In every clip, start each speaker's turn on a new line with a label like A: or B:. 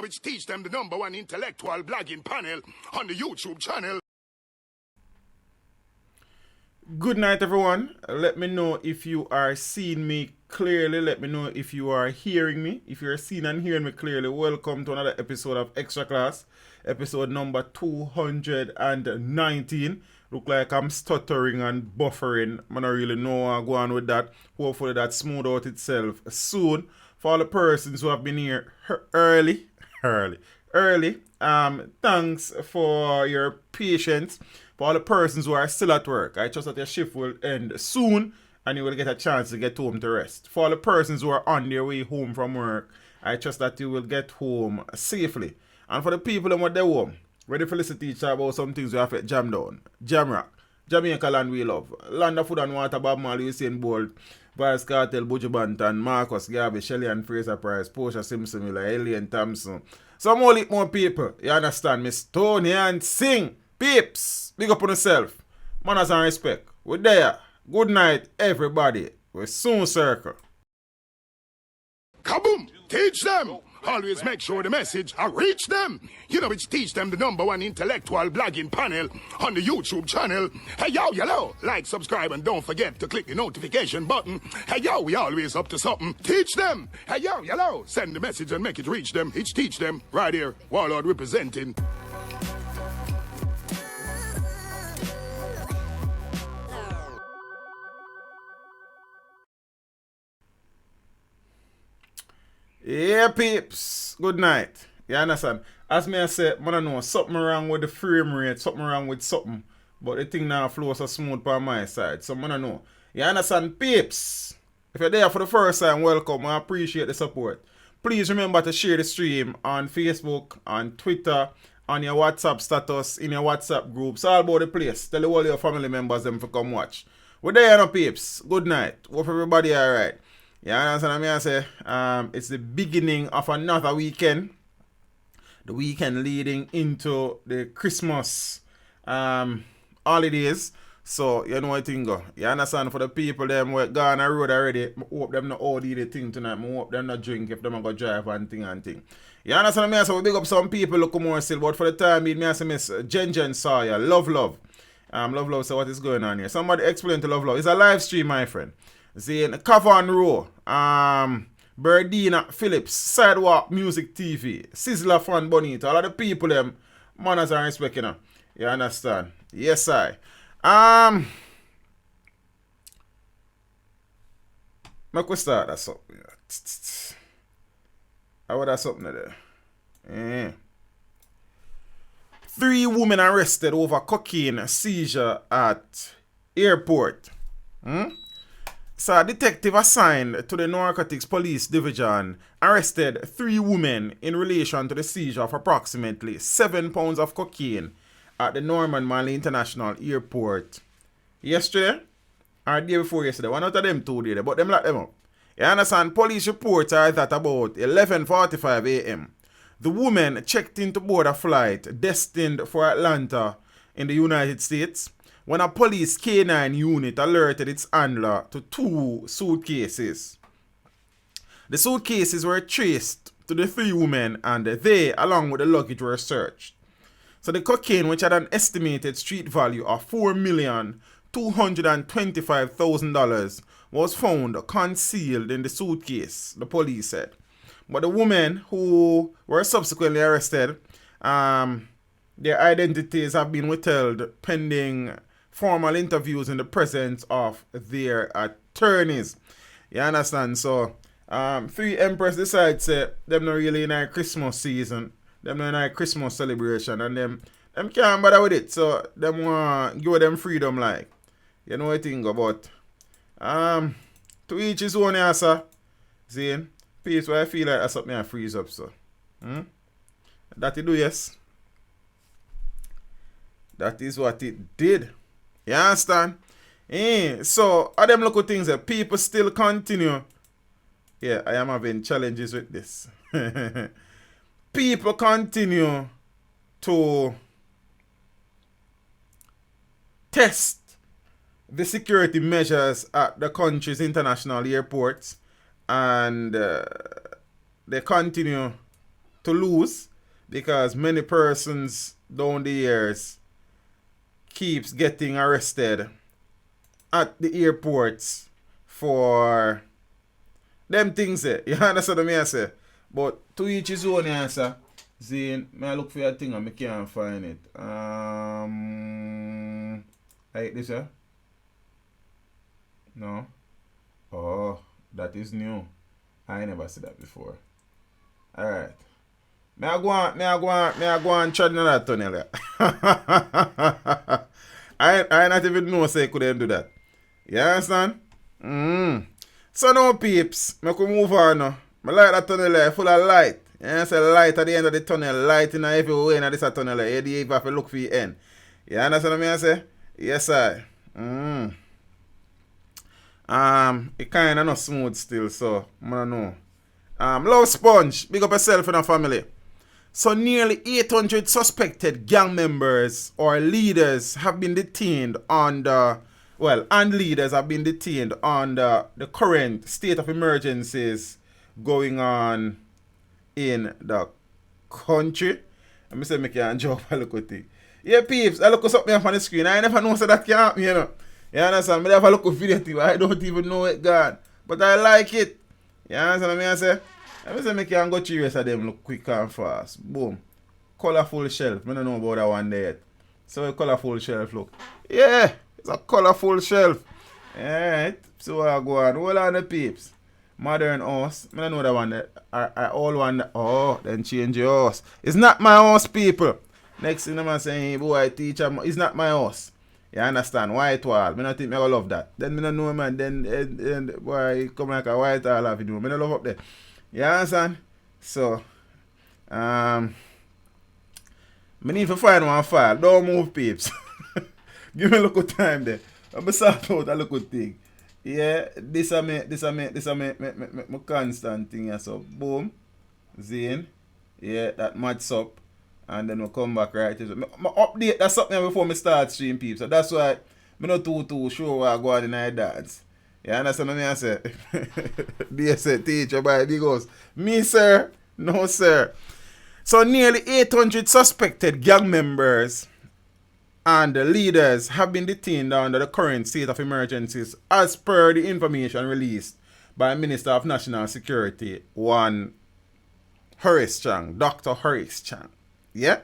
A: which teach them the #1 intellectual blogging panel on the YouTube channel.
B: Good night, everyone. Let me know if you are seeing me clearly. Let me know if you are hearing me. If you're seeing and hearing me clearly, welcome to another episode of Extra Class, episode number 219. Look like I'm stuttering and buffering. I don't really know what's going on with that. Hopefully that smooth out itself soon. For all the persons who have been here early, thanks for your patience. For all the persons who are still at work, I trust that your shift will end soon and you will get a chance to get home to rest. For all the persons who are on their way home from work, I trust that you will get home safely. And for the people who are at their home, ready for listen to each other about some things we have to jam down. Jam rock. Jamaica land we love. Land of food and water, Bob Marley, Usain Bolt, Vice Cartel, Buju Banton, Marcus Garvey, Shelley and Fraser Price, Portia Simpson, Miller, Alien Thompson. Some more people, you understand? Miss Tony and Sing. Peeps, big up on yourself. Manners and respect. We're there. Good night, everybody. We're soon circle.
A: Kaboom! Teach them! Always make sure the message reach them. Which teach them the #1 intellectual blogging panel on the YouTube channel. Hey, yo, like, subscribe, and don't forget to click the notification button. Hey, yo, we always up to something. Teach them. Hey, yo, send the message and make it reach them. It's teach them. Right here, Warlord representing.
B: Yeah, peeps. Good night. You understand? As me I say, I know something wrong with the frame rate, something wrong with something. But the thing now flows so smooth on my side. So I know. You understand, peeps? If you're there for the first time, welcome. I appreciate the support. Please remember to share the stream on Facebook, on Twitter, on your WhatsApp status, in your WhatsApp groups, all about the place. Tell all your family members them to come watch. We're there now, peeps. Good night. Hope everybody alright. You understand what I say? It's the beginning of another weekend. The weekend leading into the Christmas holidays. So, you know what I think go. You understand? For the people them who gone on the road already, I hope them not OD the thing tonight. I hope them not drink if them go drive and thing and thing. You understand what I say? We big up some people look more still. But for the time being, I say Miss Jen Sawyer. Love. Love, so what is going on here? Somebody explain to Love. It's a live stream, my friend. See, Cavern Row, Berdina Phillips, Sidewalk Music TV, Sizzler Fan Bonito, all of the people them, manners and respect, you know. You understand? Yes, I. Make we start that something. I would have something there. 3 women arrested over cocaine seizure at airport. So a detective assigned to the Narcotics Police Division arrested 3 women in relation to the seizure of approximately 7 pounds of cocaine at the Norman Manley International Airport yesterday, or the day before yesterday. One out of them 2 days, but them locked them up. You understand? Police reports are that about 11:45 a.m. The women checked into board a flight destined for Atlanta in the United States when a police K9 unit alerted its handler to 2 suitcases. The suitcases were traced to the 3 women and they, along with the luggage, were searched. So the cocaine, which had an estimated street value of $4,225,000, was found concealed in the suitcase, the police said. But the women who were subsequently arrested, their identities have been withheld pending formal interviews in the presence of their attorneys. You understand? So, 3 Empress decides them not really in a Christmas season. Them not in a Christmas celebration. And them can't bother with it. So, them want give them freedom like. You know what I think about. To each his own answer. See? Peace where I feel like that's something I freeze up, so. That it do, yes. That is what it did. You understand? So, all them local things that people still continue. Yeah, I am having challenges with this. People continue to test the security measures at the country's international airports, and they continue to lose because many persons down the years keeps getting arrested at the airports for them things there. You understand what I say? But to each his own answer. Zane, may I look for your thing and I can't find it. Like this, yeah? No. Oh, that is new. I never said that before. Alright. May I go on tread in that tunnel, yeah? I not even know say I couldn't do that. You understand? So now, peeps, I could move on now. I like that tunnel there, full of light. You say light at the end of the tunnel, light in every way in this tunnel. You even have to look for the end. You understand what I say? Yes, I. It kind of not smooth still, so I don't know. Love Sponge, big up yourself and your family. So nearly 800 suspected gang members or leaders have been detained and leaders have been detained on the current state of emergencies going on in the country. Let me say me can joke a little thing. Yeah, peeps, I look something up on the screen. I never know so that can happen, you know. You understand? I have a look at video too. I don't even know it gone. But I like it. You understand what I say? Let me say me can go through the rest of them look quick and fast. Boom. Colorful shelf. I don't know about that one there yet. So a colorful shelf look. Yeah, it's a colorful shelf. Alright. So I go on. Hold on the peeps. Modern house. I don't know that one there. I all one. Oh, then change your house. It's not my house, people. Next thing I'm saying, boy, teacher, it's not my house. You understand? White wall. I don't think I love that. Then I don't know, man. Then boy, come like a white wall have to do. I don't love up there. You understand? So, I need to find one file. Don't move, peeps. Give me a little time there. I'm going to sort out a little thing. Yeah, this is my constant thing. Yeah, so, boom. Zane. Yeah, that matches up. And then we'll come back right. I update that's something before me start stream, peeps. So that's why I'm not too sure where I go on in the dance. You understand what I say? Dear say, teacher, by big house. Me, sir? No, sir. So nearly 800 suspected gang members and leaders have been detained under the current state of emergencies as per the information released by Minister of National Security, one Horace Chang, Dr. Horace Chang. Yeah?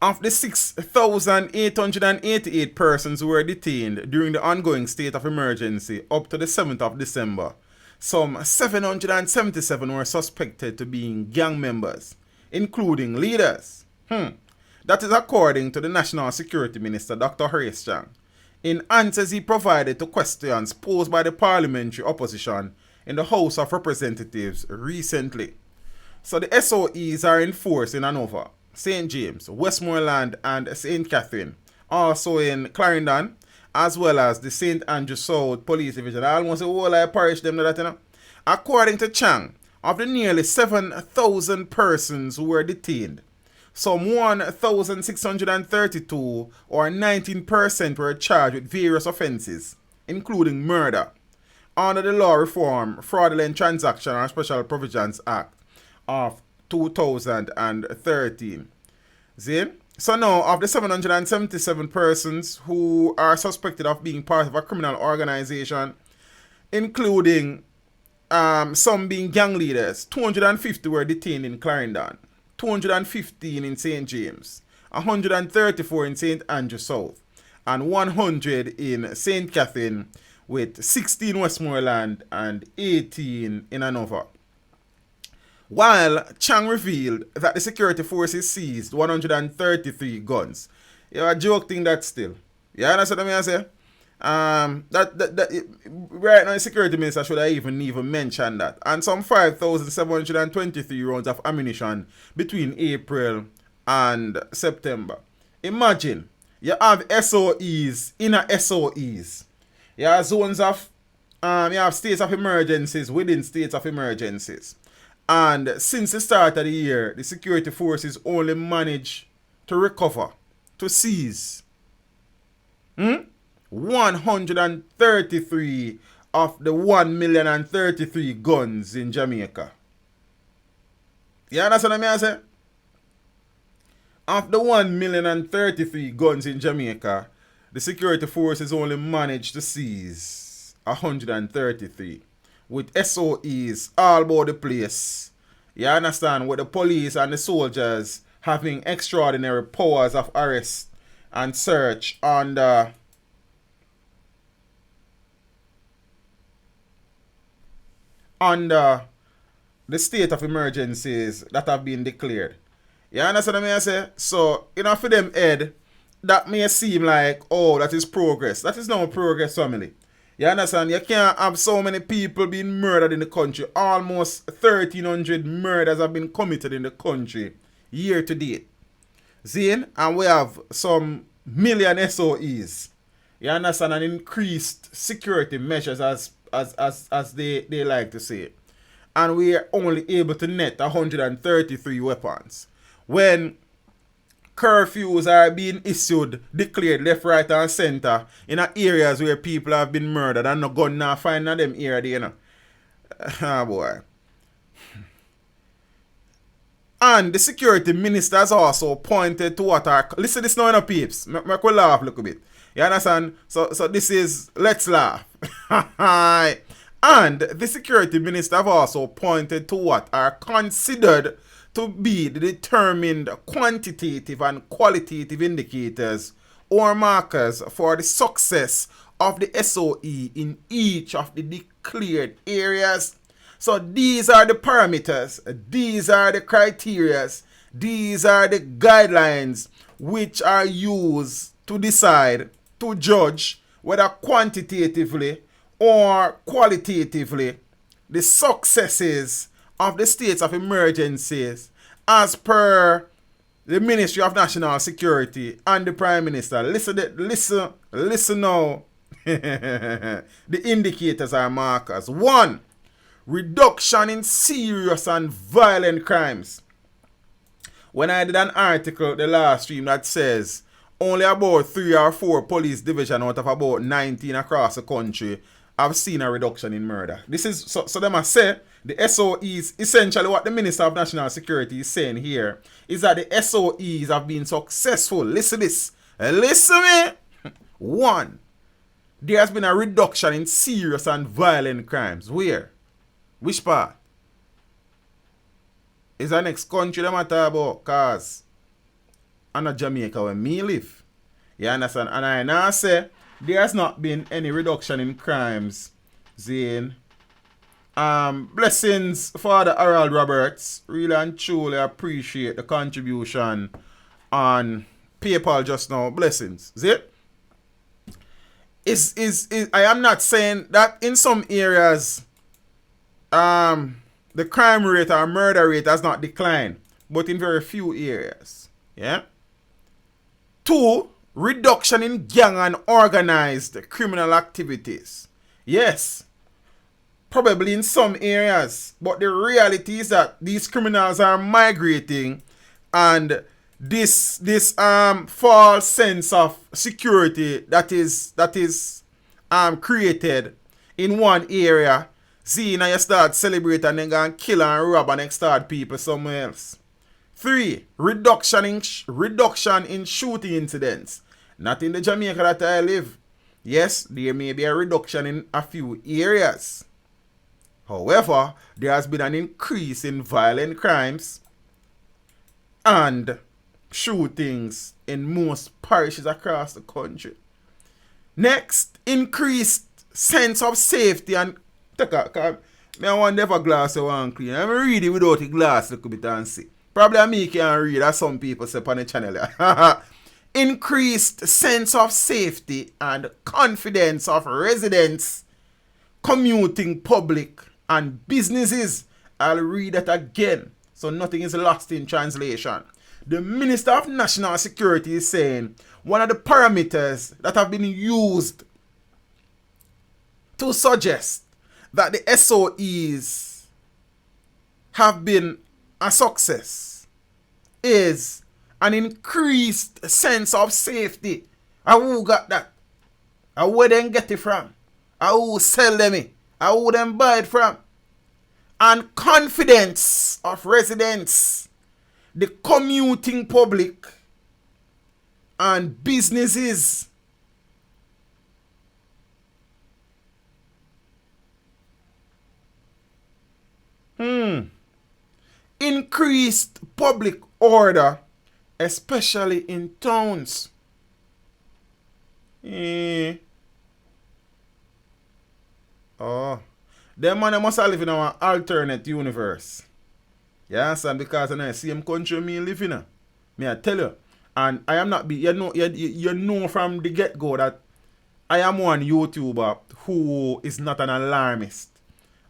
B: Of the 6,888 persons who were detained during the ongoing state of emergency up to the 7th of December, some 777 were suspected to being gang members, including leaders. That is according to the National Security Minister, Dr. Horace Chang, in answers he provided to questions posed by the parliamentary opposition in the House of Representatives recently. So the SOEs are in force in Hanover, St. James, Westmoreland, and St. Catherine, also in Clarendon, as well as the St. Andrew South Police Division. I almost say, whole I parish them that, you know. According to Chang, of the nearly 7,000 persons who were detained, some 1,632 or 19% were charged with various offenses, including murder, under the Law Reform, Fraudulent Transaction and Special Provisions Act of 2013. See? So now, of the 777 persons who are suspected of being part of a criminal organization, including some being gang leaders, 250 were detained in Clarendon, 215 in St. James, 134 in St. Andrew South, and 100 in St. Catherine, with 16 Westmoreland and 18 in Hanover. While Chang revealed that the security forces seized 133 guns. You know, a joke thing that still. You understand what I say? Right now the security minister should have even mentioned that. And some 5,723 rounds of ammunition between April and September. Imagine, you have SOEs in a SOEs. You have zones of, you have states of emergencies within states of emergencies. And since the start of the year, the security forces only managed to recover, to seize 133 of the 1,033 guns in Jamaica. You understand what I say? Of the 1,033 guns in Jamaica, the security forces only managed to seize 133 with SOEs all over the place. You understand? With the police and the soldiers having extraordinary powers of arrest and search under the state of emergencies that have been declared. You understand what I say? So, for them head, that may seem like, oh, that is progress. That is not progress, family. You understand? You can't have so many people being murdered in the country. Almost 1,300 murders have been committed in the country year to date. See? And we have some million SOEs. You understand? And increased security measures as they like to say. And we are only able to net 133 weapons. When curfews are being issued, declared left, right, and center in areas where people have been murdered and no gun now find them area, Ah, boy. And the security minister has also pointed to what our... Listen, this now, peeps. Make we laugh a little bit. You understand? So this is... Let's laugh. And the security minister have also pointed to what are considered to be the determined quantitative and qualitative indicators or markers for the success of the SOE in each of the declared areas. So these are the parameters, these are the criteria, these are the guidelines which are used to decide, to judge whether quantitatively or qualitatively the successes of the states of emergencies as per the Ministry of National Security and the Prime Minister. Listen now. The indicators are markers. 1. Reduction in serious and violent crimes. When I did an article the last stream that says only about 3 or 4 police divisions out of about 19 across the country have seen a reduction in murder. This is so them I say the SOEs, essentially what the Minister of National Security is saying here is that the SOEs have been successful. Listen this. Listen me. 1. There has been a reduction in serious and violent crimes. Where? Which part? Is the next country that I talk about? Cause I'm not Jamaica where me live. You understand? And I now say there has not been any reduction in crimes. Zane. Blessings Father Harold Roberts. Really and truly appreciate the contribution on PayPal just now. Blessings. See? I am not saying that in some areas the crime rate or murder rate has not declined, but in very few areas. Yeah. 2. Reduction in gang and organized criminal activities. Yes. Probably in some areas, but the reality is that these criminals are migrating, and this false sense of security that is created in one area. See, now you start celebrating and then go and kill and rob and extort people somewhere else. 3. Reduction in shooting incidents. Not in the Jamaica that I live. Yes, there may be a reduction in a few areas. However, there has been an increase in violent crimes and shootings in most parishes across the country. Next, increased sense of safety and... I want never glass of one clean. I'm reading without a glass look a bit and see. Probably me can read, as some people say on the channel. Increased sense of safety and confidence of residents, commuting public and businesses. I'll read that again so nothing is lost in translation. The Minister of National Security is saying one of the parameters that have been used to suggest that the SOEs have been a success is an increased sense of safety. And who got that? And where them get it from? And who sell them it? And who them buy it from? and confidence of residents, the commuting public, and businesses. Increased public order, especially in towns. Oh, them man must live in an alternate universe. You understand? Because in the same country me live in. Me I tell you. And I am not you know from the get-go that I am one YouTuber who is not an alarmist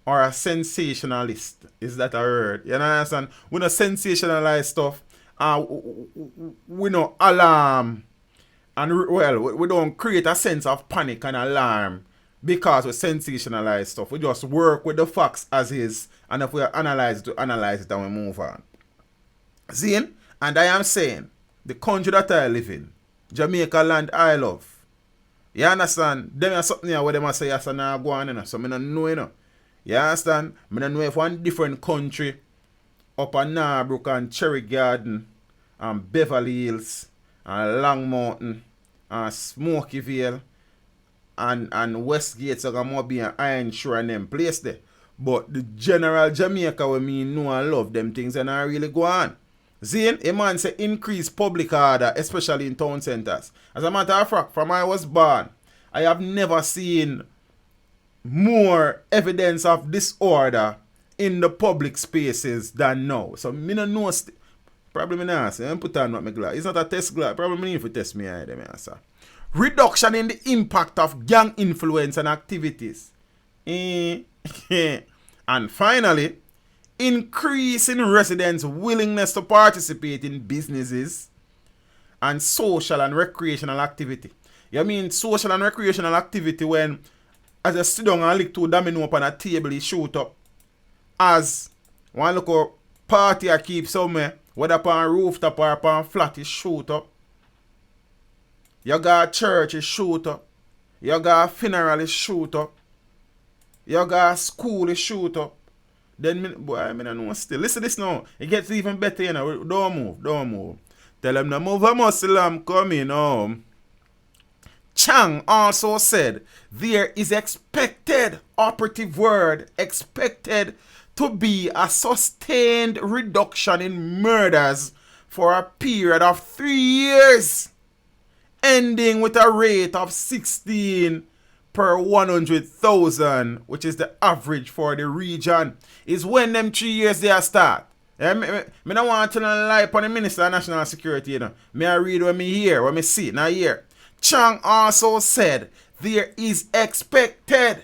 B: or a sensationalist. Is that a word? You understand? We don't sensationalize stuff. We don't alarm. And well, we don't create a sense of panic and alarm because we sensationalize stuff. We just work with the facts as is. And if we analyze it and we move on. See? And I am saying, the country that I live in, Jamaica land I love. You understand? Them are something here where they must say yes and go on, you know. So I don't know, you know. You understand? I don't know if one different country up at Narbrook and Cherry Garden and Beverly Hills and Long Mountain and Smoky Vale and Westgate, so there must be an Iron Shore and them place there. But the general Jamaica where me know and love them things and I really go on. See, a man say increase public order, especially in town centers. As a matter of fact, from I was born, I have never seen more evidence of disorder in the public spaces than now. So me no know. Probably me not say. I put on what my glass. It's not a test glass. Probably me need to test me either, me answer. Reduction in the impact of gang influence and activities. And finally, increase in residents' willingness to participate in businesses and social and recreational activity. You mean social and recreational activity when as you sit down and lick two domino up on a table, you shoot up. As one look party I keep somewhere, whether upon rooftop or upon flat, you shoot up. You got church, you shoot up. You got funeral, you shoot up. You got school, you shoot up. Then, boy, I don't know still. Listen to this now. It gets even better, you know. Don't move. Tell them to move a muscle, I'm coming home. Chang also said there is expected, operative word, expected to be a sustained reduction in murders for a period of 3 years, ending with a rate of 16 per 100,000, which is the average for the region, is when them 3 years they start. Me don't want to lie upon the Minister of National Security, you know. Me I read what me hear, what me see, not hear. Chang also said there is expected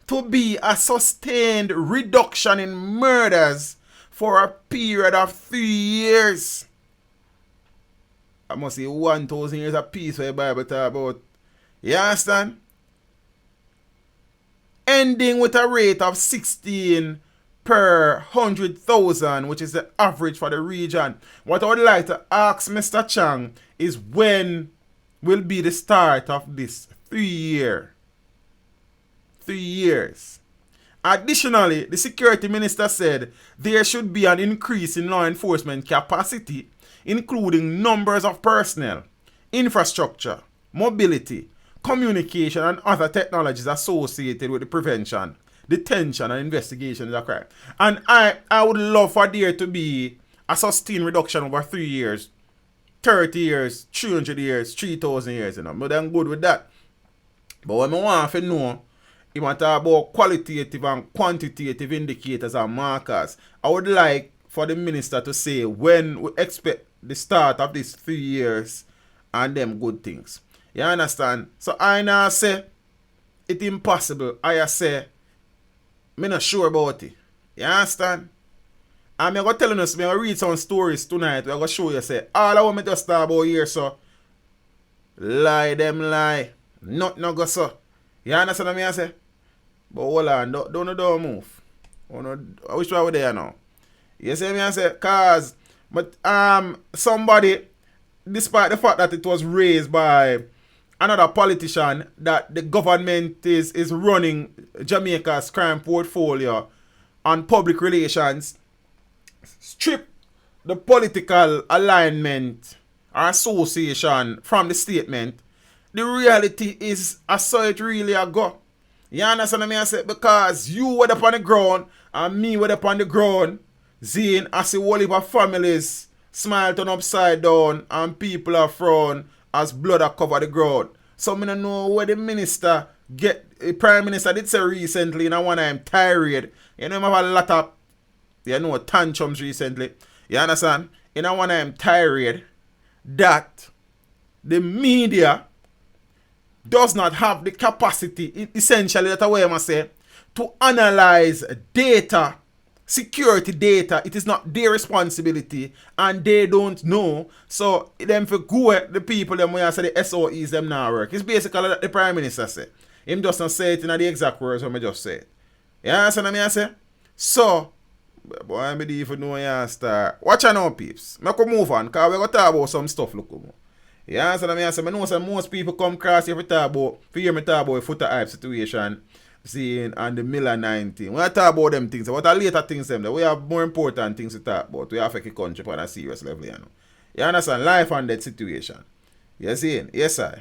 B: to be a sustained reduction in murders for a period of 3 years. I must say 1,000 years of peace where the Bible talk about. You understand? Ending with a rate of 16 per 100,000, which is the average for the region. What I would like to ask Mr. Chang is when will be the start of this 3 year. 3 years. Additionally, the security minister said there should be an increase in law enforcement capacity, including numbers of personnel, infrastructure, mobility, communication, and other technologies associated with the prevention, detention, and investigation of crime. And I would love for there to be a sustained reduction over 3 years, 30 years, 300 years, 3,000 years, you know. But I'm good with that. But what I want to know, if I talk about qualitative and quantitative indicators and markers, I would like for the minister to say when we expect the start of these 3 years and them good things. You understand? So I now say it impossible. I say I'm not sure about it. You understand? And I'm going to tell us, I'm going to read some stories tonight. I'm going to show you, say, all I want me to start about here, so lie them lie. Not no go so. You understand what I say? But hold on, don't move. Which way we there now? You see me I say? Cause but somebody, despite the fact that it was raised by another politician that the government is running Jamaica's crime portfolio on public relations, strip the political alignment or association from the statement, the reality is as so it really a go. You understand what I say? Because you were up on the ground and me were up on the ground, seeing as the whole heap of families smile turn upside down and people are frown as blood are cover the ground. So I don't know where the minister get, the prime minister did say recently in one I'm tirade. You know, I have a lot of tantrums recently. You understand? In one I'm tirade that the media does not have the capacity, essentially, that's what I must say, to analyze data, security data. It is not their responsibility, and they don't know. So, them for go at the people, them when I say the SOEs, them now work. It's basically what the Prime Minister said. Him just not say it in the exact words what I just said. You understand what I say? So, boy, I believe you know you start. Watch out now, peeps. I can move on, because we're going to talk about some stuff, look. You understand what I say? I know that most people come across here to hear me talk about the Foota hype situation, seeing and the Miller-9 thing. When I talk about them things, what are later things them, we have more important things to talk about. We affect the country on a serious level, you know. You understand? Life and death situation. You see? Yes, I.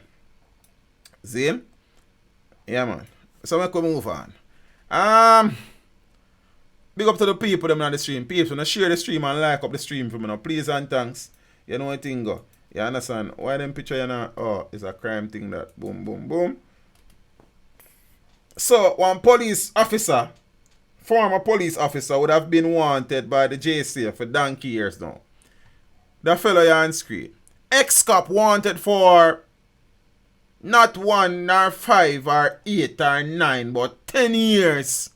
B: See? Yeah, man. So we can move on. Big up to the people them on the stream. People, share the stream and like up the stream for me now. Please and thanks. You know what thing go. You understand? Why them picture you know? Oh, it's a crime thing that boom, boom, boom. So, one police officer, former police officer, would have been wanted by the JC for donkey years now. The fellow you on screen. Ex-cop wanted for not 1 or 5 or 8 or 9, but 10 years.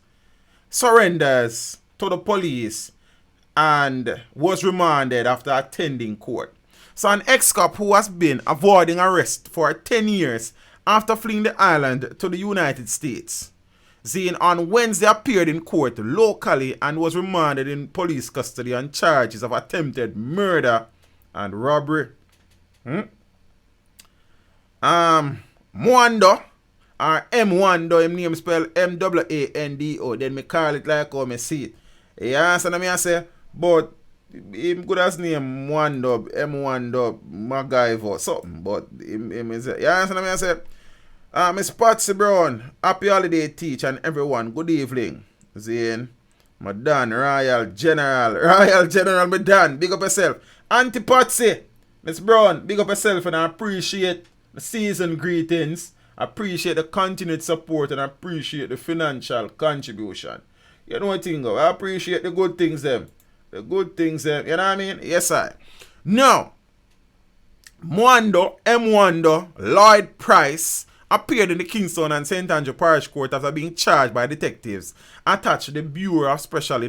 B: Surrenders to the police and was remanded after attending court. So an ex-cop who has been avoiding arrest for 10 years after fleeing the island to the United States. Zane on Wednesday appeared in court locally and was remanded in police custody on charges of attempted murder and robbery. Mwando, or M1, him name spell M-W-A-N-D-O, then me call it like how me see it. You understand what I say? But him good as name Mwando, M1, MacGyver, something, but him is, you understand what I say? Miss Patsy Brown, happy holiday teach and everyone, good evening. Zane, my Dan, Royal General, my Dan, big up yourself. Auntie Patsy, Miss Brown, big up yourself and I appreciate the season greetings. Appreciate the continued support and appreciate the financial contribution. You know what thing go? I appreciate the good things them. The good things them. You know what I mean? Yes, I. Now, M1, Lloyd Price appeared in the Kingston and St. Andrew Parish Court after being charged by detectives attached to the Bureau of Special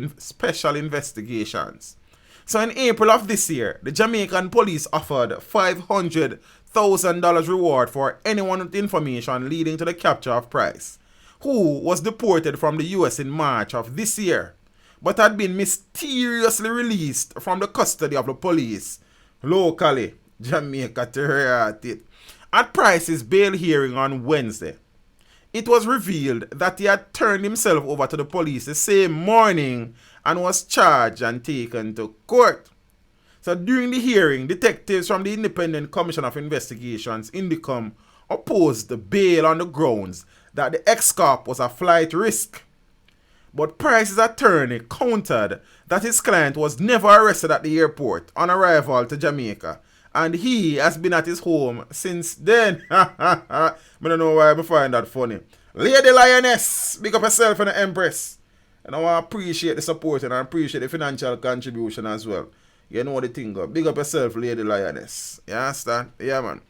B: Investigations. So in April of this year, the Jamaican police offered $500,000 reward for anyone with information leading to the capture of Price, who was deported from the US in March of this year, but had been mysteriously released from the custody of the police locally, Jamaica to heart it. At Price's bail hearing on Wednesday, it was revealed that he had turned himself over to the police the same morning and was charged and taken to court. So during the hearing, detectives from the Independent Commission of Investigations, INDICOM, opposed the bail on the grounds that the ex-cop was a flight risk. But Price's attorney countered that his client was never arrested at the airport on arrival to Jamaica, and he has been at his home since then. I don't know why I find that funny. Lady Lioness, big up yourself and the Empress. And I want to appreciate the support and I appreciate the financial contribution as well. You know what the thing go. Big up yourself, Lady Lioness. You understand? Yeah, man.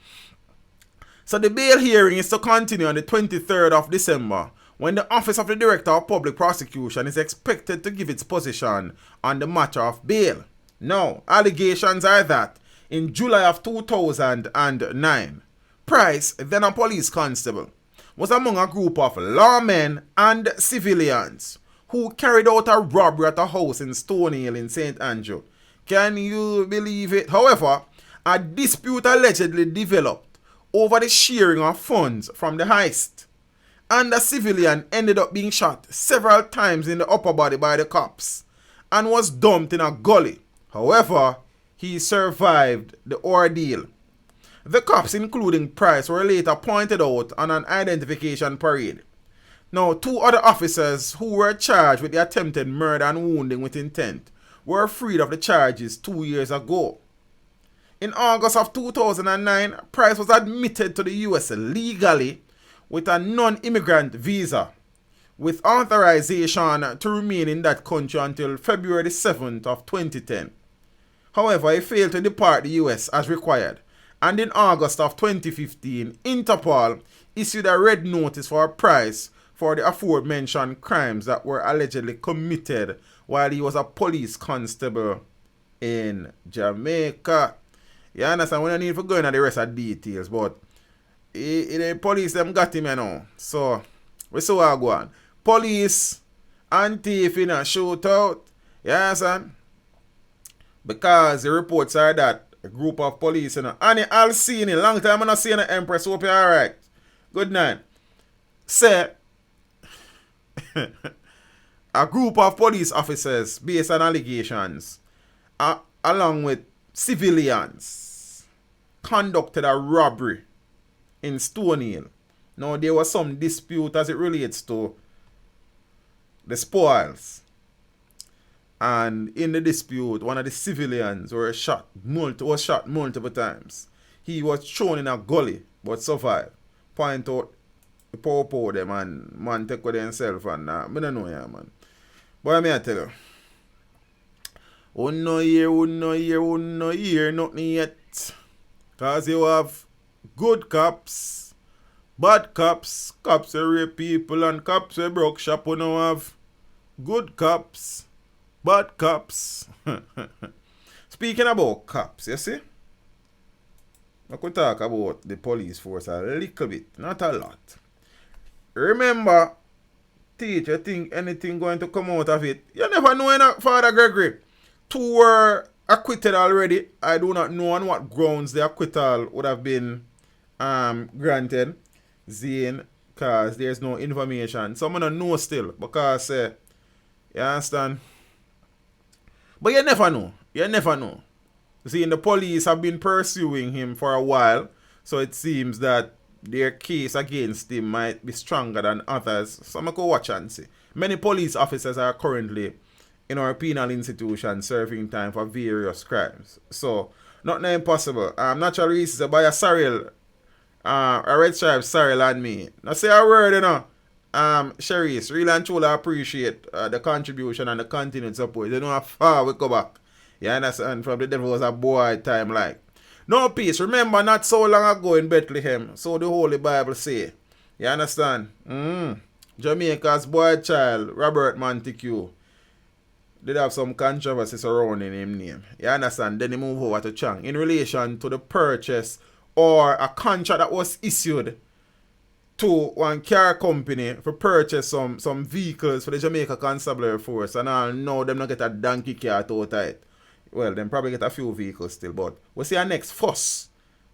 B: So the bail hearing is to continue on the 23rd of December, when the Office of the Director of Public Prosecution is expected to give its position on the matter of bail. Now, allegations are that in July of 2009, Price, then a police constable, was among a group of lawmen and civilians who carried out a robbery at a house in Stonehill in St. Andrew. Can you believe it? However, a dispute allegedly developed over the sharing of funds from the heist. And the civilian ended up being shot several times in the upper body by the cops and was dumped in a gully. However, he survived the ordeal. The cops, including Price, were later pointed out on an identification parade. Now, 2 other officers who were charged with the attempted murder and wounding with intent were freed of the charges 2 years ago. In August of 2009, Price was admitted to the US legally with a non-immigrant visa, with authorization to remain in that country until February 7th of 2010. However, he failed to depart the US as required, and in August of 2015, Interpol issued a red notice for Price for the aforementioned crimes that were allegedly committed while he was a police constable in Jamaica. You understand? We don't need to go into the rest of the details, but the police them got him, you know. So we saw how go on. Police and thief in a shootout. You understand? Because the reports are that a group of police, you know. And I'll see in a long time I'm not seeing the Empress. Hope you're alright. Good night. Say a group of police officers, based on allegations, along with civilians, conducted a robbery in Stonehill. Now, there was some dispute as it relates to the spoils. And in the dispute, one of the civilians was shot multiple times. He was thrown in a gully, but survived. Point out the poor them and man take with himself and I don't know ya, man. But I tell you, no hear nothing yet. Cause you have good cops, bad cops, cops who rape people and cops who broke shop. You now have good cops, bad cops. Speaking about cops, you see? I could talk about the police force a little bit, not a lot. Remember, teacher, think anything going to come out of it? You never know, Father Gregory. 2 were acquitted already. I do not know on what grounds the acquittal would have been granted. Zane, because there's no information. Some don't know still, because, you understand? But you never know. You never know. See, the police have been pursuing him for a while, so it seems that their case against him might be stronger than others. So I'm going to go watch and see. Many police officers are currently in our penal institution serving time for various crimes. So, nothing impossible. Natural reasons by a Cyril, a red stripe Cyril and me. Now say a word, you know. Cherise, really and truly appreciate the contribution and the continued support. You know how far we go back. You understand? From the devil was a boy time like. No peace. Remember not so long ago in Bethlehem. So the Holy Bible say. You understand? Jamaica's boy child, Robert Montague, did have some controversy surrounding his name. You understand? Then he moved over to Chang. In relation to the purchase or a contract that was issued to one car company for purchase some vehicles for the Jamaica Constabulary Force. And I know them not get a donkey car out of it. Well, them probably get a few vehicles still, but we see our next fuss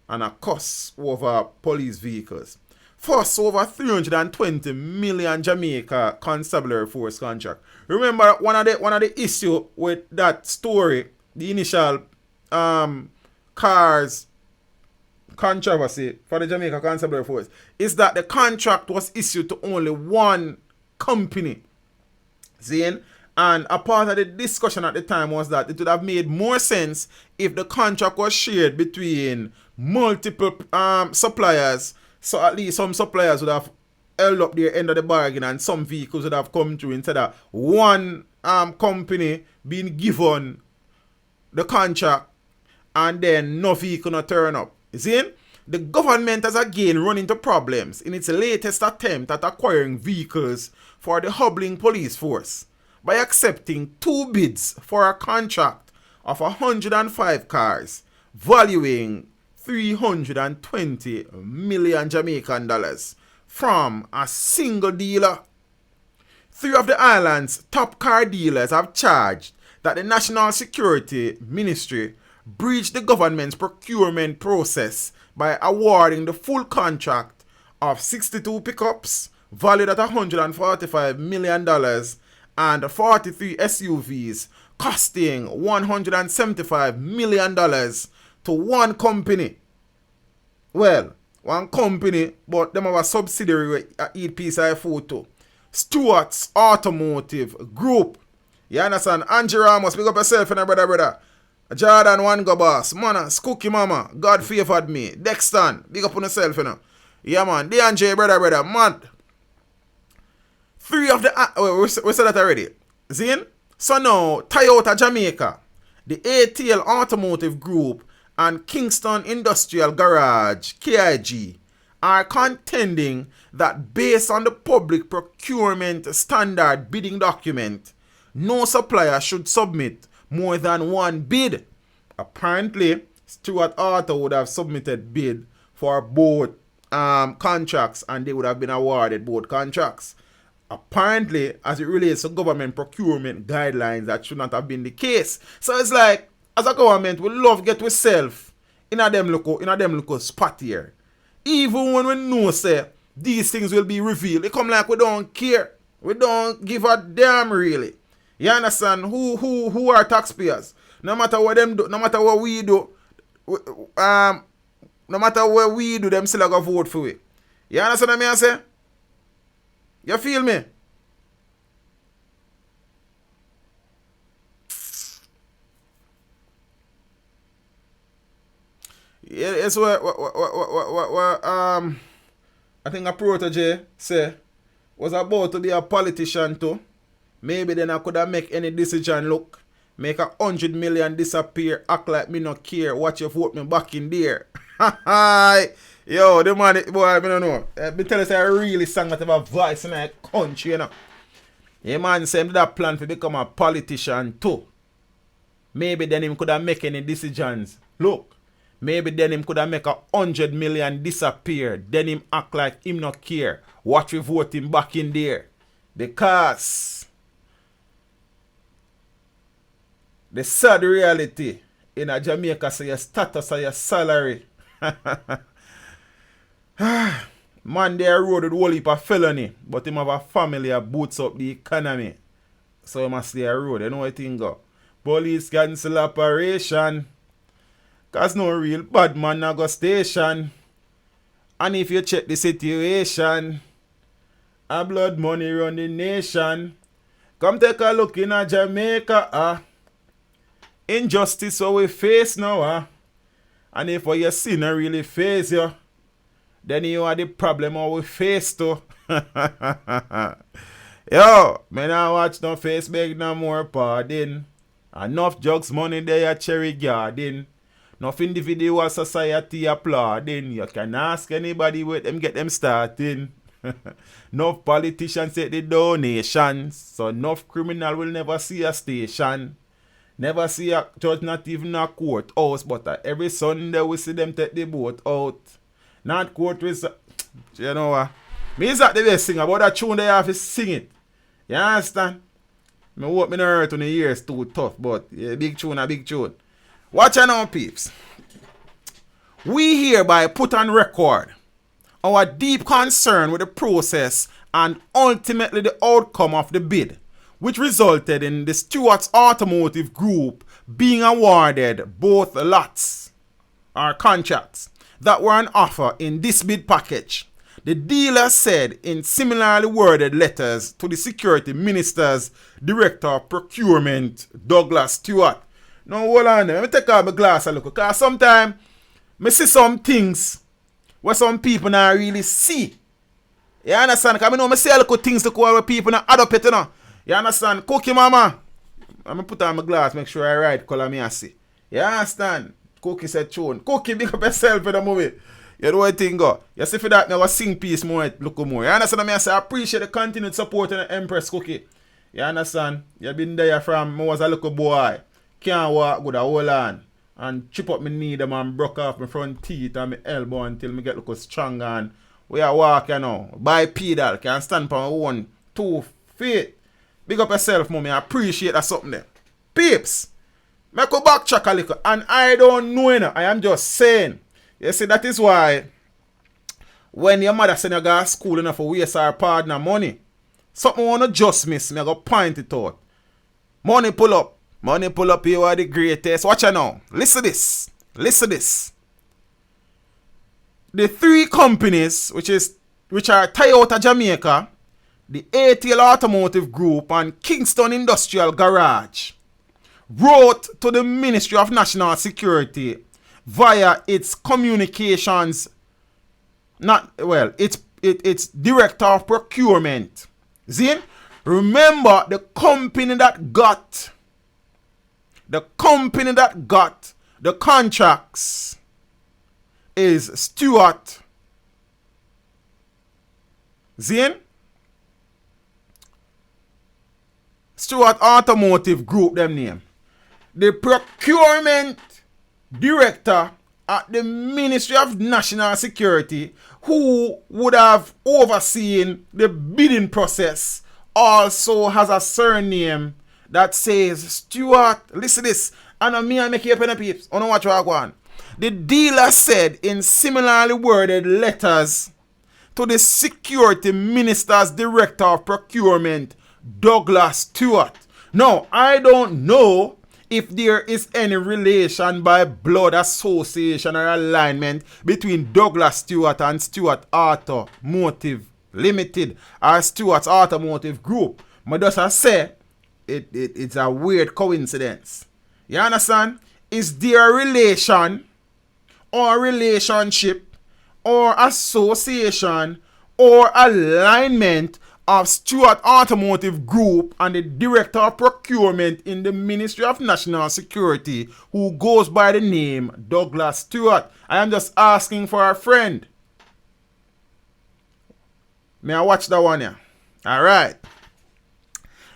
B: and a cuss over police vehicles. Fuss over 320 million Jamaica Constabulary Force contract. Remember one of the issue with that story, the initial cars controversy for the Jamaica Constabulary Force, is that the contract was issued to only one company. See? And a part of the discussion at the time was that it would have made more sense if the contract was shared between multiple suppliers. So at least some suppliers would have held up their end of the bargain and some vehicles would have come through instead of one company being given the contract and then no vehicle not turn up. You see? The government has again run into problems in its latest attempt at acquiring vehicles for the Hobling Police Force by accepting 2 bids for a contract of 105 cars valuing 320 million Jamaican dollars from a single dealer. 3 of the island's top car dealers have charged that the National Security Ministry breached the government's procurement process by awarding the full contract of 62 pickups valued at $145 million and 43 SUVs costing $175 million to one company. Well, one company, but them have a subsidiary with a eat piece of food too. Stewart's Automotive Group. You understand? Angie Ramos, pick up yourself and brother. Jordan one go boss. Mana, Skooky mama. God favored me. Dexton, big up on yourself, you know. Yeah man, DNJ brother, mad. Three of the we said that already. Zin? So now, Toyota Jamaica, the ATL Automotive Group, and Kingston Industrial Garage, KIG, are contending that based on the public procurement standard bidding document, no supplier should submit more than one bid. Apparently, Stuart Auto would have submitted bid for both contracts and they would have been awarded both contracts. Apparently, as it relates to government procurement guidelines, that should not have been the case. So it's like, as a government, we love get ourselves in a them local spot here. Even when we know say these things will be revealed, it come like we don't care. We don't give a damn really. You understand? Who are taxpayers? No matter what them do, no matter what we do, no matter what we do, them still gonna vote for it. You understand what I say? You feel me? Yeah, it's what I think a protege say was about to be a politician too. Maybe then I could have make any decision look. Make 100 million disappear, act like me not care, watch you vote me back in there. Yo, the man, boy, I don't know. Me tell you say I really sang that have a voice in that country, you know. Yeah, man said that plan to become a politician too. Maybe then him could have make any decisions. Look, maybe then him could have make 100 million disappear. Then him act like him not care. Watch we vote him back in there. Because the sad reality in a Jamaica say your status or your salary. Man, they road with whole heap of felony, but him have a family that boots up the economy. So he must stay a road, you know what thing go. Police cancel operation. Cause no real bad man na go station. And if you check the situation, a blood money run the nation. Come take a look in a Jamaica, injustice what we face now, And if what you see not really face you, then you are the problem what we face too. Yo, me not watch no Facebook no more, pardon. Enough drugs money there at Cherry Garden. Enough individual society applauding. You can ask anybody where them get them starting. Enough politicians take the donations. So enough criminal will never see a station. Never see a judge, not even a courthouse. But every Sunday we see them take the boat out. Not court with... You know what? Me is that the best thing about that tune they have to sing it. You understand? I hope me not hurt on the ears too tough, but yeah, big tune, a big tune. Watch out now, peeps. We hereby put on record our deep concern with the process and ultimately the outcome of the bid, which resulted in the Stewart's Automotive Group being awarded both lots or contracts that were on offer in this bid package. The dealer said in similarly worded letters to the Security Minister's Director of Procurement, Douglas Stewart. Now hold on, let me take out my glass a look, because sometimes I see some things where some people not really see. You understand? Because I know I see a little things to call where people not add up it, you know. You understand? Cookie mama. I'm going to put on my glass, make sure I right color me I see. You understand? Cookie said tune. Cookie, big up yourself in the movie. You know what thing go. You see for that, I was sing piece more, look more. You understand? I say I appreciate the continued support in the Empress Cookie. You understand? You been there from, I was a little boy. Can't walk good, I hold on. And chip up my knee them and broke off my front teeth and my elbow until me get look stronger. And we are walk, you know. Bipedal, can stand on my own 2 feet. Big up yourself, mommy. I appreciate that something there. Peeps, Make a backtrack a little. And I don't know, you know. I am just saying. You see, that is why when your mother send you go to school enough for waste her partner money, something wanna just miss me, I go point it out. Money pull up. Money pull up, you are the greatest. Watch out now. Listen this. Listen this. The three companies, which are Toyota Jamaica, the ATL Automotive Group, and Kingston Industrial Garage, wrote to the Ministry of National Security via its communications, its Director of Procurement. See? Remember, the company that got the contracts is Stuart. See? Stuart Automotive Group, them name. The procurement director at the Ministry of National Security, who would have overseen the bidding process, also has a surname that says Stuart. Listen to this. And me, I make you a pen and peeps. I don't watch what I go on. The dealer said in similarly worded letters to the Security Minister's Director of Procurement, Douglas Stewart. Now, I don't know if there is any relation by blood association or alignment between Douglas Stewart and Stewart Automotive Limited or Stewart's Automotive Group. But just I say, it's a weird coincidence. You understand? Is there a relation or relationship or association or alignment of Stewart Automotive Group and the Director of Procurement in the Ministry of National Security who goes by the name Douglas Stewart? I am just asking for a friend. May I watch that one here? Alright.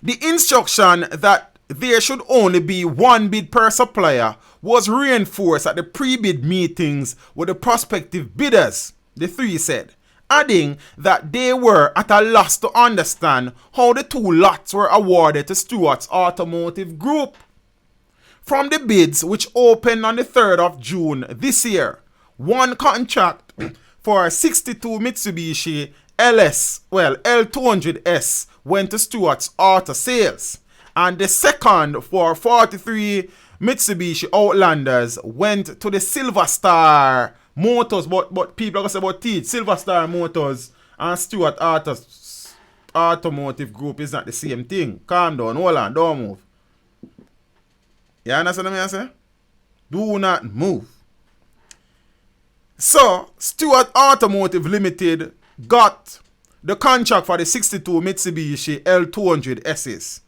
B: The instruction that there should only be one bid per supplier was reinforced at the pre-bid meetings with the prospective bidders, the three said, adding that they were at a loss to understand how the two lots were awarded to Stewart's Automotive Group. From the bids, which opened on the 3rd of June this year, one contract for 62 Mitsubishi L200S went to Stewart's Auto Sales, and the second for 43 Mitsubishi Outlanders went to the Silver Star Motors, but people are going to say about teach. Silver Star Motors and Stewart Automotive Group is not the same thing. Calm down, hold on, don't move. You understand what I say? Do not move. So, Stewart Automotive Limited got the contract for the 62 Mitsubishi L200Ss.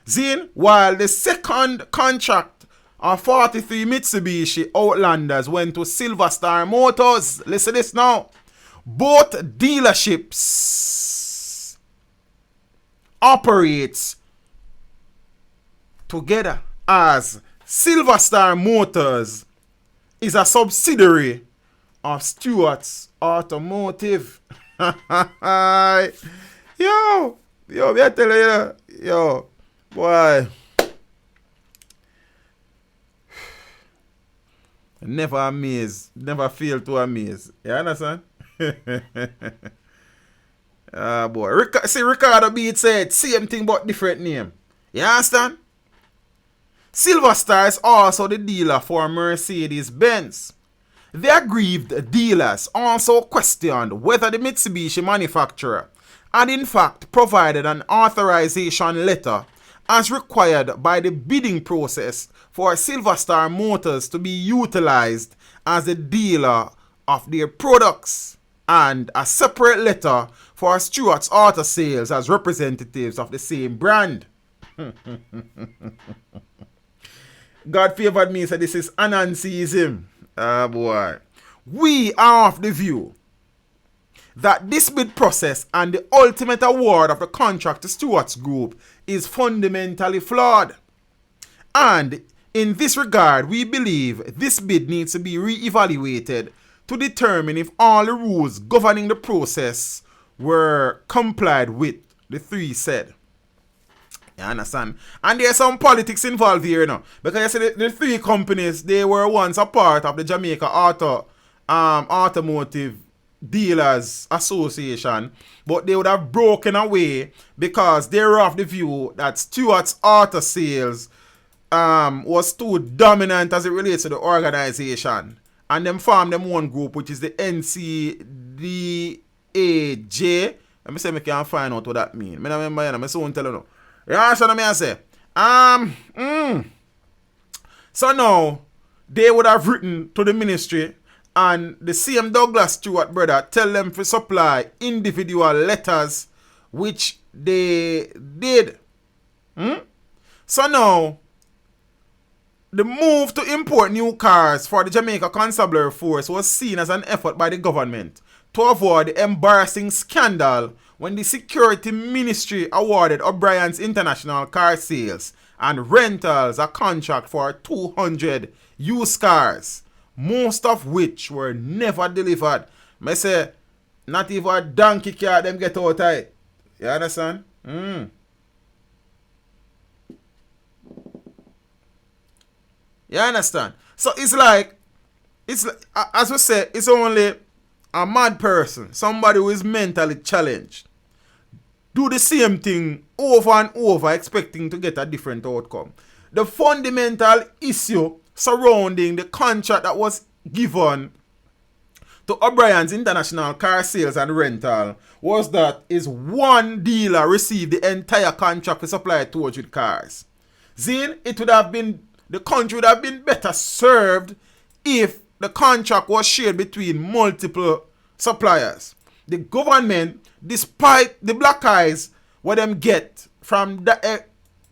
B: Then, while the second contract of 43 Mitsubishi Outlanders went to Silver Star Motors. Listen to this now. Both dealerships operates together as Silver Star Motors is a subsidiary of Stewart's Automotive. Yo, me I tell you, yo, boy. Never amaze, never fail to amaze. You understand? Boy. See, Ricardo Beat said same thing but different name. You understand? Silver Star is also the dealer for Mercedes-Benz. The aggrieved dealers also questioned whether the Mitsubishi manufacturer had in fact provided an authorization letter as required by the bidding process for Silver Star Motors to be utilized as a dealer of their products, and a separate letter for Stewart's Auto Sales as representatives of the same brand. God favored me, so this is Anansiism. Boy. We are of the view that this bid process and the ultimate award of the contract to Stewart's Group is fundamentally flawed. And in this regard, we believe this bid needs to be re-evaluated to determine if all the rules governing the process were complied with, the three said. You understand? And there's some politics involved here, you know. Because you see, the three companies, they were once a part of the Jamaica Automotive Dealers Association, but they would have broken away because they were of the view that Stewart's Auto Sales was too dominant as it relates to the organization. And them formed them one group, which is the NCDAJ. Let me see if I can find out what that means. I don't remember, I'm so tell you now. Yeah, so let me say. So now, they would have written to the ministry, and the same Douglas Stewart brother tell them to supply individual letters, which they did. So now, the move to import new cars for the Jamaica Constabulary Force was seen as an effort by the government to avoid the embarrassing scandal when the Security Ministry awarded O'Brien's International Car Sales and Rentals a contract for 200 used cars, most of which were never delivered. I say, not even a donkey car them get out of it. You understand? You understand? So it's like, as we say, it's only a mad person, somebody who is mentally challenged, do the same thing over and over expecting to get a different outcome. The fundamental issue surrounding the contract that was given to O'Brien's International Car Sales and Rental was that is one dealer received the entire contract to supply 200 cars. Then it would have been, the country would have been better served if the contract was shared between multiple suppliers. The government, despite the black eyes what them get from the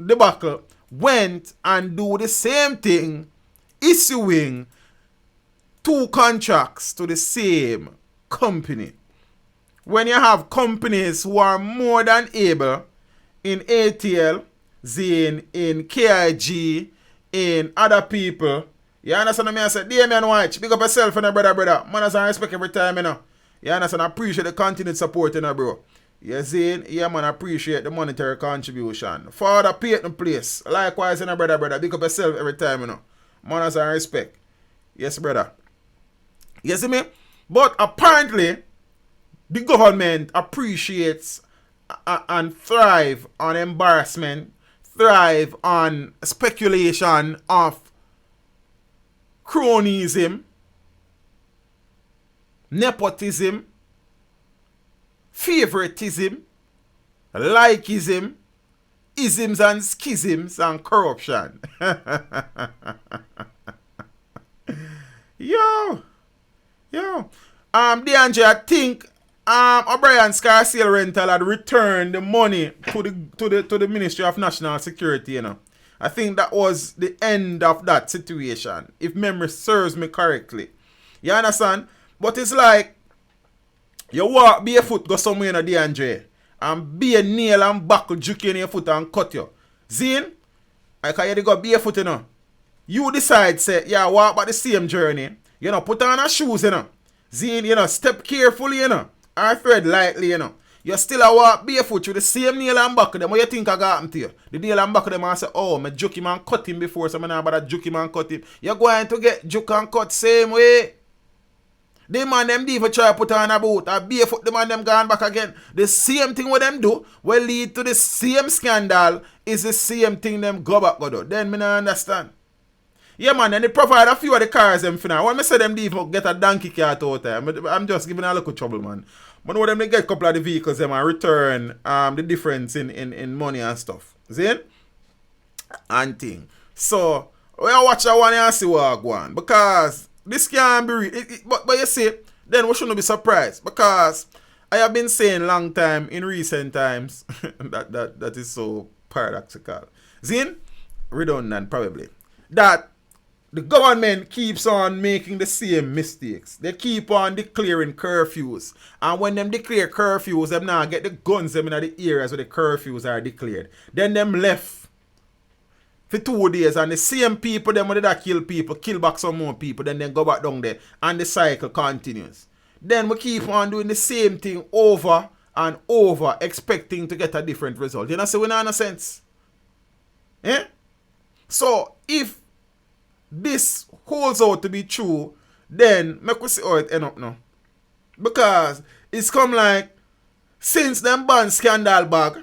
B: debacle, went and do the same thing, issuing 2 contracts to the same company. When you have companies who are more than able in ATL, Zane, in KIG, in other people, you understand what I say? Damien White, big up yourself and brother. Man, I respect every time, you know. You understand? I appreciate the continued support, you know, bro. You see? Yeah, man, I appreciate the monetary contribution. Father, Peyton place. Likewise, you know, brother. Big up yourself every time, you know. Man, I respect. Yes, brother. You see me? But apparently, the government appreciates and thrive on embarrassment, thrive on speculation of cronyism, nepotism, favoritism, likeism, isms and schisms and corruption. Yo. DeAndre, I think O'Brien's car sale rental had returned the money to the Ministry of National Security, you know. I think that was the end of that situation, if memory serves me correctly. You understand? But it's like, you walk barefoot, go somewhere, you know, DeAndre, and be a nail and buckle juke in your foot and cut you. Zine, I can you go barefoot, you know. You decide, say, yeah, walk back the same journey. You know, put on a shoes, you know. Zine, you know, step carefully, you know. Or thread lightly, you know. You still a walk barefoot with the same nail and buckle them. What you think I got him to you? The nail and buckle them and say, oh, I juke him and cut him before, so I'm not about to juke him and cut him. You're going to get juke and cut same way. The man them even try to put on a boot. A barefoot, the man them gone back again. The same thing what them do will lead to the same scandal is the same thing them go back go do. Then me not understand. Yeah, man, and they provide a few of the cars them for now. When I say them even get a donkey car out there, I'm just giving a little trouble, man. But know them they get a couple of the vehicles them and return the difference in money and stuff. See it? And thing. So, we watch that one and see what go on. Because this can't be real. But you see, then we shouldn't be surprised. Because I have been saying long time in recent times that is so paradoxical. Zin? Redundant probably. That the government keeps on making the same mistakes. They keep on declaring curfews. And when them declare curfews, them now get the guns them in the areas where the curfews are declared. Then them left for 2 days and the same people, them when they kill people, kill back some more people, then they go back down there and the cycle continues. Then we keep on doing the same thing over and over, expecting to get a different result. You know, so we not have no sense. Eh? So, if this holds out to be true, then make we see how it end up now. Because it's come like, since them ban scandal bag,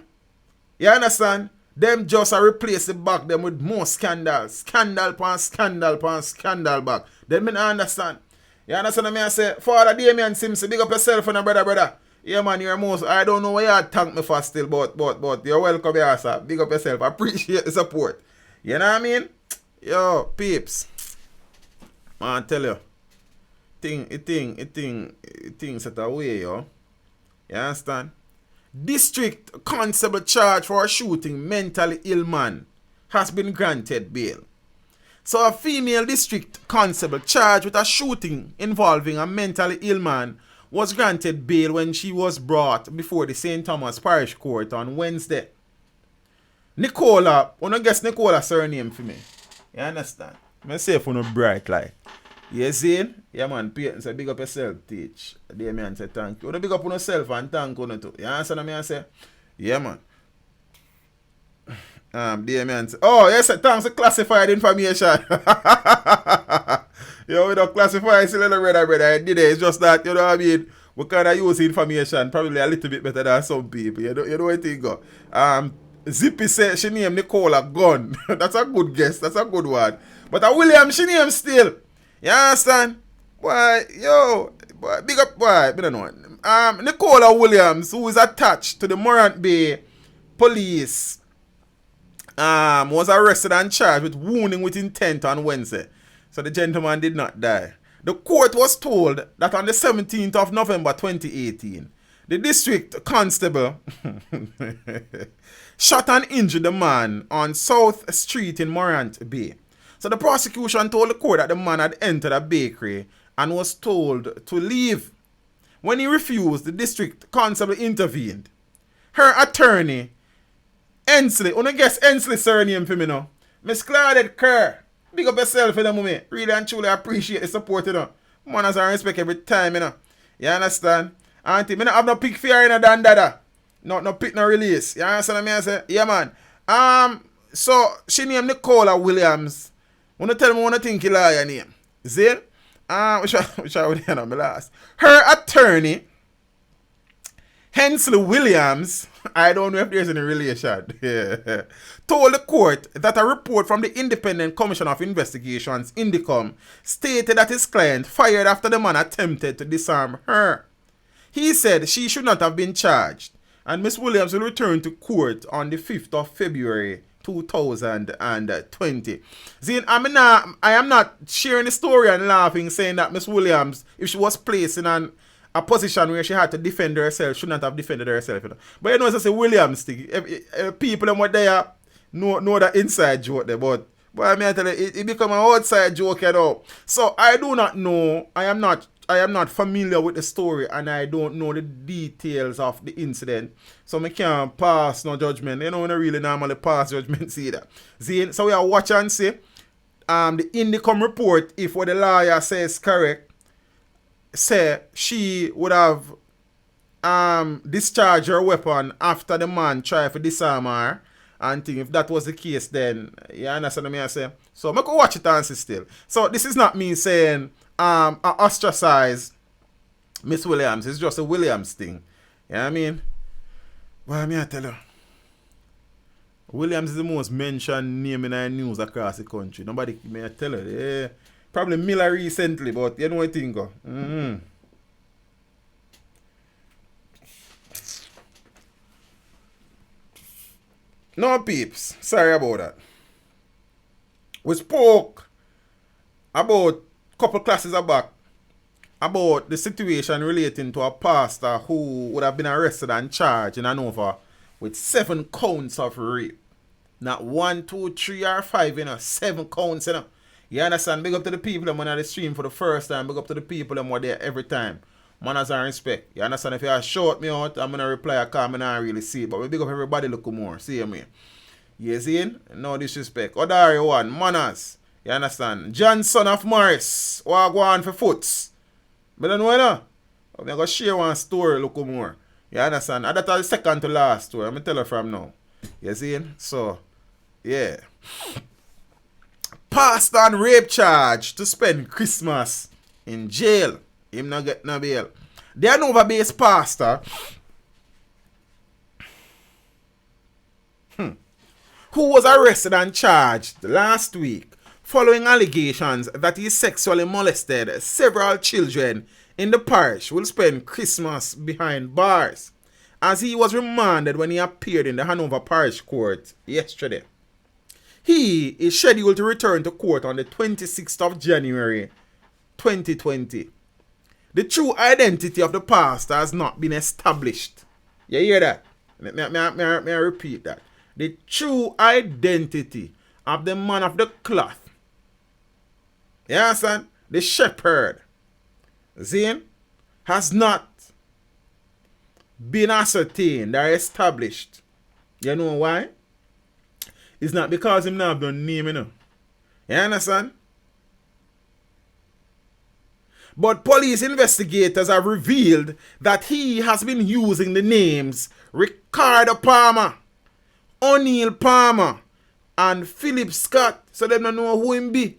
B: you understand? Them just replace the bag them with more scandals. Scandal pan scandal pan scandal bag. Then me not understand. You understand what I say? Father Damien Simpson, big up yourself and brother. Yeah man, you're most, I don't know why you thank me for still, but you're welcome here, sir. Big up yourself. I appreciate the support. You know what I mean? Yo, peeps. Man, I tell you. Thing set away, yo. You understand? District constable charged for shooting mentally ill man has been granted bail. So a female district constable charged with a shooting involving a mentally ill man was granted bail when she was brought before the St. Thomas Parish Court on Wednesday. Nicola, wanna guess Nicola's surname for me? You understand? I say for no bright like. You see? Yeah man, Peyton say big up yourself, teach. Damien say thank you. You big up on yourself and thank you too. You understand what I say? Yeah man. Damien say, oh yes, thanks for classified information. Yo, we don't classify it's a little brother. I did it. It's just that, you know what I mean? We kind of use information probably a little bit better than some people. You know what I think? Zippy said she named Nicola Gun. That's a good guess. That's a good one. But a William, she named still. You understand? Boy, yo, boy, big up, boy, I don't know. Nicola Williams, who is attached to the Morant Bay police, was arrested and charged with wounding with intent on Wednesday. So the gentleman did not die. The court was told that on the 17th of November 2018, the district constable shot and injured the man on South Street in Morant Bay. So the prosecution told the court that the man had entered a bakery and was told to leave. When he refused, the district constable intervened. Her attorney, Ensley, wanna guess Ensley's surname for me now? Miss Claudette Kerr. Big up yourself in the moment. Really and truly appreciate the support, you know. Manners and respect every time, you know. You understand? Auntie, me not have no pick fear in a than dada. No pick no release. You understand what I say? Yeah, man. So she named Nicola Williams. Wanna tell me what think you lie your name? Zane? Which I would end on my last. Her attorney, Hensley Williams, I don't know if there's any relation, told the court that a report from the Independent Commission of Investigations, INDICOM, stated that his client fired after the man attempted to disarm her. He said she should not have been charged, and Miss Williams will return to court on the 5th of February 2020. See, I am not sharing the story and laughing, saying that Miss Williams, if she was placed in a position where she had to defend herself, should not have defended herself. You know? But you know, it's a Williams thing. People them what they are know that inside joke there, but I mean, I tell you, it become an outside joke, you know. So I do not know. I am not familiar with the story, and I don't know the details of the incident. So I can't pass no judgment. You know, when I really normally pass judgments either. See, so we are watch and see. The Indicom report, if what the lawyer says correct, say she would have discharged her weapon after the man tried to disarm her. And think if that was the case, then you understand what I say. So I could watch it and see still. So this is not me saying I ostracize Miss Williams. It's just a Williams thing. You know what I mean? Well, I tell you, Williams is the most mentioned name in the news across the country. Nobody may tell you. Yeah. Probably Miller recently, but you know what I think. No peeps, sorry about that. We spoke about a couple classes back about the situation relating to a pastor who would have been arrested and charged in Hanover with 7 counts of rape. Not 1, 2, 3, or 5, you know, 7 counts, you know. You understand? Big up to the people that went on the stream for the first time. Big up to the people that were there every time. Manners and respect. You understand? If you shout me out, I'm going to reply. I can't really see it. But we big up everybody look more. See me. You see? No disrespect. Odari one. Manners. You understand? John son of Morris. What go on for Foote. But don't know, you know? I'm going to share one story look more. You understand? And that's the second to last story. I'm going to tell you from now. You see? So, yeah. Pastor on rape charge to spend Christmas in jail. Him not get no bail. The Hanover-based pastor who was arrested and charged last week following allegations that he sexually molested several children in the parish will spend Christmas behind bars, as he was remanded when he appeared in the Hanover Parish Court yesterday. He is scheduled to return to court on the 26th of January 2020. The true identity of the pastor has not been established. You hear that? May I repeat that? The true identity of the man of the cloth. You understand? The shepherd. Zane has not been ascertained or established. You know why? It's not because him not have done name, you know. You understand? But police investigators have revealed that he has been using the names Ricardo Palmer, O'Neill Palmer, and Philip Scott, so they don't know who him be.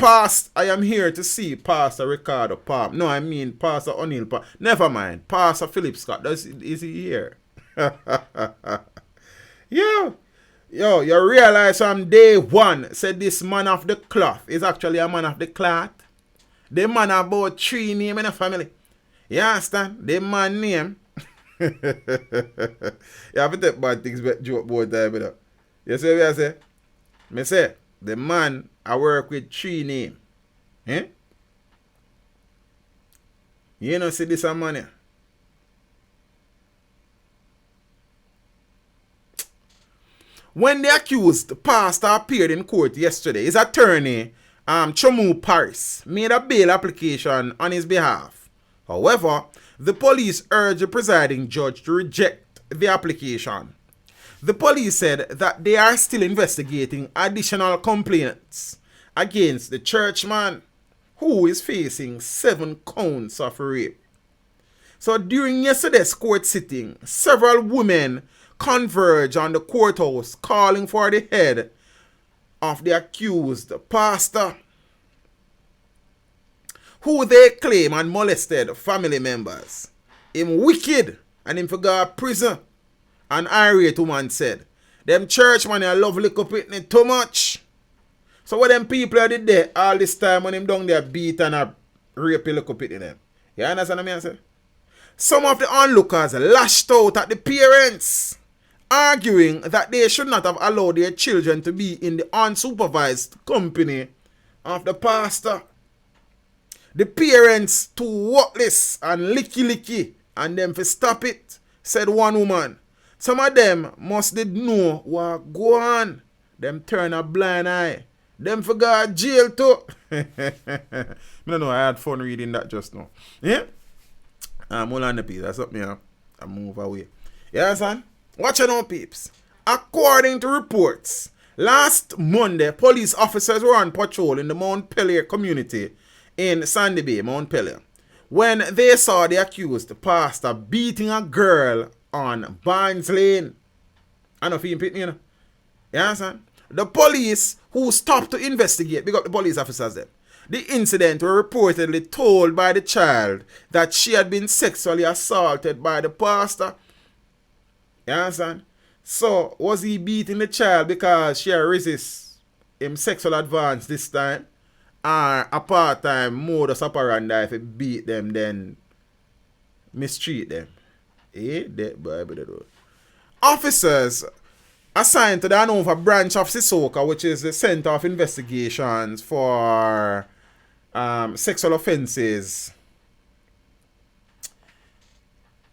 B: I am here to see Pastor Ricardo Palmer. No, I mean Pastor O'Neill Palmer. Never mind. Pastor Philip Scott. Is he here? Yo, you realize from day one, said this man of the cloth is actually a man of the cloth. The man about 3 names in the family. You understand? The man name. You have to take bad things but joke about that, brother. You see what I say? Me say, the man I work with 3 names. Eh? You know see this a man here? When the accused pastor appeared in court yesterday, his attorney, Chomu Paris, made a bail application on his behalf. However, the police urged the presiding judge to reject the application. The police said that they are still investigating additional complaints against the churchman, who is facing 7 counts of rape. So during yesterday's court sitting, several women converge on the courthouse calling for the head of the accused pastor, who they claim had molested family members. Him wicked and him forgot prison. An irate woman said, them churchmen a love liquor pitney too much. So what them people are did there all this time when him down there beat and a rape liquor pitney them. You understand what I say? Some of the onlookers lashed out at the parents, arguing that they should not have allowed their children to be in the unsupervised company of the pastor. The parents too worthless and licky and them for stop it, said one woman. Some of them must did know what go on. Them turn a blind eye. Them forgot jail too. I don't know, I had fun reading that just now. Yeah? I'm all on the piece. That's up me. I move away. You understand? Watch it on, peeps. According to reports, last Monday, police officers were on patrol in the Mount Pelier community in Sandy Bay, Mount Pelier, when they saw the accused pastor beating a girl on Barnes Lane. I know if you pick me, you know. You understand? The police who stopped to investigate, big up the police officers there. The incident were reportedly told by the child that she had been sexually assaulted by the pastor. You understand? So, was he beating the child because she resists him sexual advance this time? Or a part-time modus operandi if he beat them, then mistreat them? That boy, officers assigned to the Hanover branch of Sissoka, which is the Center of Investigations for Sexual Offenses.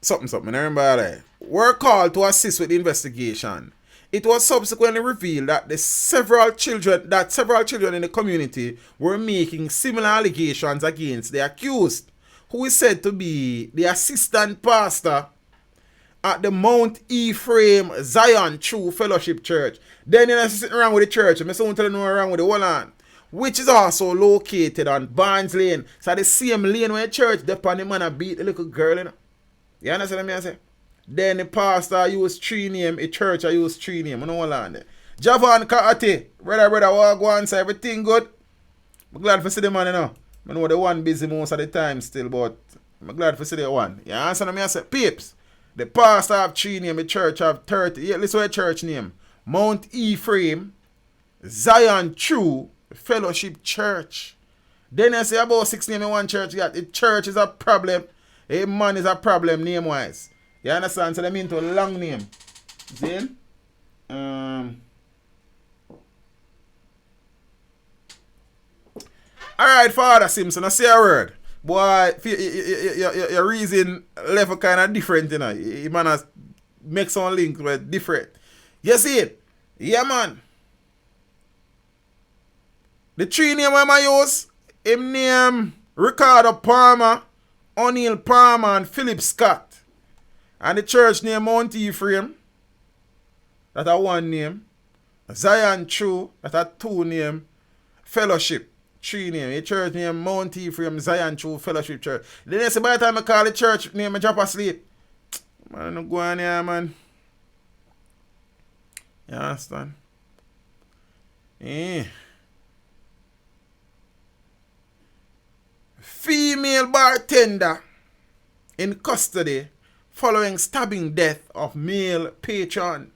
B: Something, I remember that. Were called to assist with the investigation. It was subsequently revealed that several children in the community were making similar allegations against the accused, who is said to be the assistant pastor at the Mount Ephraim Zion True Fellowship Church. Then you're sitting around with the church, and I don't tell you around with the whole land, which is also located on Barnes Lane. So the same lane where the church, the man beat the little girl, you know. You understand what I say? Then the pastor used 3 names, the church I used 3 names. I know what land there. Javon Kaati, brother, walk on, say everything good. I'm glad for see the man, you know. I know the one busy most of the time still, but I'm glad for see the one. You answer me, I say, peeps, the pastor have 3 names, the church have 30. Yeah, listen to the church name. Mount Ephraim, Zion True, Fellowship Church. Then I say about 6 names in one church. Yeah, the church is a problem. A man is a problem name-wise. You understand? So they mean to a long name. See? Alright, Father Simpson, I say a word. Boy, your reason level kind of different, you know. You man has make some link with different. You see it? Yeah, man. The 3 names I use, him name Ricardo Palmer, O'Neal Palmer, and Philip Scott. And the church name Mount Ephraim, that's a 1 name. Zion True, that's a 2 name. Fellowship, 3 name. The church name Mount Ephraim, Zion True, Fellowship Church. Then you see by the time I call the church name, I drop asleep. Man, no go on here, man. You understand? Eh. Female bartender in custody following stabbing death of male patron.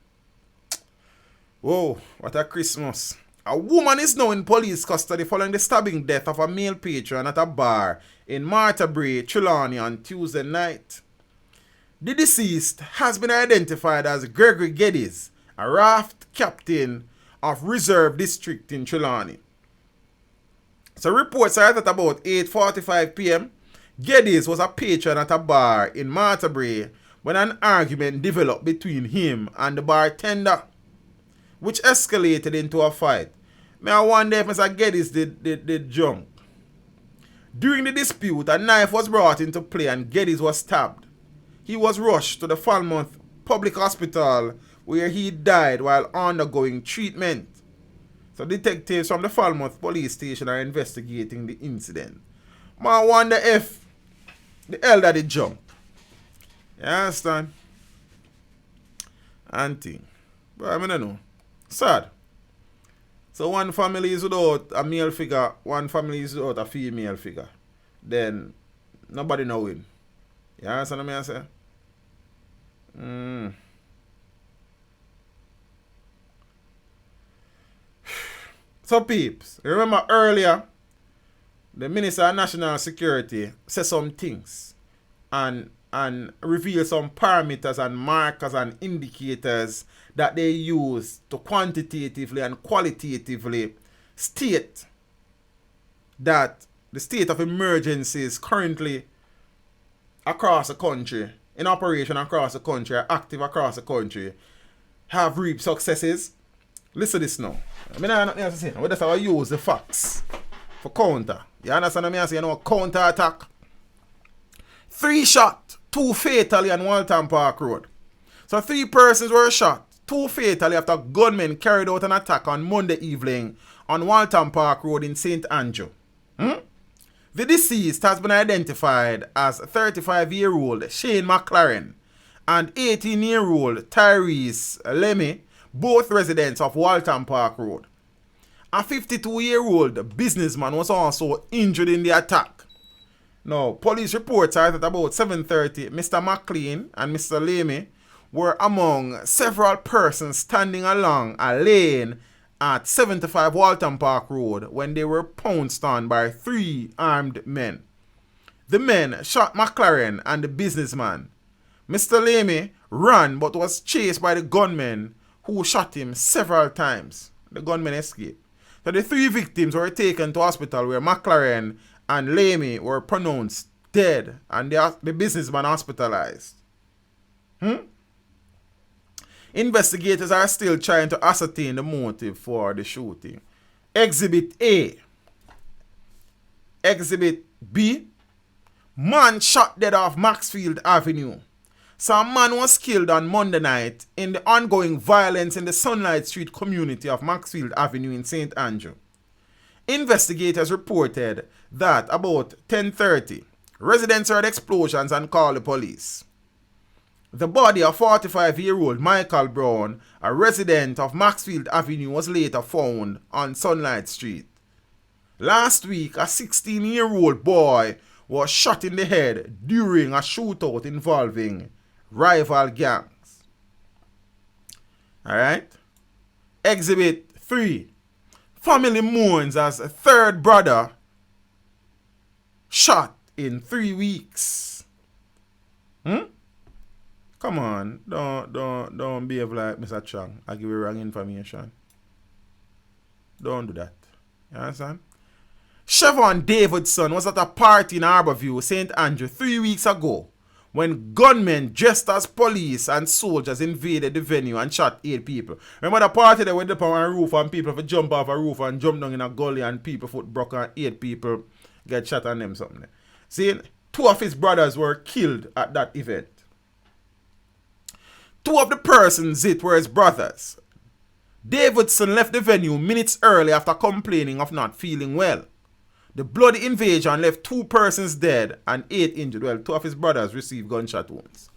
B: Whoa, what a Christmas. A woman is now in police custody following the stabbing death of a male patron at a bar in Marthabury, Trelawney on Tuesday night. The deceased has been identified as Gregory Geddes, a raft captain of Reserve District in Trelawney. So reports are that about 8:45 p.m., Geddes was a patron at a bar in Marthabury when an argument developed between him and the bartender, which escalated into a fight. I wonder if Mr. Geddes did jump. During the dispute, a knife was brought into play and Geddes was stabbed. He was rushed to the Falmouth Public Hospital where he died while undergoing treatment. So detectives from the Falmouth police station are investigating the incident. I wonder if the elder did jump. You understand? Auntie. But I don't know. Sad. So one family is without a male figure, one family is without a female figure. Then nobody know win. You understand what I say? So peeps, remember earlier the Minister of National Security said some things and revealed some parameters and markers and indicators that they use to quantitatively and qualitatively state that the state of emergency is currently across the country, in operation across the country, active across the country, have reaped successes. Listen to this now. I mean, I have nothing else to say. We just have to use the facts for counter. You understand what I say? You know, counter attack. 3 shot, 2 fatally on Waltham Park Road. So 3 persons were shot, 2 fatally after gunmen carried out an attack on Monday evening on Waltham Park Road in St. Andrew. The deceased has been identified as 35-year-old Shane McLaren and 18-year-old Tyrese Lemmy, both residents of Waltham Park Road. A 52-year-old businessman was also injured in the attack. Now, police reports are that about 7:30, Mr. McLean and Mr. Lemmy were among several persons standing along a lane at 75 Waltham Park Road when they were pounced on by 3 armed men. The men shot McLaren and the businessman. Mr. Lemmy ran but was chased by the gunmen who shot him several times. The gunmen escaped. So the 3 victims were taken to hospital where McLaren and Lemmy were pronounced dead and the businessman hospitalized. Investigators are still trying to ascertain the motive for the shooting. Exhibit A. Exhibit B. Man shot dead off Maxfield Avenue. Some man was killed on Monday night in the ongoing violence in the Sunlight Street community of Maxfield Avenue in St. Andrew. Investigators reported that about 10:30, residents heard explosions and called the police. The body of 45-year-old Michael Brown, a resident of Maxfield Avenue, was later found on Sunlight Street. Last week, a 16-year-old boy was shot in the head during a shootout involving rival gangs. Alright? Exhibit 3. Family mourns as a third brother shot in 3 weeks. Come on, don't behave like Mr. Chang. I give you wrong information. Don't do that. You understand? Chevron Davidson was at a party in Harborview, St. Andrew 3 weeks ago when gunmen dressed as police and soldiers invaded the venue and shot 8 people. Remember the party they went up on a roof and people would jump off a roof and jump down in a gully and people foot broke and 8 people get shot on them something. See, 2 of his brothers were killed at that event. 2 of the persons hit were his brothers. Davidson left the venue minutes early after complaining of not feeling well. The bloody invasion left 2 persons dead and 8 injured. Well, 2 of his brothers received gunshot wounds.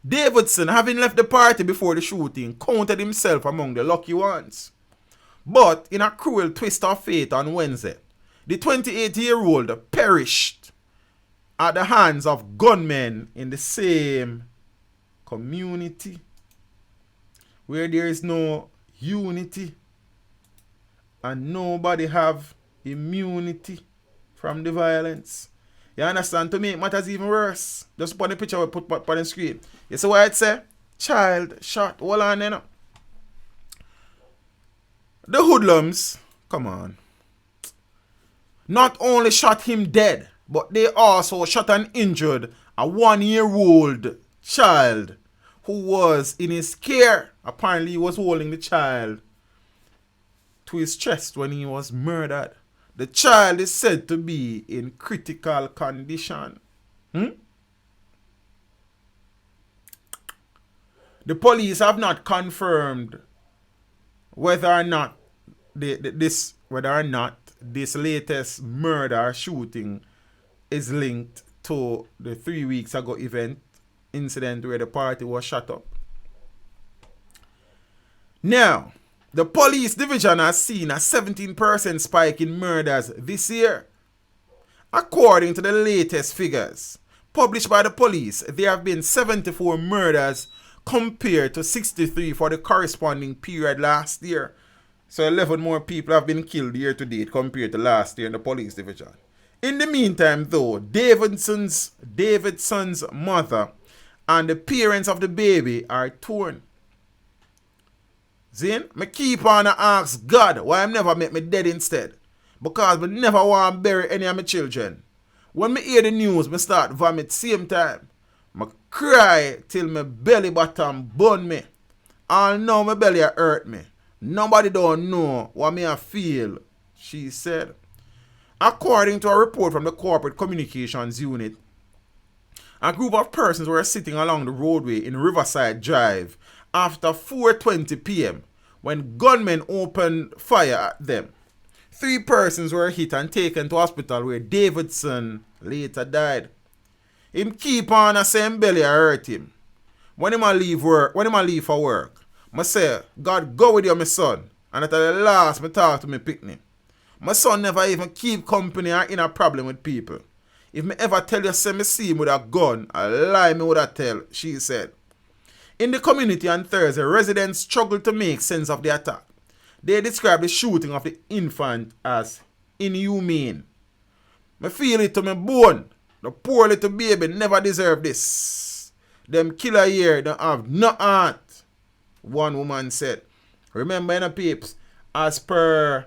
B: Davidson, having left the party before the shooting, counted himself among the lucky ones. But in a cruel twist of fate on Wednesday, the 28-year-old perished at the hands of gunmen in the same community where there is no unity and nobody have immunity from the violence. You understand? To make matters even worse, just put the picture we put on the screen. You see what it say? Child shot. Hold on, you know. The hoodlums, come on, not only shot him dead, but they also shot and injured a 1-year-old child who was in his care. Apparently he was holding the child to his chest when he was murdered. The child is said to be in critical condition. The police have not confirmed whether or not this latest murder shooting is linked to the 3 weeks ago incident where the party was shut up. Now, the police division has seen a 17% spike in murders this year. According to the latest figures published by the police, there have been 74 murders compared to 63 for the corresponding period last year. So 11 more people have been killed year to date compared to last year in the police division. In the meantime, though, Davidson's mother and the parents of the baby are torn. See, me keep on to ask God why I'm never make me dead instead. Because me never want to bury any of my children. When me hear the news, me start vomit same time. Me cry till my belly bottom burn me. All now my belly hurt me. Nobody don't know what me I feel, she said. According to a report from the Corporate Communications Unit, a group of persons were sitting along the roadway in Riverside Drive after 4:20 p.m. when gunmen opened fire at them. 3 persons were hit and taken to hospital where Davidson later died. Him keep on a same belly hurt him. When him a leave for work, I say, God go with you, my son. And at the last, I talk to my picnic. My son never even keep company or in a problem with people. If me ever tell you say me see him with a gun, a lie me would I tell, she said. In the community on Thursday, residents struggled to make sense of the attack. They described the shooting of the infant as inhumane. Me feel it to my bone. The poor little baby never deserved this. Them killer here don't have no heart, one woman said. Remember, in the peeps, as per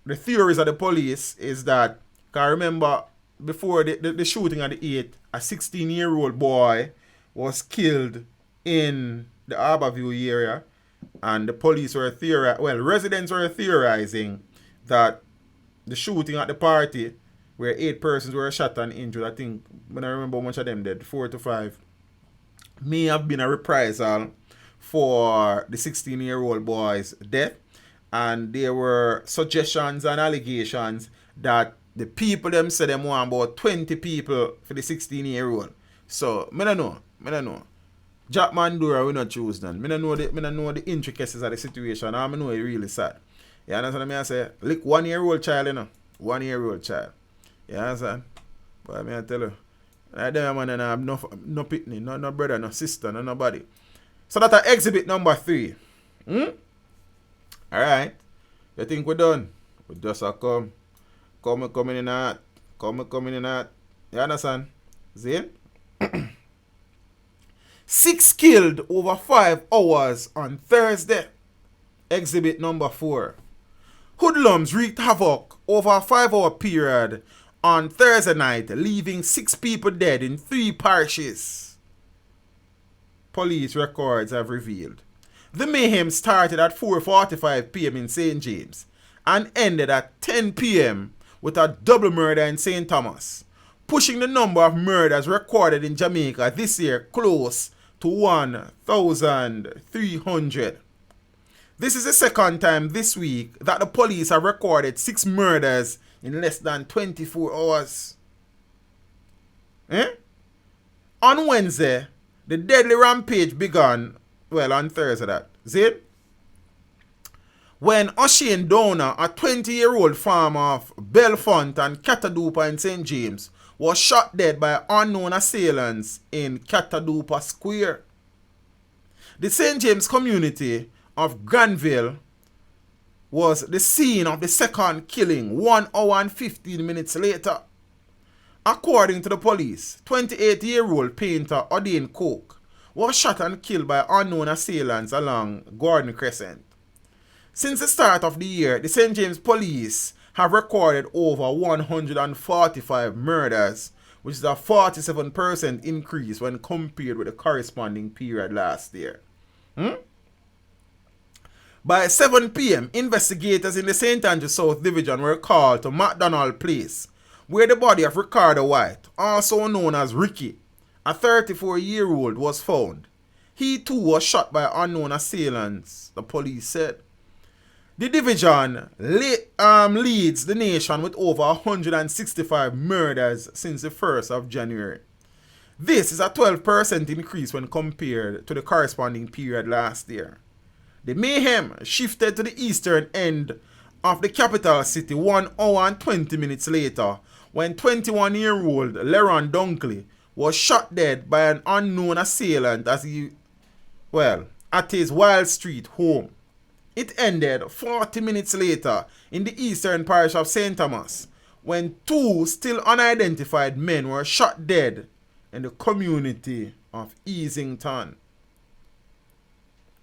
B: the theories of the police, is that, because remember, before the shooting at the 8th, a 16-year-old boy was killed in the Harborview area, and the police were residents were theorizing that the shooting at the party, where 8 persons were shot and injured, I think, when I remember how much of them dead, 4 to 5, may have been a reprisal for the 16-year-old boy's death. And there were suggestions and allegations that the people them said them want about 20 people for the 16-year-old. So, I don't know. Jack Mandura, we not choose none. Me don't know the intricacies of the situation. I know it really sad. You understand me? I say, look, 1-year-old child, you know. 1-year-old child. You understand? But I tell you, I don't man and I have no pitney, no brother, no sister, no nobody. So that's exhibit number 3. Alright. You think we're done? We just coming in that. Coming in that. You understand? See? 6 killed over 5 hours on Thursday. Exhibit number 4. Hoodlums wreaked havoc over a 5-hour period on Thursday night, leaving 6 people dead in 3 parishes. Police records have revealed. The mayhem started at 4:45 p.m. in St. James and ended at 10 p.m. with a double murder in St. Thomas, pushing the number of murders recorded in Jamaica this year close to 1,300. This is the second time this week that the police have recorded 6 murders in less than 24 hours. On Wednesday, the deadly rampage began, on Thursday that. See? When O'Shane Downer, a 20-year-old farmer of Belfont and Catadupa in St. James, was shot dead by unknown assailants in Catadupa Square. The St. James community of Granville was the scene of the second killing 1 hour and 15 minutes later. According to the police, 28-year-old painter Odin Coke was shot and killed by unknown assailants along Gordon Crescent. Since the start of the year, the St. James police have recorded over 145 murders, which is a 47% increase when compared with the corresponding period last year. By 7 p.m., investigators in the St. Andrews South Division were called to McDonald Place, where the body of Ricardo White, also known as Ricky, a 34-year-old, was found. He too was shot by unknown assailants, the police said. The division leads the nation with over 165 murders since the 1st of January. This is a 12% increase when compared to the corresponding period last year. The mayhem shifted to the eastern end of the capital city 1 hour and 20 minutes later when 21-year-old Leron Dunkley was shot dead by an unknown assailant at his Wild Street home. It ended 40 minutes later in the eastern parish of St. Thomas when 2 still unidentified men were shot dead in the community of Easington.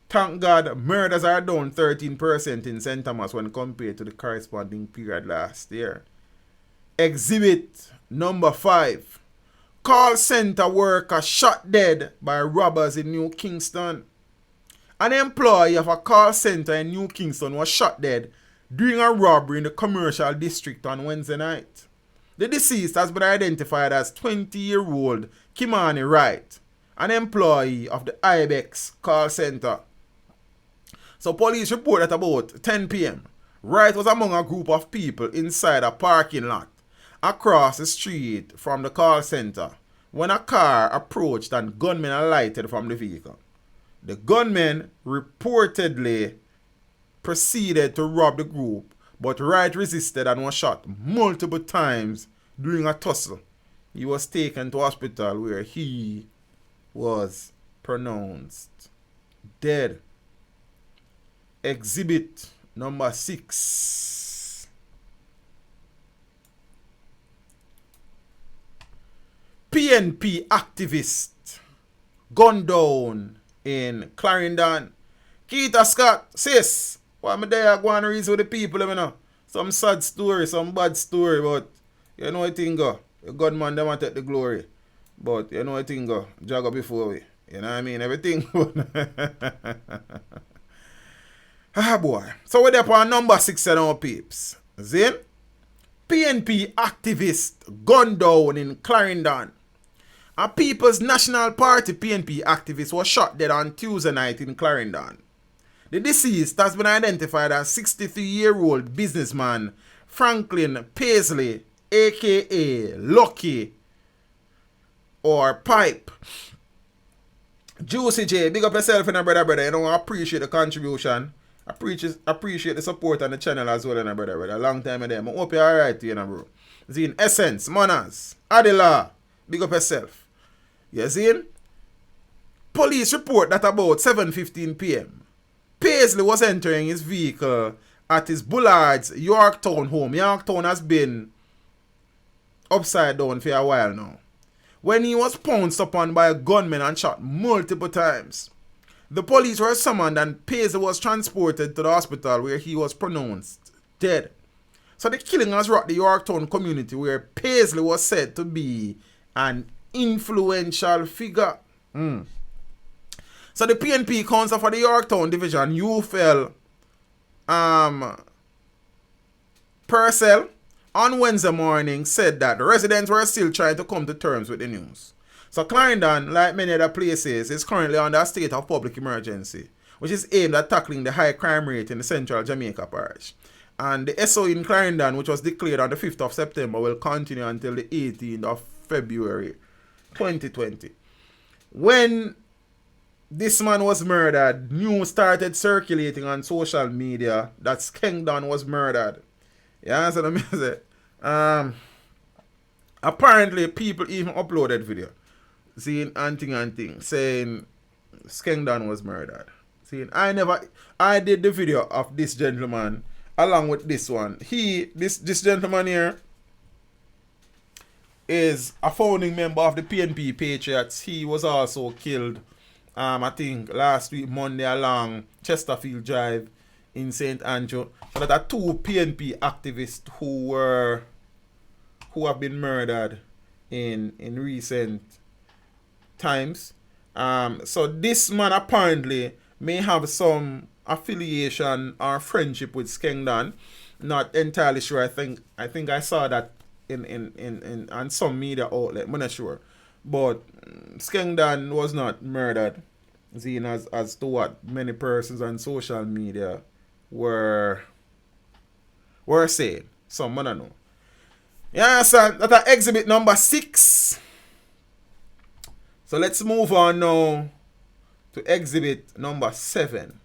B: Thank God, murders are down 13% in St. Thomas when compared to the corresponding period last year. Exhibit number 5. Call center worker shot dead by robbers in New Kingston. An employee of a call center in New Kingston was shot dead during a robbery in the commercial district on Wednesday night. The deceased has been identified as 20-year-old Kimani Wright, an employee of the Ibex call center. So police report at about 10 p.m. Wright was among a group of people inside a parking lot across the street from the call center when a car approached and gunmen alighted from the vehicle. The gunmen reportedly proceeded to rob the group, but Wright resisted and was shot multiple times during a tussle. He was taken to hospital where he was pronounced dead. Exhibit number 6. PNP activist gunned down in Clarendon. Keita Scott, sis, what am I there going to read with the people, you know? Some sad story, some bad story, but you know what thing go. The gunman them want take the glory. But you know what thing go. Jagger before we. You know what I mean? Everything. Boy. So we're there on number 6 and our peeps. Zin? PNP activist gunned down in Clarendon. A People's National Party PNP activist was shot dead on Tuesday night in Clarendon. The deceased has been identified as 63-year-old businessman Franklin Paisley, aka Lucky or Pipe. Juicy J, big up yourself and brother. You know, I appreciate the contribution. Appreciate the support on the channel as well, and brother. A long time of them. I hope you're alright, you know, bro. See, in essence, Manners, Adela, big up yourself. You see? Police report that about 7:15 p.m. Paisley was entering his vehicle at his Bullard's Yorktown home. Yorktown has been upside down for a while now. When he was pounced upon by a gunman and shot multiple times. The police were summoned and Paisley was transported to the hospital where he was pronounced dead. So the killing has rocked the Yorktown community where Paisley was said to be an influential figure. So the PNP counsel for the Yorktown division, UFL Purcell, on Wednesday morning said that the residents were still trying to come to terms with the news. So Clarendon, like many other places, is currently under a state of public emergency, which is aimed at tackling the high crime rate in the central Jamaica parish. And the SO in Clarendon, which was declared on the 5th of September, will continue until the 18th of February 2020. When this man was murdered, news started circulating on social media that Skengdon was murdered. You understand what I mean? Apparently, people even uploaded video seeing and saying Skengdon was murdered. Seeing I did the video of this gentleman along with this one. This gentleman here is a founding member of the PNP Patriots. He was also killed, I think, last week, Monday, along Chesterfield Drive in St. Andrew. So there are two PNP activists who have been murdered in recent times. So this man apparently may have some affiliation or friendship with Skengdon. Not entirely sure. I think I saw that in on some media outlet. I'm not sure. But Skengdon was not murdered, seen as to what many persons on social media were saying. Some I don't know. Yeah, so that's exhibit number 6. So let's move on now to exhibit number 7.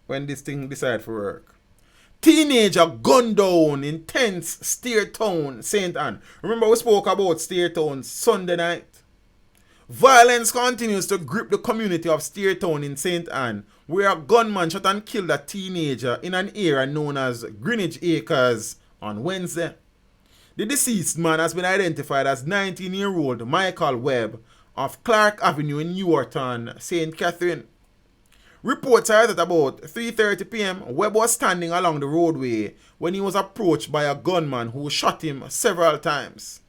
B: When this thing decide for work. Teenager gunned down in tense Steertown, St. Ann. Remember we spoke about Steertown Sunday night? Violence continues to grip the community of Steertown in St. Ann, where a gunman shot and killed a teenager in an area known as Greenwich Acres on Wednesday. The deceased man has been identified as 19-year-old Michael Webb of Clark Avenue in Newarton, St. Catherine. Reports are that about 3:30 p.m. Webb was standing along the roadway when he was approached by a gunman who shot him several times.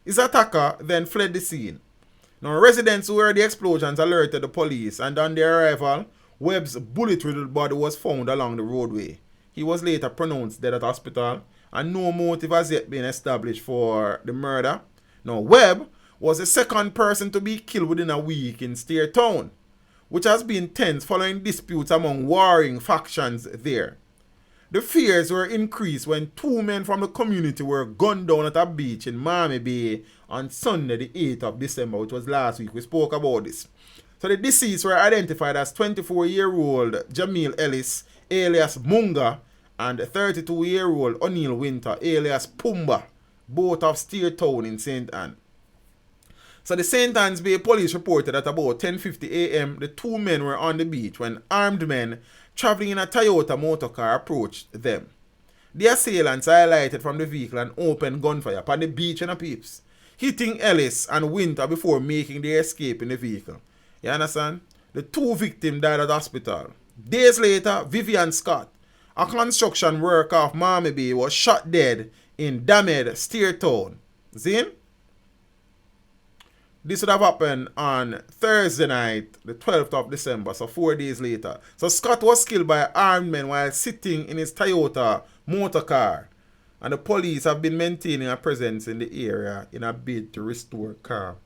B: His attacker then fled the scene. Now, residents who heard the explosions alerted the police, and on their arrival, Webb's bullet-riddled body was found along the roadway. He was later pronounced dead at hospital, and no motive has yet been established for the murder. Now, Webb was the second person to be killed within a week in Steertown, which has been tense following disputes among warring factions there. The fears were increased when 2 men from the community were gunned down at a beach in Miami Bay on Sunday the 8th of December, which was last week. We spoke about this. So the deceased were identified as 24-year-old Jamil Ellis, alias Munga, and 32-year-old O'Neill Winter, alias Pumba, both of Steertown in St. Ann. So the St. Anne's Bay police reported that about 10:50 a.m. the 2 men were on the beach when armed men traveling in a Toyota motorcar approached them. The assailants highlighted from the vehicle and opened gunfire upon the beach and peeps, hitting Ellis and Winter before making their escape in the vehicle. You understand? The 2 victims died at the hospital. Days later, Vivian Scott, a construction worker of Miami Bay, was shot dead in Damed, Steertown. See? This would have happened on Thursday night, the 12th of December, so 4 days later. So Scott was killed by armed men while sitting in his Toyota motor car. And the police have been maintaining a presence in the area in a bid to restore calm.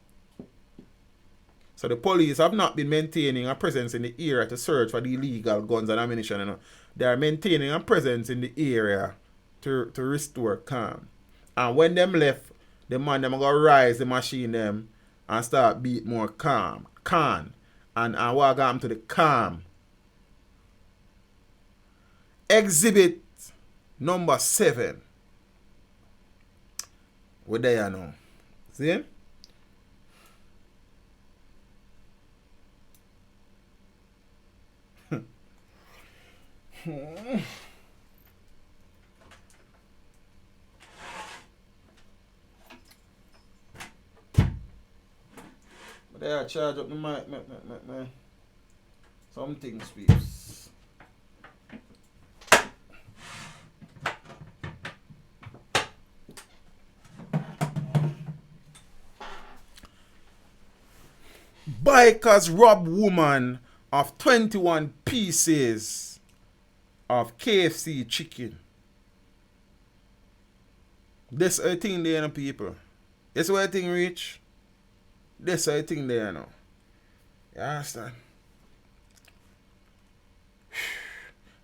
B: So the police have not been maintaining a presence in the area to search for the illegal guns and ammunition. You know. They are maintaining a presence in the area to restore calm. And when them left, the man them go rise the machine them and start beat more calm. Khan. And I walk on to the calm. Exhibit number 7. We're there now. See? But there, charge up the mic, something speaks. Bikers rob woman of 21 pieces of KFC chicken. This a thing there, people. This where thing reach. This a thing there now. You understand?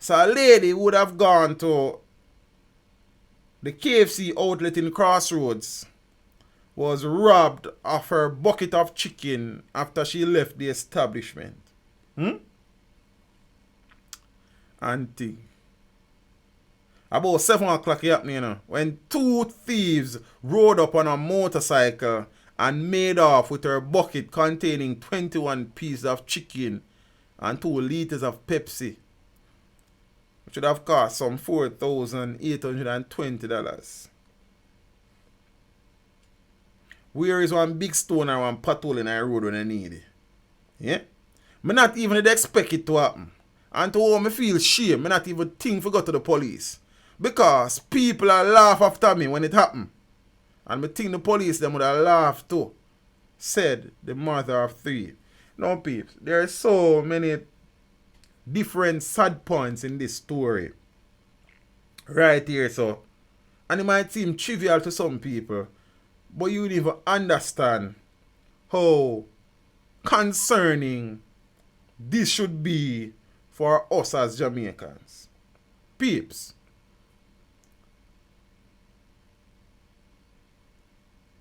B: So a lady would have gone to the KFC outlet in Crossroads, was robbed of her bucket of chicken after she left the establishment. And thing. About 7 o'clock happening, you know, when 2 thieves rode up on a motorcycle and made off with her bucket containing 21 pieces of chicken and 2 liters of Pepsi, which would have cost some $4,820. Where is one big stone or one pothole in our road when I need it? Yeah? Me not even expect it to happen. And to how me feel shame, me not even think to go to the police. Because people are laugh after me when it happen. And me think the police them would have laughed too. Said the mother of 3. Now peeps, there are so many different sad points in this story. Right here, so. And it might seem trivial to some people. But you would even understand how concerning this should be for us as Jamaicans. Peeps.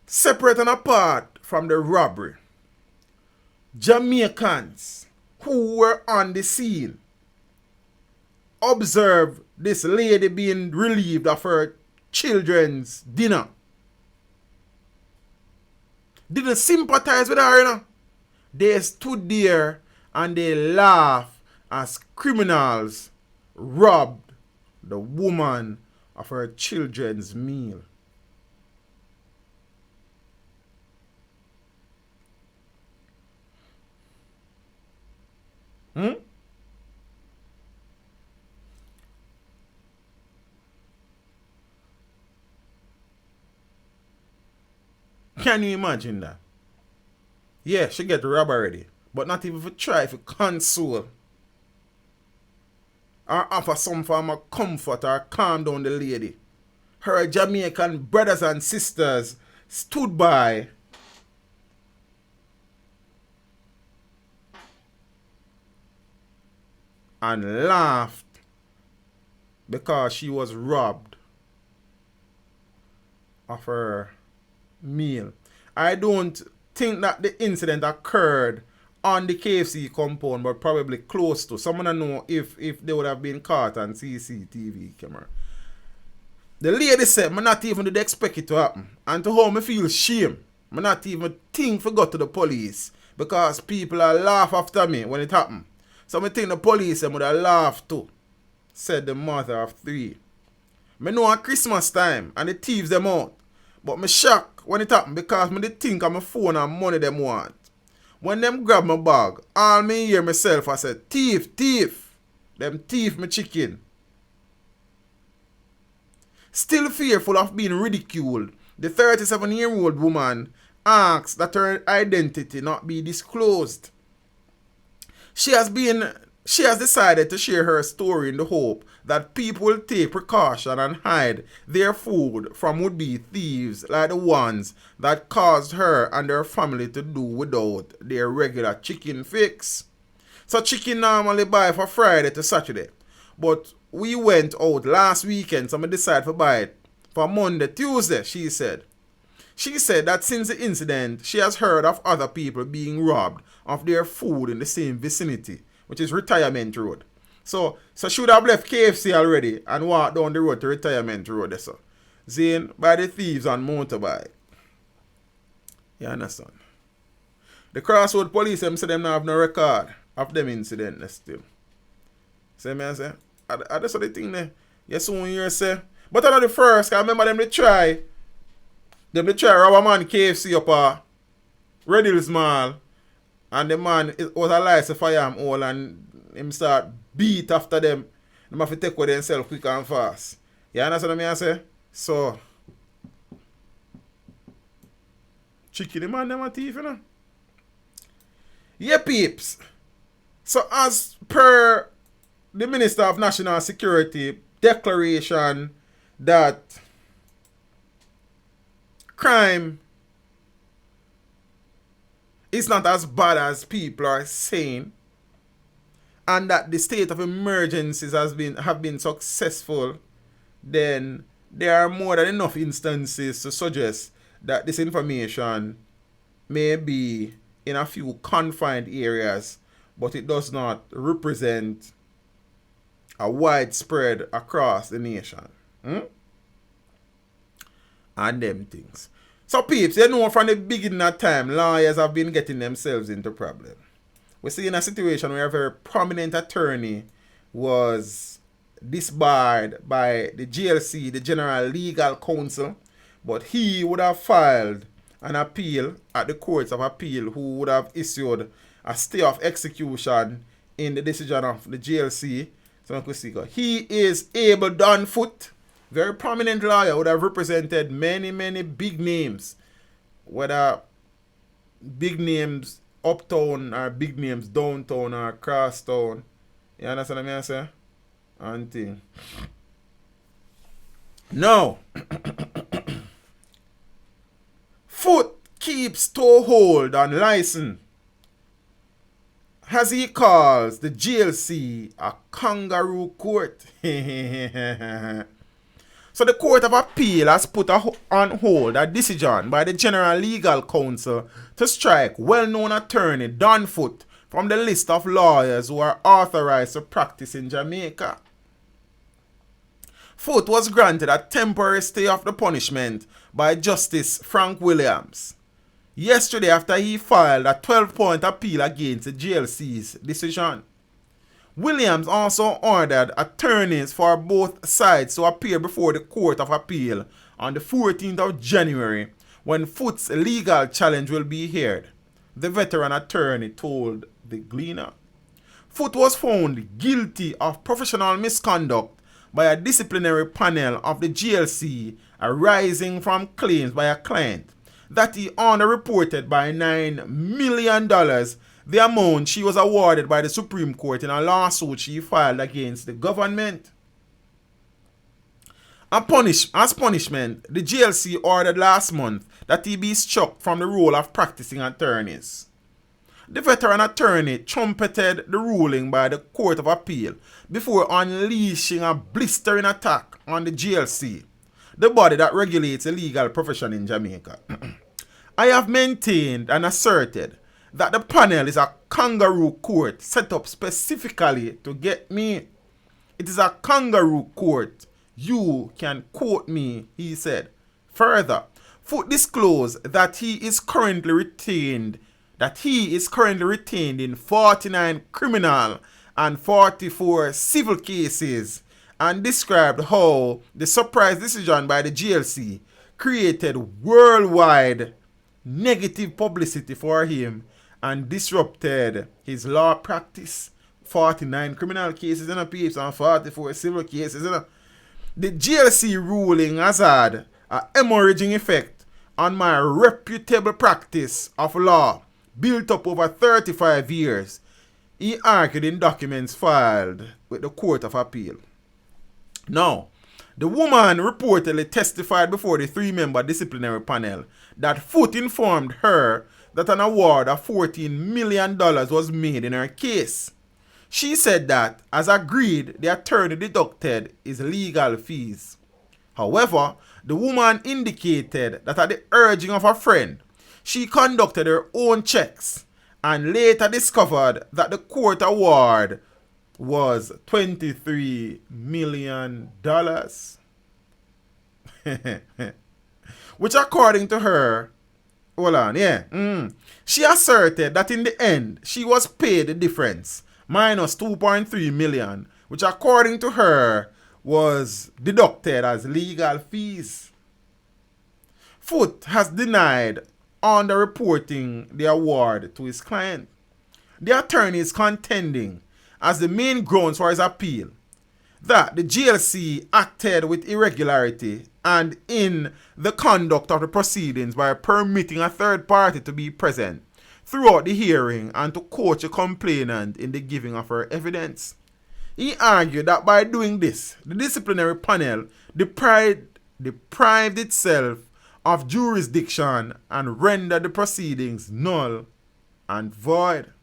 B: Separate and apart from the robbery, Jamaicans who were on the scene observed this lady being relieved of her children's dinner. Didn't sympathize with her, you know. They stood there and they laughed as criminals robbed the woman of her children's meal. Can you imagine that? Yeah, she get robbed already, but not even for try to console or offer some form of comfort or calm down the lady. Her Jamaican brothers and sisters stood by and laughed because she was robbed of her meal. I don't think that the incident occurred on the KFC compound, but probably close to. Someone don't know if they would have been caught on CCTV camera. The lady said, I not even did expect it to happen. And to how me feel shame. I not even think to go to the police because people are laugh after me when it happened. So I think the police would have laughed too, said the mother of 3. I know at Christmas time and the thieves them out. But me shocked when it happened because me did think of my phone and money them want. When them grab my bag, all me hear myself, I said, thief, thief. Them thief my chicken. Still fearful of being ridiculed, the 37-year-old woman asked that her identity not be disclosed. She has decided to share her story in the hope that people will take precaution and hide their food from would-be thieves like the ones that caused her and her family to do without their regular chicken fix. So chicken normally buy for Friday to Saturday, but we went out last weekend, so I decided to buy it for Monday, Tuesday, she said. She said that since the incident, she has heard of other people being robbed of their food in the same vicinity, which is Retirement Road. So she would have left KFC already and walked down the road to Retirement Road. So, seen by the thieves on motorbike. You understand? The Crossroad police them say them not have no record of them incident still. See me I say? I just saw the thing there. You soon you say. But I know the first, I remember them they try rob a man KFC up a Red Hills Mall. And the man was a license for him all and him start beat after them. Them have to take with themselves quick and fast. You understand what I say? So chicken the man them a thief, you know? Yeah, peeps. So as per the Minister of National Security declaration that crime is not as bad as people are saying, and that the state of emergencies have been successful, then there are more than enough instances to suggest that this information may be in a few confined areas, but it does not represent a widespread across the nation. And them things. So peeps, you know from the beginning of time, lawyers have been getting themselves into problem. We see in a situation where a very prominent attorney was disbarred by the GLC, the General Legal Counsel, but he would have filed an appeal at the courts of appeal who would have issued a stay of execution in the decision of the GLC. So he is Abel Don Foote, very prominent lawyer, would have represented many big names, whether big names uptown or big names downtown or crosstown. You understand what I say? And thing. Now, Foote keeps toehold on license as he calls the GLC a kangaroo court. So the Court of Appeal has put on hold a decision by the General Legal Counsel to strike well-known attorney Don Foote from the list of lawyers who are authorized to practice in Jamaica. Foote was granted a temporary stay of the punishment by Justice Frank Williams yesterday after he filed a 12-point appeal against the GLC's decision. Williams also ordered attorneys for both sides to appear before the Court of Appeal on the 14th of January when Foote's legal challenge will be heard, the veteran attorney told the Gleaner. Foote was found guilty of professional misconduct by a disciplinary panel of the GLC arising from claims by a client that he underreported by $9 million the amount she was awarded by the Supreme Court in a lawsuit she filed against the government. As punishment, the GLC ordered last month that he be struck from the role of practicing attorneys. The veteran attorney trumpeted the ruling by the Court of Appeal before unleashing a blistering attack on the GLC, the body that regulates the legal profession in Jamaica. I have maintained and asserted that the panel is a kangaroo court set up specifically to get me. It is a kangaroo court. You can quote me, he said. Further, Foote disclosed that he is currently retained in 49 criminal and 44 civil cases and described how the surprise decision by the GLC created worldwide negative publicity for him and disrupted his law practice. 49 criminal cases in a piece and 44 civil cases. The GLC ruling has had an hemorrhaging effect on my reputable practice of law built up over 35 years, he argued in documents filed with the Court of Appeal. Now, the woman reportedly testified before the 3-member disciplinary panel that Foote informed her that an award of $14 million was made in her case. She said that, as agreed, the attorney deducted his legal fees. However, the woman indicated that at the urging of a friend, she conducted her own checks and later discovered that the court award was $23 million. Which according to her, she asserted that in the end, she was paid the difference, minus $2.3 million, which according to her, was deducted as legal fees. Foote has denied under-reporting the award to his client. The attorney is contending as the main grounds for his appeal that the GLC acted with irregularity and in the conduct of the proceedings by permitting a third party to be present throughout the hearing and to coach a complainant in the giving of her evidence. He argued that by doing this, the disciplinary panel deprived itself of jurisdiction and rendered the proceedings null and void.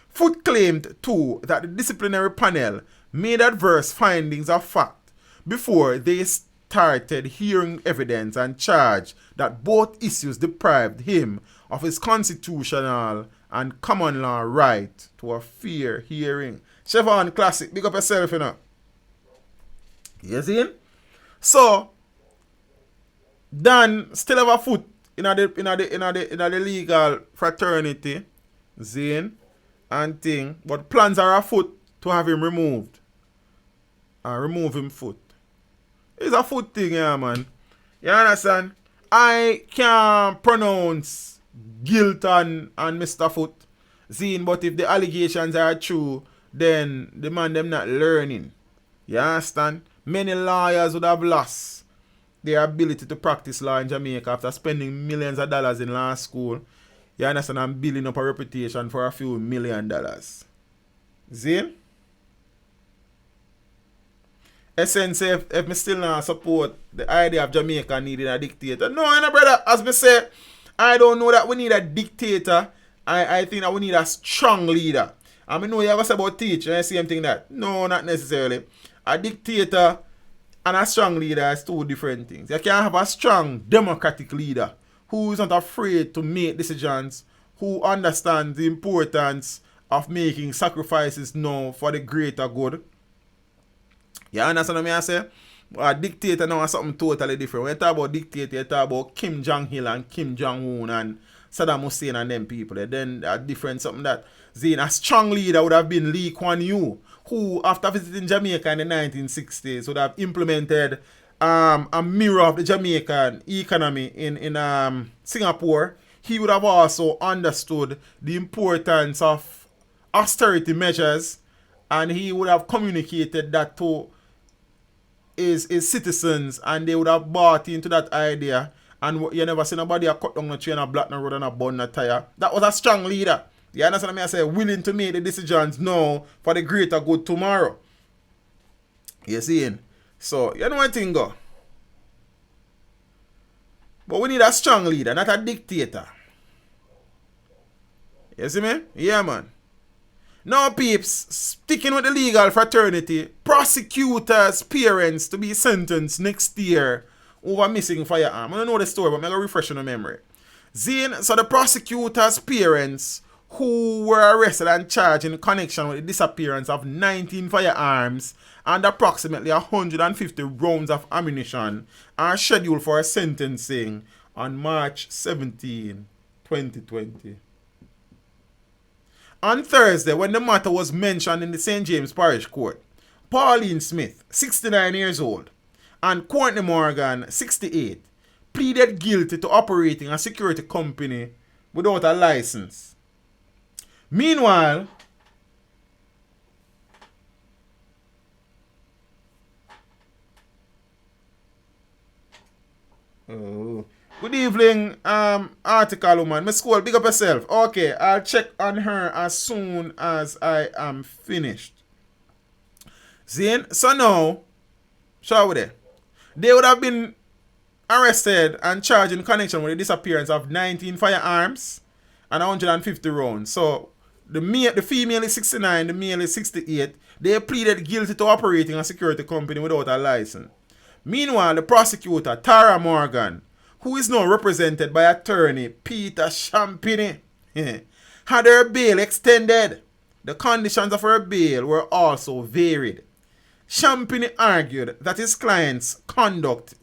B: Foote claimed too that the disciplinary panel made adverse findings of fact before they started hearing evidence and charged that both issues deprived him of his constitutional and common law right to a fair hearing. Chevron Classic, big up yourself, you know. You see? So, Dan still have a foot in the legal fraternity, Zane, and thing, but plans are afoot to have him removed. Remove him foot. It's a foot thing, yeah, man. You understand? I can't pronounce guilt on Mr. Foote, Zine, but if the allegations are true, then the man them not learning. You understand? Many lawyers would have lost their ability to practice law in Jamaica after spending millions of dollars in law school. You understand? And building up a reputation for a few $1 million. See? Essence, if me still not support the idea of Jamaica needing a dictator. No, brother. As me say, I don't know that we need a dictator. I think that we need a strong leader. I mean, know you ever say about teaching and the same thing that. No, not necessarily. A dictator and a strong leader is two different things. You can have a strong democratic leader who is not afraid to make decisions, who understands the importance of making sacrifices now for the greater good. You understand what I say? A dictator now is something totally different. When you talk about dictator, you talk about Kim Jong-il and Kim Jong-un and Saddam Hussein and them people. Then a different something that a strong leader would have been Lee Kuan Yew, who after visiting Jamaica in the 1960s would have implemented a mirror of the Jamaican economy in Singapore. He would have also understood the importance of austerity measures, and he would have communicated that to his citizens, and they would have bought into that idea. And you never see nobody cut down the train, a block the road, and a burn the tire. That was a strong leader. You understand what I say? Willing to make the decisions now for the greater good tomorrow. You see? So, you know one thing, go. But we need a strong leader, not a dictator. You see me? Yeah, man. Now, peeps, sticking with the legal fraternity, prosecutors' parents to be sentenced next year over missing firearm. I don't know the story, but I'm going to refresh on the memory. Zine, so the prosecutors' parents who were arrested and charged in connection with the disappearance of 19 firearms and approximately 150 rounds of ammunition are scheduled for a sentencing on March 17, 2020. On Thursday, when the matter was mentioned in the St. James Parish Court, Pauline Smith, 69 years old, and Courtney Morgan, 68, pleaded guilty to operating a security company without a license. Meanwhile, good evening, article woman. Miss Cole, big up yourself. Okay, I'll check on her as soon as I am finished. Zane, so now, shall we there? They would have been arrested and charged in connection with the disappearance of 19 firearms and 150 rounds. So, the female is 69, the male is 68. They pleaded guilty to operating a security company without a license. Meanwhile, the prosecutor, Tara Morgan, who is now represented by attorney Peter Champini, had her bail extended. The conditions of her bail were also varied. Champini argued that his client's conduct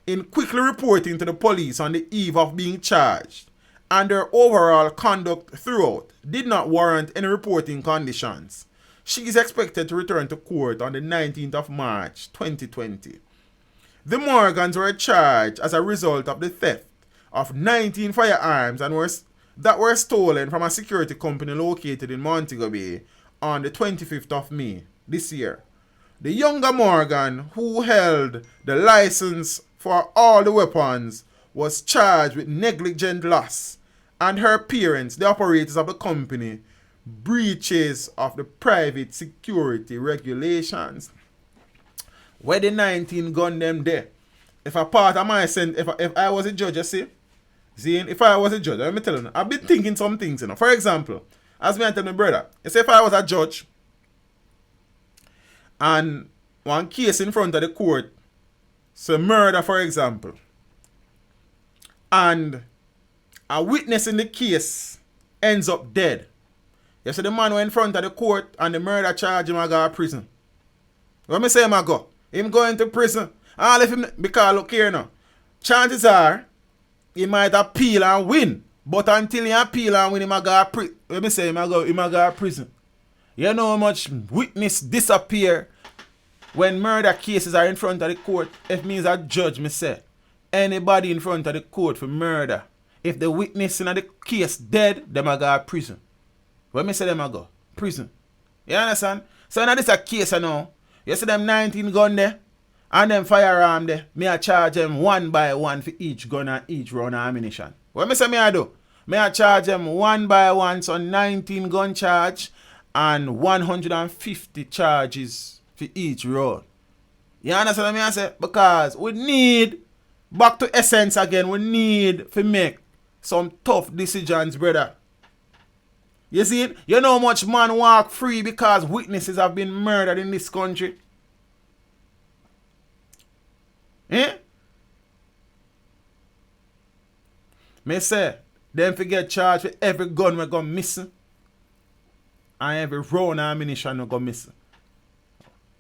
B: in quickly reporting to the police on the eve of being charged and her overall conduct throughout did not warrant any reporting conditions. She is expected to return to court on the 19th of March 2020. The Morgans were charged as a result of the theft of 19 firearms that were stolen from a security company located in Montego Bay on the 25th of May this year. The younger Morgan, who held the license for all the weapons, was charged with negligent loss, and her parents, the operators of the company, breaches of the private security regulations. Where the 19 gun them there? If a part of my sentence, if I was a judge, you see, if I was a judge, let me tell you, I've been thinking some things, you know. For example, as me I tell my brother, you say if I was a judge, and one case in front of the court, so murder, for example, and a witness in the case ends up dead. You see the man went in front of the court and the murder charge him I go to prison. What me say him I go? Him going to prison. All if him, because look here now, chances are he might appeal and win. But until he appeal and win, him I go to prison. Let me say him I go to prison. You know how much witness disappear when murder cases are in front of the court? If means a judge, me say, anybody in front of the court for murder, if the witness in the case dead, them I go to prison. When me say them I go? Prison. You understand? So now this a case now. You see them 19 gun there, and them firearm there, me I charge them one by one for each gun and each round of ammunition. What me say me I do? Me I charge them one by one, so 19 gun charge, and 150 charges for each road. You understand what I say? Because we need, back to essence again, we need to make some tough decisions, brother. You see it? You know how much man walk free because witnesses have been murdered in this country? Eh? Me say, them forget charged for every gun we go missing. And every round of ammunition will go missing.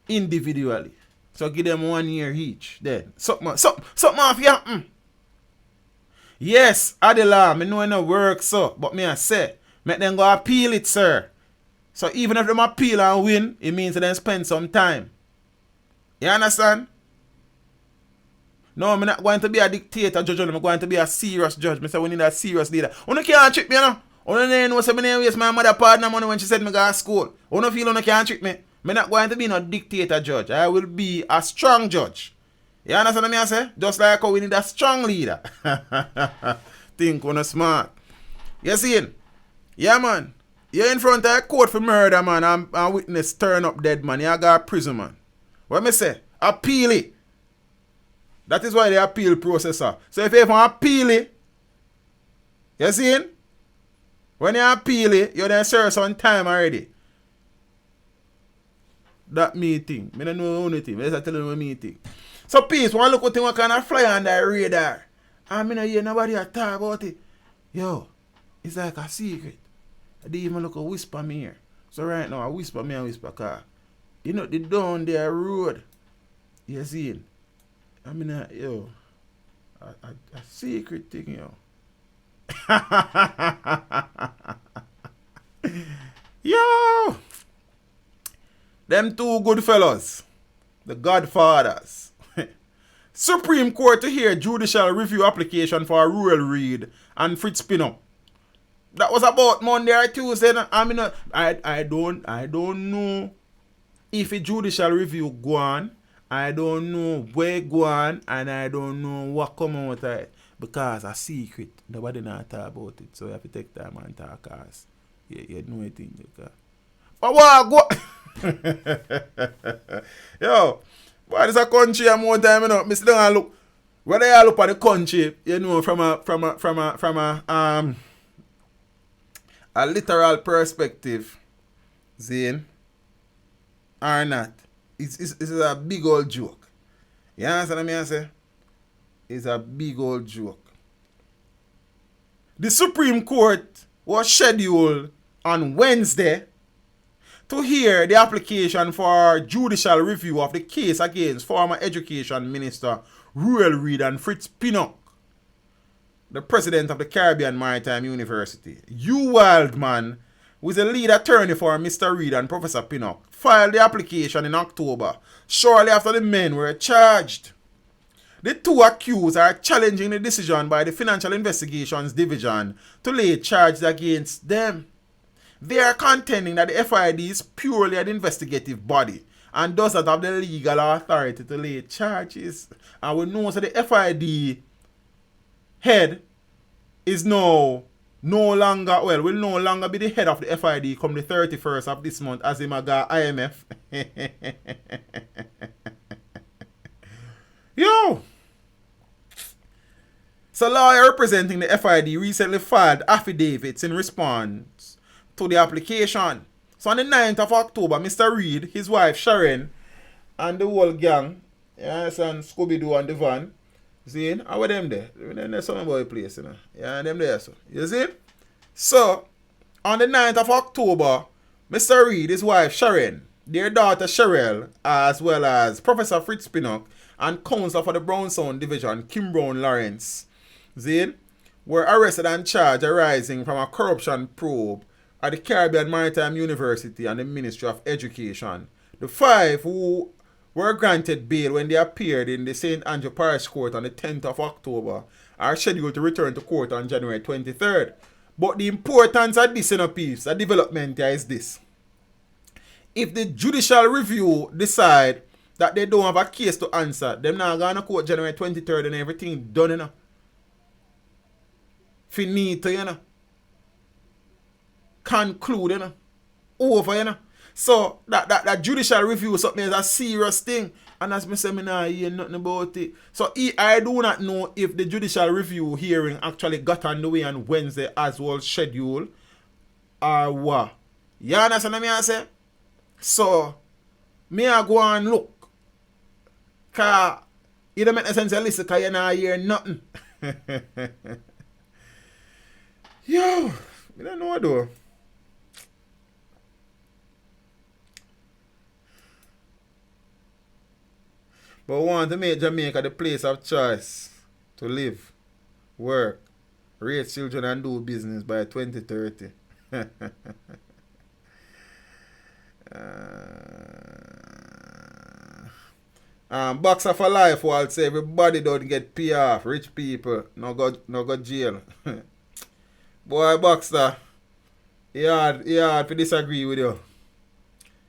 B: Individually. So give them 1 year each. Then something off happen. Yes, Adela, me know it no work so. But me I say, make them go appeal it, sir. So even if them appeal and win, it means they spend some time. You understand? No, I'm not going to be a dictator judge. I'm going to be a serious judge. I say we need a serious leader. You can't trick me, you know. You don't know say I waste my mother partner money when she said me go to school. You don't feel you can't trick me. I'm not going to be no dictator judge. I will be a strong judge. You understand what I say? Just like how we need a strong leader. Think on a smart. You see it? Yeah, man. You're in front of a court for murder, man, and witness turn up dead, man. You got prison, man. What me say? Appeal it. That is why the appeal process are. So if you even appeal it, you see it? When you appeal it, you then serve some time already. That me thing. I don't know anything. I just tell you what me think. So peace, one look what kind of fly on that radar. And I don't hear nobody talk about it. Yo, it's like a secret. I didn't even look a whisper me here. So right now, I whisper me and whisper car. You know, the down there road. You see it? I mean, yo, a secret thing, yo. Yo! Them two good fellas, the Godfathers. Supreme Court to hear judicial review application for Ruel Reid and Fritz Spino. That was about Monday or Tuesday. I mean, I don't know if a judicial review go on. I don't know where go on, and I don't know what come out of it. Because a secret. Nobody not talk about it. So you have to take time and talk as you know anything. But what go? Yo, why is a country and more time, you know? Me still don't look. Whether you look at the country, you know, from a literal perspective, Zane, or not. It's a big old joke. You understand what I say? It's a big old joke. The Supreme Court was scheduled on Wednesday to hear the application for judicial review of the case against former Education Minister Ruel Reid and Foote, the president of the Caribbean Maritime University. Hugh Wildman, who is the lead attorney for Mr. Reid and Professor Pinnock, filed the application in October, shortly after the men were charged. The two accused are challenging the decision by the Financial Investigations Division to lay charges against them. They are contending that the FID is purely an investigative body and does not have the legal authority to lay charges. And we know that the FID head is no longer, well, will no longer be the head of the FID come the 31st of this month as him got IMF. Yo! So, lawyer representing the FID recently filed affidavits in response to the application. So, on the 9th of October, Mr. Reid, his wife Sharon, and the whole gang, yes, and Scooby-Doo and the van, see, how are them there? There's something about the place, you know. Yeah, them there, so. You see? So, on the 9th of October, Mr. Reid, his wife Sharon, their daughter Cheryl, as well as Professor Fritz Pinnock, and counsel for the Brownstown Division, Kim Brown Lawrence, were arrested and charged arising from a corruption probe at the Caribbean Maritime University and the Ministry of Education. The five who were granted bail when they appeared in the St. Andrew Parish Court on the 10th of October are scheduled to return to court on January 23rd. But the importance of this in a piece, the development here is this. If the judicial review decide that they don't have a case to answer, them now going to court January 23rd and everything done, you know. Finito, you know. Conclude, you know. Over, you know. So, that judicial review is something is a serious thing. And as I say, I hear nothing about it. So, I do not know if the judicial review hearing actually got underway on Wednesday as was scheduled. Or what. You understand what I say? So, me I go and look. Because it don't make no sense to listen because you don't hear nothing. Yo, I don't know though. But we want to make Jamaica the place of choice to live, work, raise children and do business by 2030. Boxer for life, I'll say everybody don't get pay off. Rich people, no go jail. Boy, Boxer, he hard to disagree with you.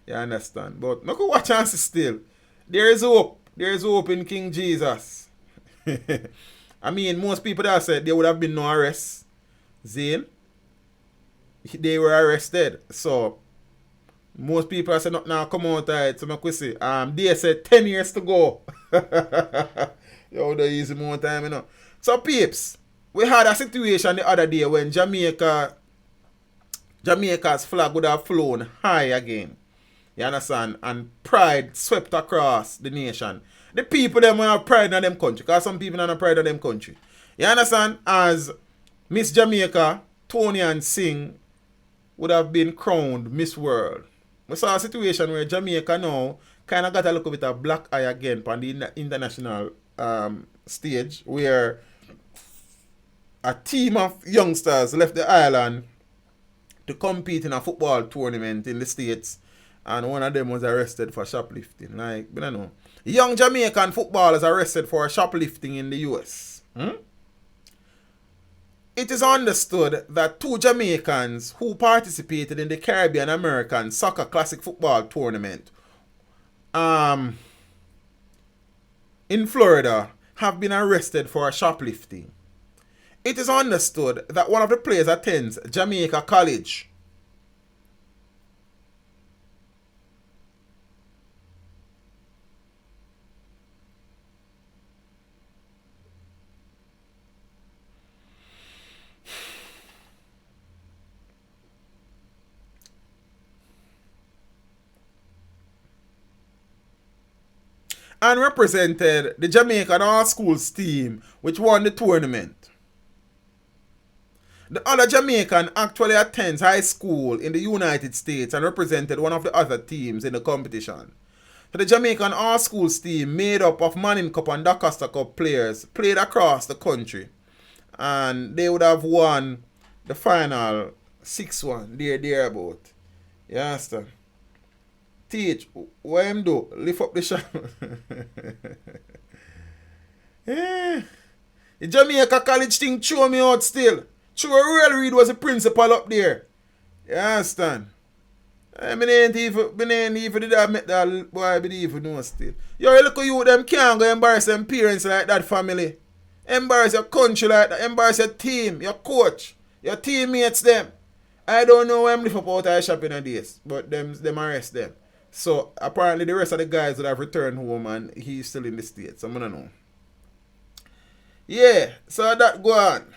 B: You understand? But no go watch and see still. There is hope. There is hope in King Jesus. I mean, most people that said there would have been no arrest. Zane, they were arrested. So, most people said not now come out of it. So, I say, they said 10 years to go. Yo, the easy more time, you know. So, peeps, we had a situation the other day when Jamaica's flag would have flown high again. You understand? And pride swept across the nation. The people them have pride in them country. Because some people don't have pride in them country. You understand? As Miss Jamaica, Tony and Singh would have been crowned Miss World. We saw a situation where Jamaica now kind of got a little bit of black eye again on the international stage, where a team of youngsters left the island to compete in a football tournament in the States, and one of them was arrested for shoplifting. Like, I don't know. Young Jamaican footballers arrested for shoplifting in the US. It is understood that two Jamaicans who participated in the Caribbean American Soccer Classic Football Tournament in Florida have been arrested for shoplifting. It is understood that one of the players attends Jamaica College. and represented the Jamaican All Schools team, which won the tournament. The other Jamaican actually attends high school in the United States and represented one of the other teams in the competition. So the Jamaican All Schools team, made up of Manning Cup and DaCosta Cup players, played across the country. And they would have won the final 6-1, thereabout. You understand? Teach, what him do? Lift up the shot. Yeah. The Jamaica College thing throw me out still. Ruel Reid was the principal up there. You understand? I ain't even did I make that boy I believe you know still. Yo, look at you, them can't go embarrass them parents like that, family. Embarrass your country like that. Embarrass your team, your coach, your teammates them. I don't know why I'm live up out of shop in a days, but them arrest them. So apparently the rest of the guys would have returned home and he's still in the States. I'm gonna know. Yeah, so that go on.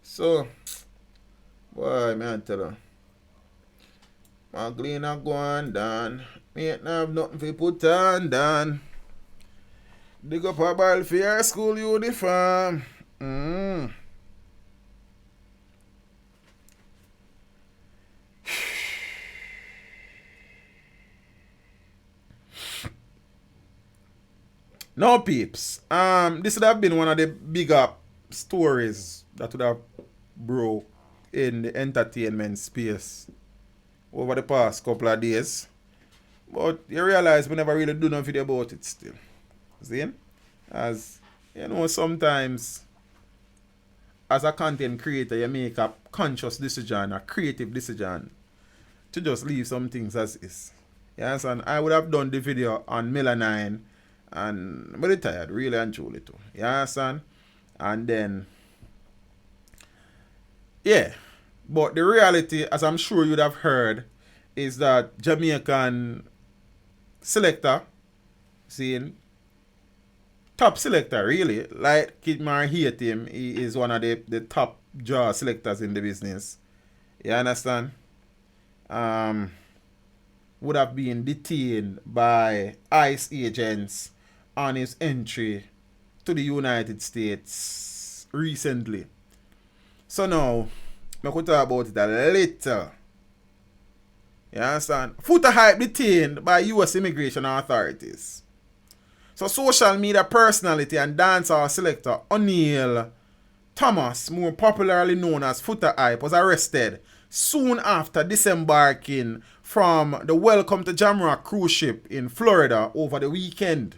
B: So, boy, man, tell her. Magdalena go on, Dan. Me ain't have nothing to put on, Dan. Dig up a ball for your school uniform. No, peeps. This would have been one of the bigger stories that would have broke in the entertainment space over the past couple of days. But you realize we never really do no video about it still. See? As you know, sometimes as a content creator, you make a conscious decision, a creative decision to just leave some things as is. Yes, and I would have done the video on Miller-9 and I'm very tired, really and truly too. Yes, and then yeah. But the reality, as I'm sure you'd have heard, is that Jamaican selector, seeing top selector really, like Kidmar hate him, he is one of the top draw selectors in the business. You understand? Would have been detained by ICE agents on his entry to the United States recently. So now, I could talk about it a little. You understand? Foota hype detained by US immigration authorities. So social media personality and dancehall selector O'Neal Thomas, more popularly known as Foota Hype, was arrested soon after disembarking from the Welcome to Jamrock cruise ship in Florida over the weekend.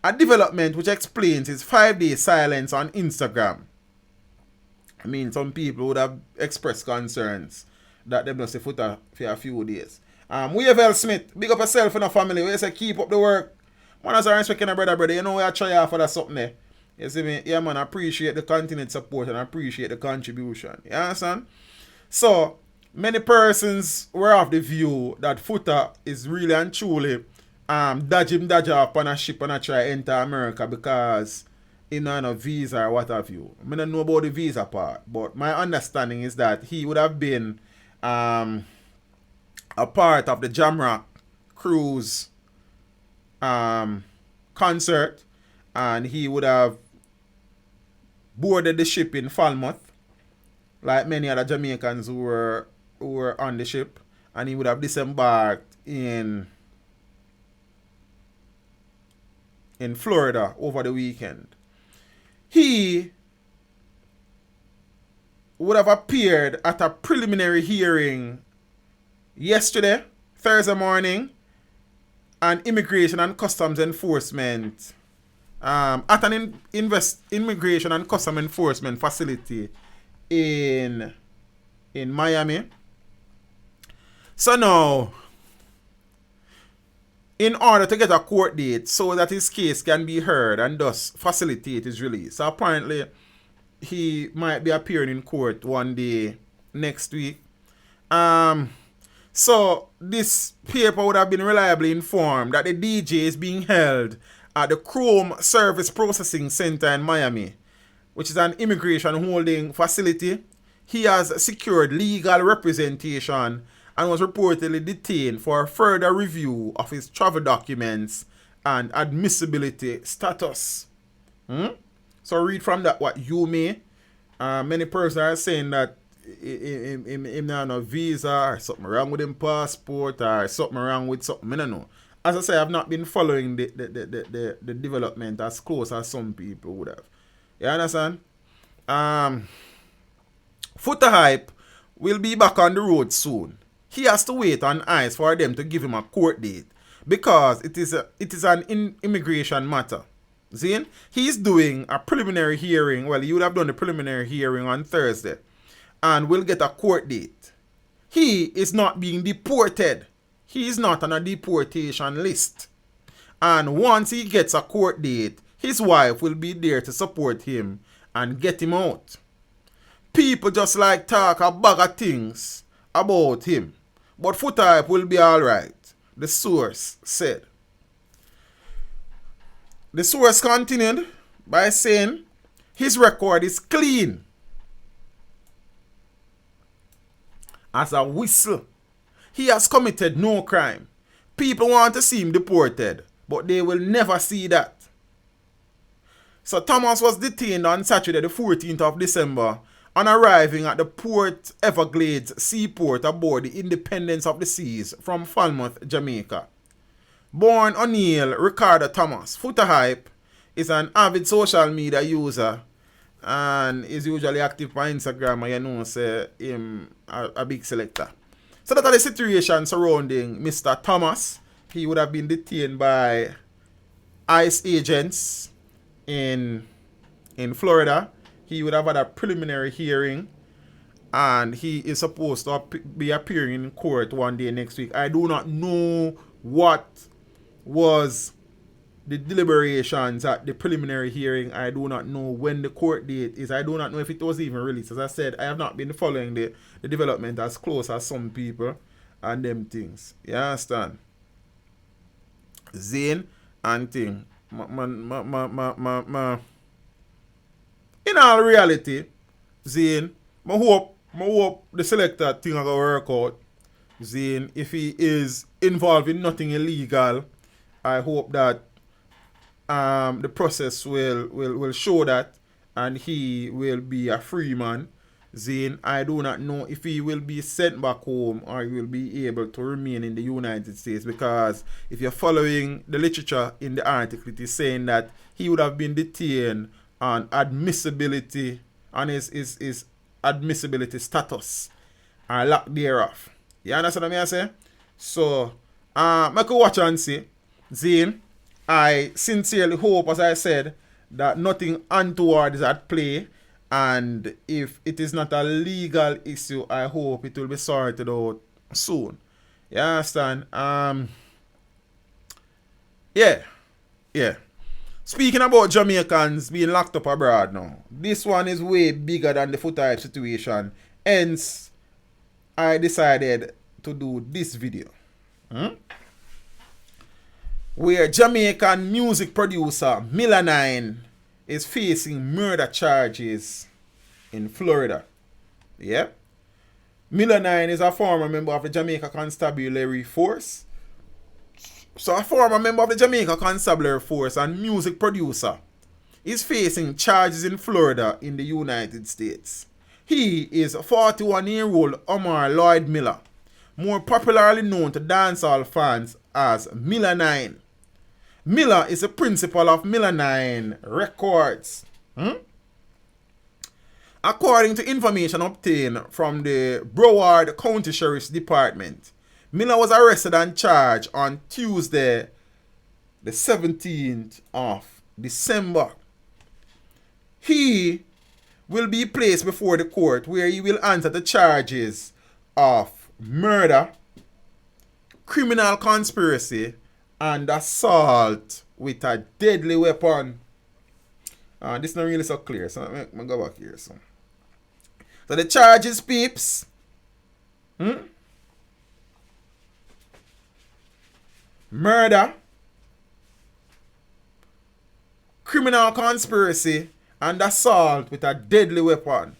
B: A development which explains his 5-day silence on Instagram. I mean, some people would have expressed concerns that they must say Foota for a few days. Weavel Smith, big up yourself and a family. We say keep up the work. Man, as I respect a brother, you know we are trying for that something there. You see me? Yeah, man, I appreciate the continued support and I appreciate the contribution. You understand? So, many persons were of the view that Foota is really and truly dodge off on a ship and I try enter America because he don't have a visa or what have you. I don't know about the visa part, but my understanding is that he would have been a part of the Jamrock cruise concert and he would have boarded the ship in Falmouth like many other Jamaicans who were on the ship, and he would have disembarked in Florida over the weekend. He would have appeared at a preliminary hearing yesterday, Thursday morning, and Immigration and Customs Enforcement at an Immigration and Customs Enforcement facility in Miami. So now, in order to get a court date so that his case can be heard and thus facilitate his release, so apparently he might be appearing in court one day next week. So this paper would have been reliably informed that the DJ is being held at the Chrome Service Processing Center in Miami, which is an immigration holding facility. He has secured legal representation and was reportedly detained for further review of his travel documents and admissibility status. So read from that what you may. Many persons are saying that him not no visa or something wrong with him passport or something wrong with something. I don't know. As I say, I've not been following the development as close as some people would have. You understand? Foota hype will be back on the road soon. He has to wait on ice for them to give him a court date because it is an immigration matter. Zane, he's doing a preliminary hearing. Well, he would have done the preliminary hearing on Thursday and will get a court date. He is not being deported. He is not on a deportation list. And once he gets a court date, his wife will be there to support him and get him out. People just like talk a bag of things about him. But Foota hype will be alright, the source said. The source continued by saying his record is clean as a whistle. He has committed no crime. People want to see him deported, but they will never see that. So Thomas was detained on Saturday the 14th of December on arriving at the Port Everglades seaport aboard the Independence of the Seas from Falmouth, Jamaica. Born O'Neill Ricardo Thomas, Foota hype is an avid social media user and is usually active on Instagram, and you know say him a big selector. So that are the situation surrounding Mr. Thomas. He would have been detained by ICE agents in Florida. He would have had a preliminary hearing and he is supposed to be appearing in court one day next week. I do not know what was the deliberations at the preliminary hearing. I do not know when the court date is. I do not know if it was even released. As I said, I have not been following the development as close as some people and them things. You understand? Zane and thing. In all reality, Zane, I hope the selector thing are gonna work out. Zane, if he is involved in nothing illegal, I hope that the process will show that and he will be a free man. Zane, I do not know if he will be sent back home or he will be able to remain in the United States, because if you're following the literature in the article, it is saying that he would have been detained on admissibility, on his admissibility status or lack thereof. You understand what I say? So, I could watch and see. Zane, I sincerely hope, as I said, that nothing untoward is at play, and if it is not a legal issue, I hope it will be sorted out soon. You understand? Yeah. Speaking about Jamaicans being locked up abroad now, this one is way bigger than the Foota hype situation. Hence, I decided to do this video. Where Jamaican music producer Miller-9 is facing murder charges in Florida. Yeah. Miller-9 is a former member of the Jamaica Constabulary Force. So a former member of the Jamaica Constabulary Force and music producer is facing charges in Florida in the United States. He is 41-year-old Omar Lloyd Miller, more popularly known to dancehall fans as Miller-9. Miller is the principal of Miller-9 Records. According to information obtained from the Broward County Sheriff's Department, Miller was arrested and charged on Tuesday, the 17th of December. He will be placed before the court where he will answer the charges of murder, criminal conspiracy, and assault with a deadly weapon. This is not really so clear, so I'm going to go back here. So the charges, peeps. Murder, criminal conspiracy, and assault with a deadly weapon.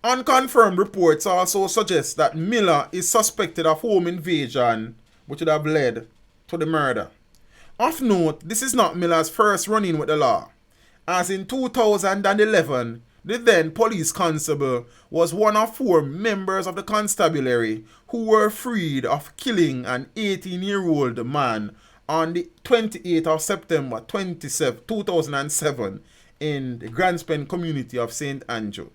B: Unconfirmed reports also suggest that Miller is suspected of home invasion, which would have led to the murder. Of note, this is not Miller's first run-in with the law, as in 2011, the then police constable was one of 4 members of the constabulary who were freed of killing an 18-year-old man on the 28th of September 2007 in the Grandspen community of St. Andrew.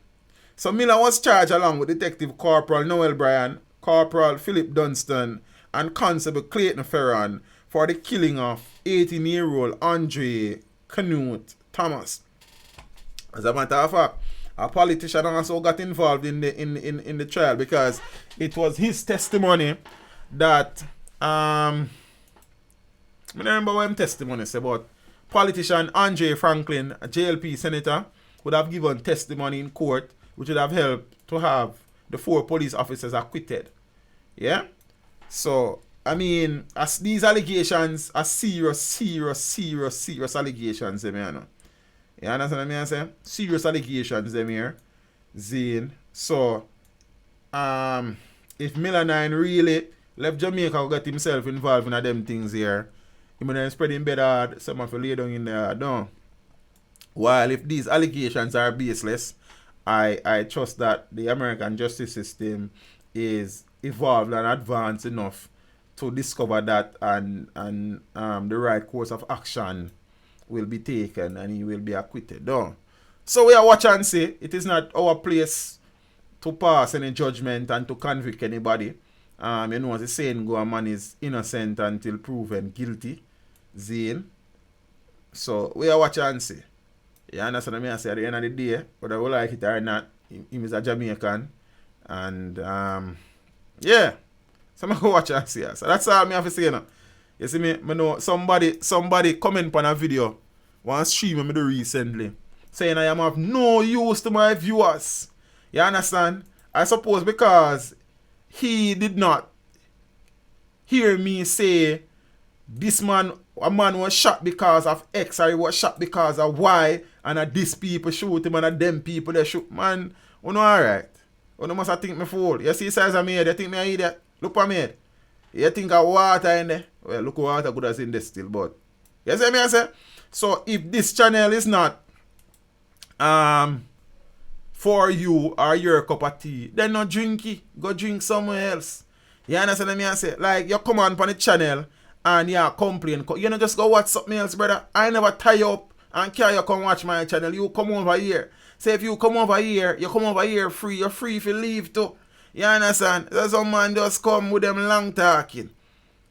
B: So Miller was charged along with Detective Corporal Noel Bryan, Corporal Philip Dunstan, and Constable Clayton Ferron for the killing of 18-year-old Andre Knute Thomas. As a matter of fact, a politician also got involved in the trial because it was his testimony that I don't remember what his testimony said, but politician Andre Franklin, a JLP senator, would have given testimony in court, which would have helped to have the 4 police officers acquitted. Yeah? So, I mean, as these allegations are serious allegations, you know. You understand what I'm saying? Serious allegations, them here. Zane. So, if Miller-9 really left Jamaica or got himself involved in them things here, he might have spread in bed hard, some of you lay down in there, no. While if these allegations are baseless, I trust that the American justice system is evolved and advanced enough to discover that and the right course of action will be taken and he will be acquitted. No. So we are watch and see. It is not our place to pass any judgment and to convict anybody. You know, as the saying go, a man is innocent until proven guilty. Zane. So we are watch and see. You understand what I say? At the end of the day, whether we like it or not, he is a Jamaican. And yeah. So I go watch and see. So that's all I have to say now. You see me? I know somebody comment on a video, one stream I do recently, saying I am of no use to my viewers. You understand? I suppose because he did not hear me say a man was shot because of X, or he was shot because of Y, and these people shoot him and them people they shoot. Man, you know alright. You know must think me fool. You see size of me head, you think me an idiot? Look at me head. You think of water in there? Well, look what water good as in there still, but you see me I say? So if this channel is not for you or your cup of tea, then not drink it. Go drink somewhere else. You understand me I say? Like you come on the channel and you complain. You know just go watch something else, brother. I never tie you up and carry you come watch my channel. You come over here. Say if you come over here, you come over here free. You're free if you leave too. You understand? There's some man just come with them long talking.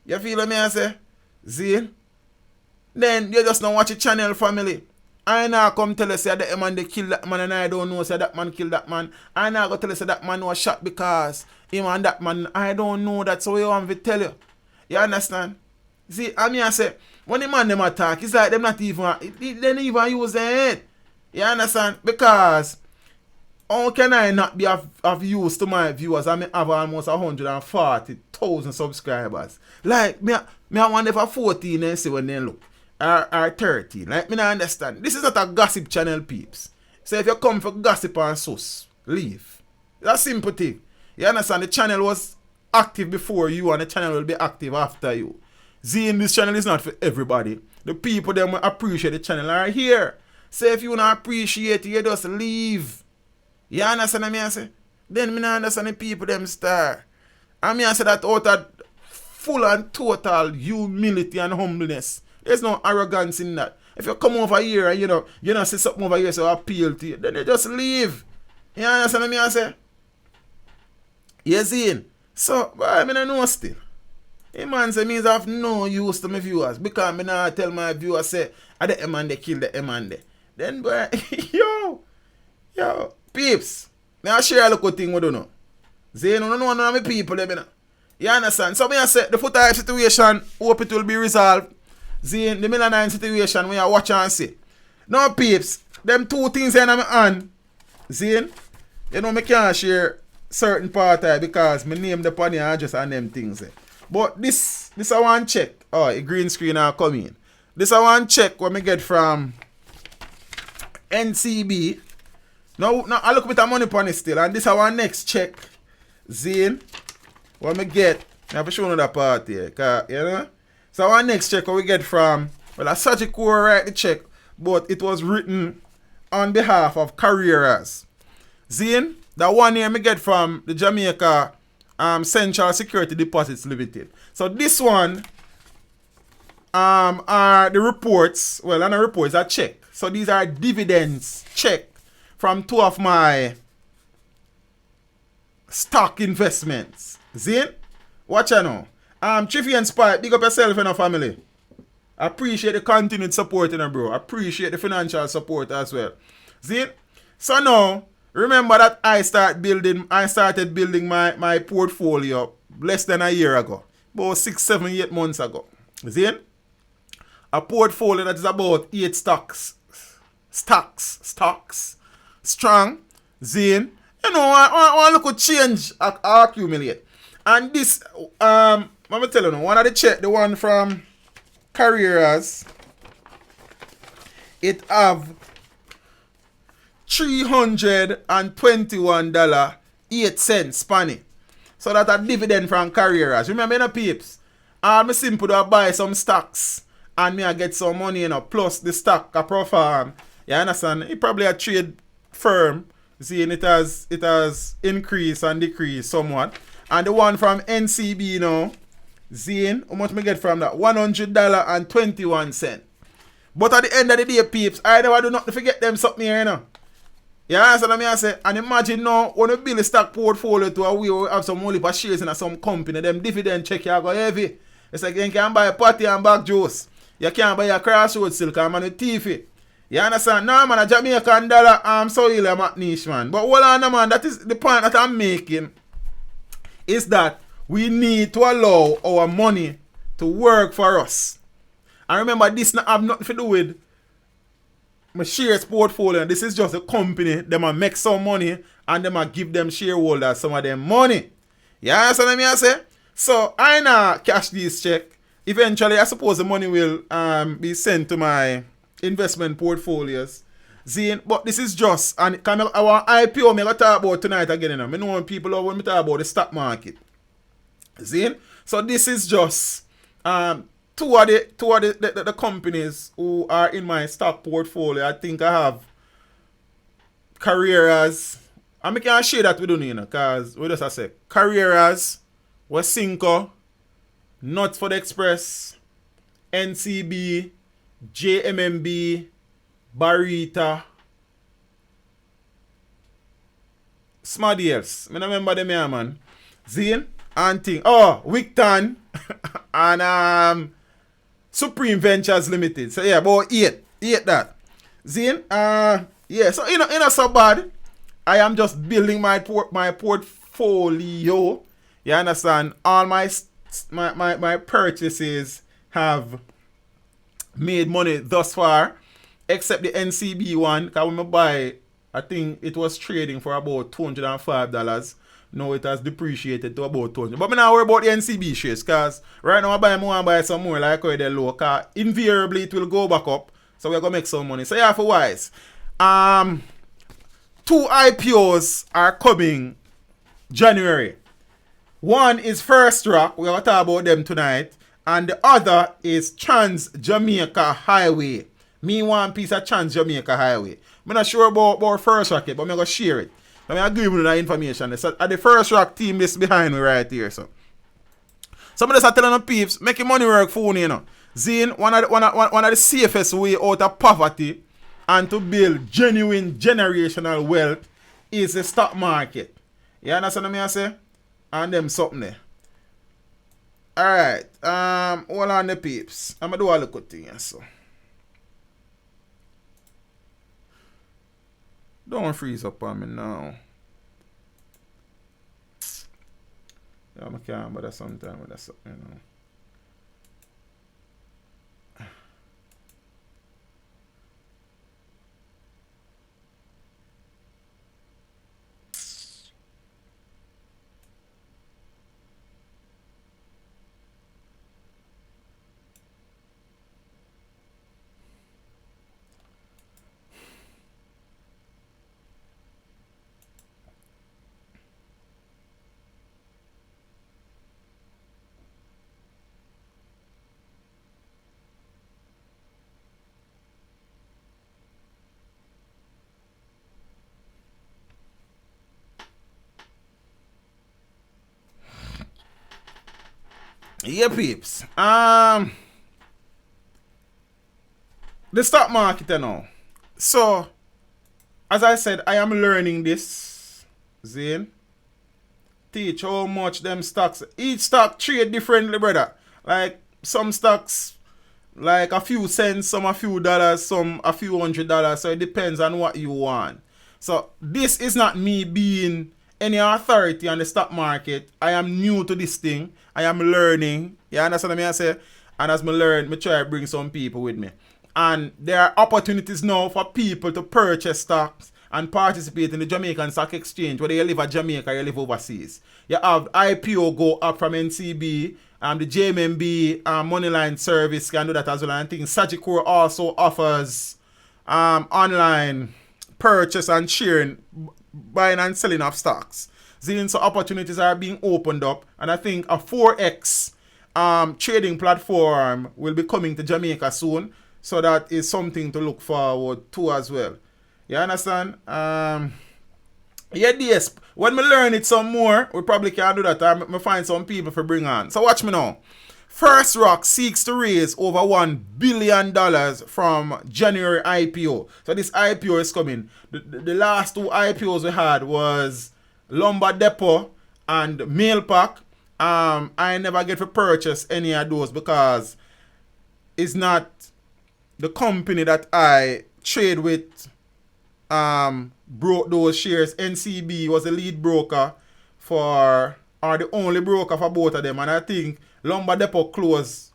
B: You feel me I say? Zane? Then you just don't watch the channel family. I now come tell us that man they kill that man and I don't know say that man kill that man. I now go tell us that man was shot because him and that man I don't know that, so you want me to tell you. You understand? See, I mean I say when the man them attack, it's like them not even they don't even use their head. You understand? Because how can I not be of use to my viewers? I mean, have almost 140,000 subscribers. Like, me I wonder for 14 and see when they look. Or 13. Like, me not understand. This is not a gossip channel, peeps. So if you come for gossip and sus, leave. That's a simple thing. You understand? The channel was active before you and the channel will be active after you. Seeing this channel is not for everybody. The people that appreciate the channel are here. So if you don't appreciate it, you just leave. You understand what I say? Then me not understand the people them star. I mean I say that out of full and total humility and humbleness. There's no arrogance in that. If you come over here and you know say something over here so appeal to you, then you just leave. You understand what I say? You see? So, I mean I know still. A man say means I have no use to my viewers because me not tell my viewers say the man they kill the man there. Then boy, yo, peeps, me I share a little thing with you know. Say no none of my people them, you know. You understand? So me I say the Foota situation, hope it will be resolved. Zane, the Miller-9 situation, we are watch and see. Now, peeps, them two things in my hand. Zane, you know, me can't share certain part of it because my name the pony address and them things. But this I want check. Oh, a green screen are coming. This I want check what me get from NCB. Now I look with the money pony still, and this I want next check. Zane, what me get. I have to show you that part here, you know. So our next check we get from, well, a Sajiko write the check, but it was written on behalf of Carreras. Zine, that one here me get from the Jamaica Central Security Deposits Limited. So this one are the reports, well, and the reports are check. So these are dividends check from two of my stock investments. Zine, watch out now. Chiffy and Spike, big up yourself and your family. Appreciate the continued support, bro. Appreciate the financial support as well. Zine, so now, remember that I started building my portfolio less than a year ago. About 6, 7, 8 months ago. Zine, a portfolio that is about 8 stocks strong. Zine, you know, I look at change accumulate. And this, I'm going to tell you now, one of the check, the one from Carreras, it have $321.08 spanny. So that a dividend from Carreras. Remember, you know, peeps, I'm simple to buy some stocks and me I get some money, you know, plus the stock I perform. You understand? It probably a trade firm. Seeing it has increased and decreased somewhat. And the one from NCB, you know, Zane, how much me get from that? $100.21. But at the end of the day, peeps, I never do nothing to forget them something here, you know. You understand what I say? And imagine now, when you build a stock portfolio to a way where you have some money for shares in some company, them dividend check you go heavy. It's like you can buy a patty and bag juice. You can't buy a crossroads silk and man with teeth. You understand? No, man, a Jamaican dollar, so ill a niche, man. But hold on, man, that is the point that I'm making. Is that we need to allow our money to work for us. And remember, this have nothing to do with my shares portfolio. This is just a company. They might make some money and they might give them shareholders some of them money. You understand what I say? So I now cash this check. Eventually, I suppose the money will be sent to my investment portfolios. Zine, but this is just, and our IPO, I'm going to talk about tonight again. You know? I know when people are when we talk about the stock market. Zine, so this is just two of the companies who are in my stock portfolio. I think I have Carreras. And I can share that with you, because we just say Carreras, Wasinko, Nuts for the Express, NCB, JMMB, Barita, somebody else. I don't remember them here, man. Zine and thing. Oh, Wicton and Supreme Ventures Limited. So yeah, about 8 that. Zine, yeah, so you know so bad. I am just building my portfolio. You understand? All my purchases have made money thus far, except the NCB one. Because when I buy, I think it was trading for about $205. Now it has depreciated to about $200. But I'm not worry about the NCB shares, because right now I buy some more like how they're low. Because invariably it will go back up. So we're going to make some money. So yeah, for wise. 2 IPOs are coming January. One is First Rock. We're going to talk about them tonight. And the other is Trans Jamaica Highway. Me one piece of Trans Jamaica Highway. I'm not sure about First Rock yet, but I'm going to share it. I'm going to give you that information. So at the First Rock team is behind me right here. So some of us are telling the peeps, making money work for you, you know. Zine, one of the safest way out of poverty and to build genuine generational wealth is the stock market. You understand what I say? And them something there. Alright, hold on the peeps. I'm gonna do all the good things, so. Don't freeze up on me now. Yeah, I can't, but that's sometimes that's something, you know. Yeah, peeps. The stock market, you know. So, as I said, I am learning this. Zane. Teach how much them stocks. Each stock trade differently, brother. Like some stocks, like a few cents, some a few dollars, some a few $100. So it depends on what you want. So this is not me being any authority on the stock market. I am new to this thing. I am learning. You understand what I say? And as I learn, I try to bring some people with me. And there are opportunities now for people to purchase stocks and participate in the Jamaican Stock Exchange, whether you live at Jamaica or you live overseas. You have IPO go up from NCB, the JMMB Moneyline service can do that as well. And I think Sagicor also offers online purchase and sharing, buying and selling of stocks. So opportunities are being opened up, and I think a 4X trading platform will be coming to Jamaica soon. So that is something to look forward to as well. You understand? Yes. When we learn it some more, we probably can do that. I find some people for bring on. So watch me now. First Rock seeks to raise over $1 billion from January IPO. So this IPO is coming. The last two IPOs we had was Lumber Depot and Mailpack. I never get to purchase any of those because it's not the company that I trade with broke those shares. NCB was the lead broker or the only broker for both of them. And I think Lumber Depot closed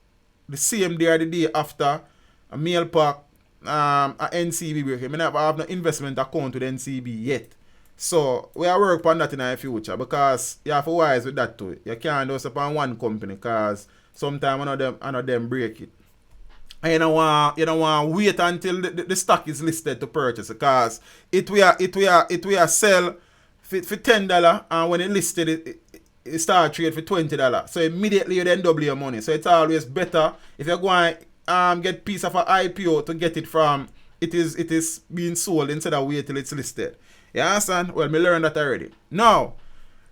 B: the same day or the day after a Mailpack, a NCB break. I have no investment account with NCB yet. So we are work on that in the future because you have to wise with that too. You can't just upon one company because sometimes one of them break it. And you don't want wait until the stock is listed to purchase because it will sell for $10 and when it listed it start trade for $20. So immediately you then double your money. So it's always better if you're going get piece of an IPO to get it from it is being sold instead of wait till it's listed. You understand? Well, me learned that already. Now,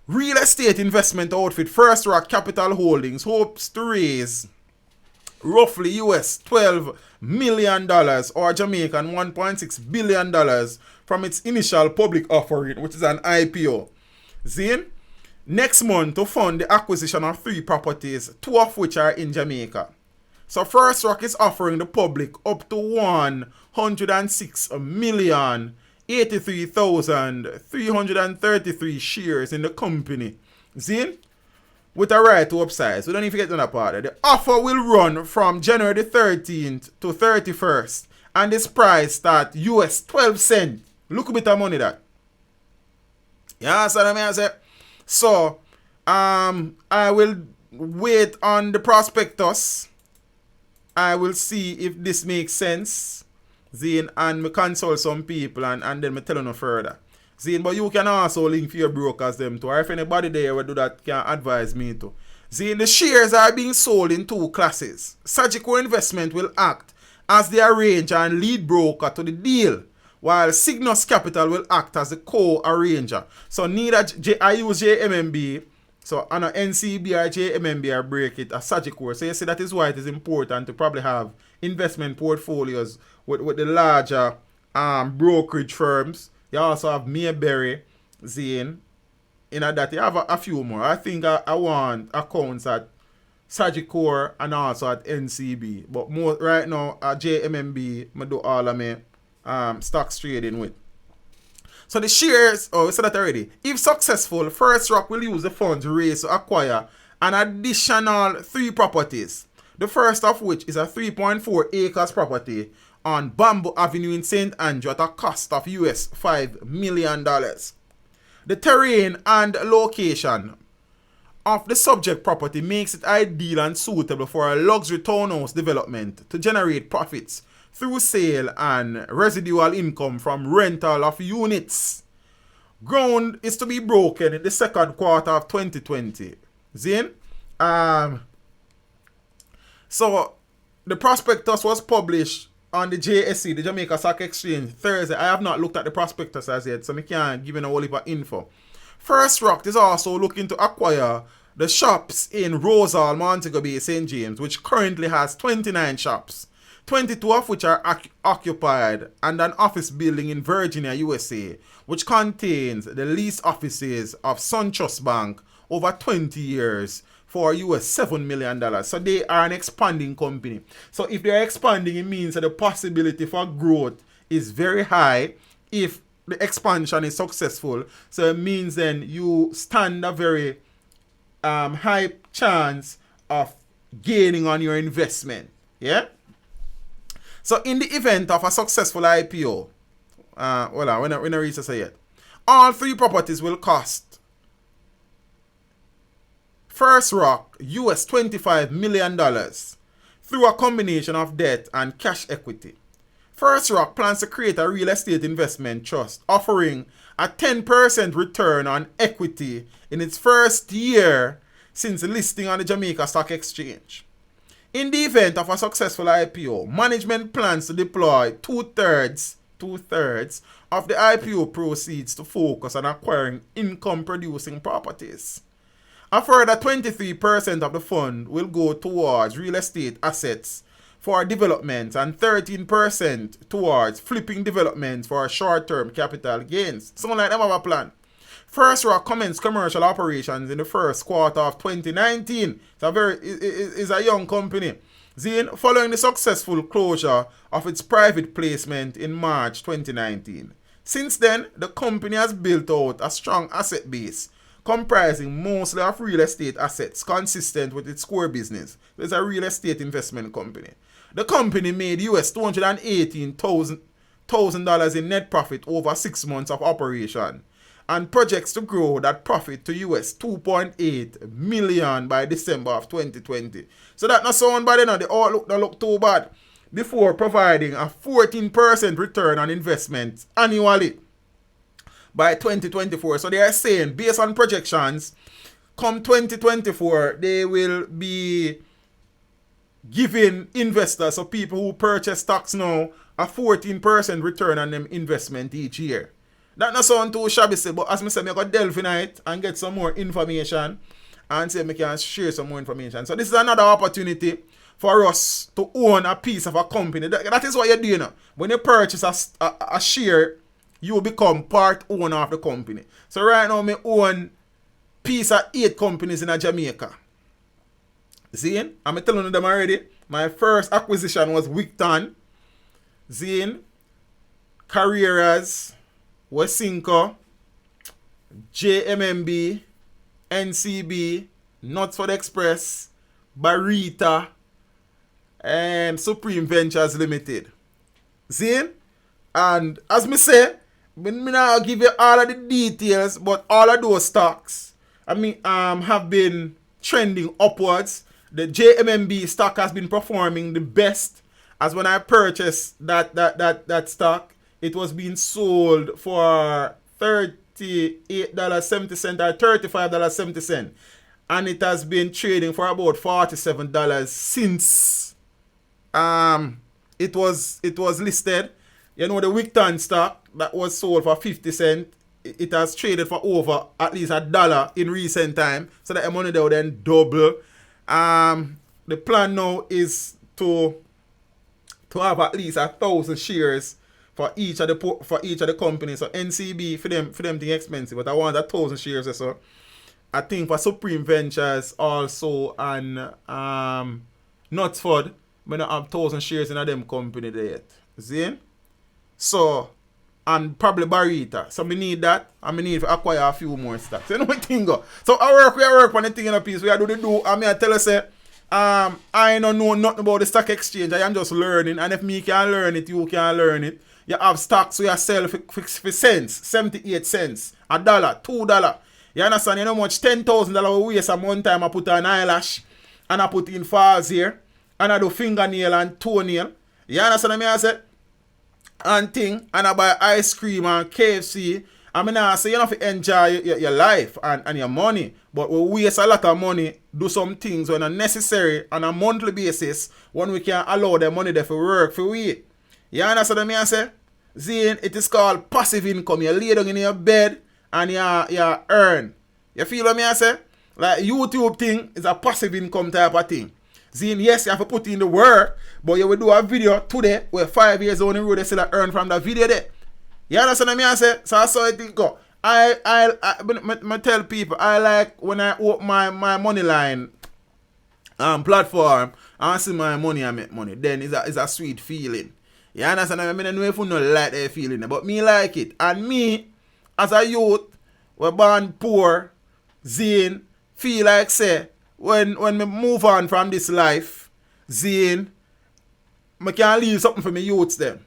B: real estate investment outfit First Rock Capital Holdings hopes to raise roughly US $12 million or Jamaican $1.6 billion from its initial public offering, which is an IPO. Zine? Next month to fund the acquisition of 3 properties, 2 of which are in Jamaica. So First Rock is offering the public up to 106,083,333 shares in the company. Zine? With a right to upsize. So don't even forget another part. The offer will run from January the 13th to 31st. And this price start US 12 cents. Look a bit of money that. Yeah, so let me say. So, I will wait on the prospectus. I will see if this makes sense. Zine, and me consult some people and then me tell you further. Zine, but you can also link for your brokers them too. Or if anybody there will do that, can advise me too. Zine, the shares are being sold in 2 classes. Sagicor Investment will act as the arranger and lead broker to the deal, while Cygnus Capital will act as the co-arranger. So neither I use JMMB, so on a NCB or JMMB I break it as Sagicor. So you see that is why it is important to probably have investment portfolios with the larger brokerage firms. You also have Mayberry, Zane. In that you have a few more. I think I want accounts at Sagicor and also at NCB. But more right now at JMMB, I do all of my stocks trading with. So the shares, we said that already. If successful, First Rock will use the funds raised to acquire an additional 3 properties. The first of which is a 3.4 acres property on Bamboo Avenue in St. Andrew at a cost of US $5 million. The terrain and location of the subject property makes it ideal and suitable for a luxury townhouse development to generate profits through sale and residual income from rental of units. Ground is to be broken in the second quarter of 2020. Zane? So, the prospectus was published on the JSE, the Jamaica Stock Exchange, Thursday. I have not looked at the prospectus as yet, so I can't give you a whole heap of info. First Rock is also looking to acquire the shops in Rosal, Montego Bay, St. James, which currently has 29 shops, 22 of which are occupied, and an office building in Virginia, USA, which contains the leased offices of SunTrust Bank over 20 years for US $7 million. So they are an expanding company. So if they are expanding, it means that the possibility for growth is very high if the expansion is successful. So it means then you stand a very high chance of gaining on your investment. Yeah? So in the event of a successful IPO, hold on, when I reach this yet, all three properties will cost First Rock US $25 million through a combination of debt and cash equity. First Rock plans to create a real estate investment trust offering a 10% return on equity in its first year since listing on the Jamaica Stock Exchange. In the event of a successful IPO, management plans to deploy two-thirds of the IPO proceeds to focus on acquiring income-producing properties. A further 23% of the fund will go towards real estate assets for development and 13% towards flipping developments for short-term capital gains. Someone like them have a plan. First Rock commenced commercial operations in the first quarter of 2019. It's a young company. Following the successful closure of its private placement in March 2019. Since then, the company has built out a strong asset base comprising mostly of real estate assets consistent with its core business. It's a real estate investment company. The company made US $218,000 in net profit over 6 months of operation and projects to grow that profit to US $2.8 million by December of 2020. So that not sound bad enough. They all don't look too bad. Before providing a 14% return on investment annually by 2024. So they are saying, based on projections, come 2024, they will be giving investors, so people who purchase stocks now, a 14% return on them investment each year. That not sound too shabby, but as I said, I got delve in it and get some more information and say I can share some more information. So this is another opportunity for us to own a piece of a company. That is what you're doing now. When you purchase a share, you become part owner of the company. So right now, I own piece of 8 companies in Jamaica. See? I'm telling them already. My first acquisition was Wicton, Zine, Carreras, Wesinco, JMMB, NCB, Knutsford Express, Barita, and Supreme Ventures Limited. See? And as me say, me now give you all of the details, but all of those stocks, have been trending upwards. The JMMB stock has been performing the best, as when I purchased that stock, it was being sold for $38.70 or $35.70. And it has been trading for about $47 since it was listed. You know, the Wicton stock that was sold for 50 cents, it has traded for over at least $1 in recent time. So that money there will then double. The plan now is to have at least 1,000 shares for each of the companies. So NCB for them thing expensive, but I want 1,000 shares or so. I think for Supreme Ventures also and Knutsford, I don't have 1,000 shares in them company there yet. See? So, and probably Barita. So I need that. And I need to acquire a few more stocks. You know what thing go? So we work on the thing in a piece. We do the do. I tell you say, I don't know nothing about the stock exchange. I am just learning. And if me can learn it, you can learn it. You have stocks where you sell for cents, 78 cents, $1, $2. You understand? You know how much $10,000 waste a month time I put an eyelash and I put in files here and I do fingernail and toenail. You understand what I say? And thing, and I buy ice cream and KFC. I mean, I say you don't have to enjoy your life and your money, but we waste a lot of money, do some things when are necessary on a monthly basis when we can allow the money there for work for we. You understand what I say? Zine, it is called passive income. You lay down in your bed and you earn. You feel what I say? Like YouTube thing is a passive income type of thing. Zine, yes, you have to put in the work, but you will do a video today where 5 years on the road they still earn from that video there. You understand what I say? So I saw it think go. I tell people I like when I open my Money-9 platform and see my money and make money. Then it's a sweet feeling. You understand? I don't know if you don't like that feeling, but me like it. And me, as a youth, we're born poor, Zine, feel like say, when me move on from this life, Zine, I can leave something for me youths them.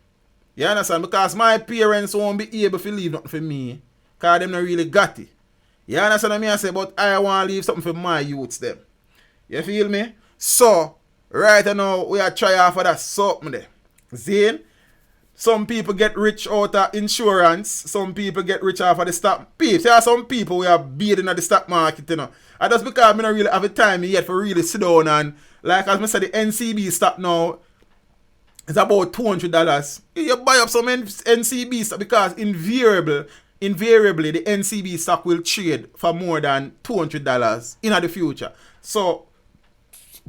B: You understand? Because my parents won't be able to leave nothing for me. Because them not really got it. You understand what I say? But I want to leave something for my youths them. You feel me? So, right now, we are trying for that something there. Zine, some people get rich out of insurance. Some people get rich off of the stock. Peeps, there are some people who are bidding at the stock market, you know. And that's because I don't really have the time yet for really sit down and, like as I said, the NCB stock now is about $200. You buy up some NCB stock because invariably the NCB stock will trade for more than $200 in the future. So,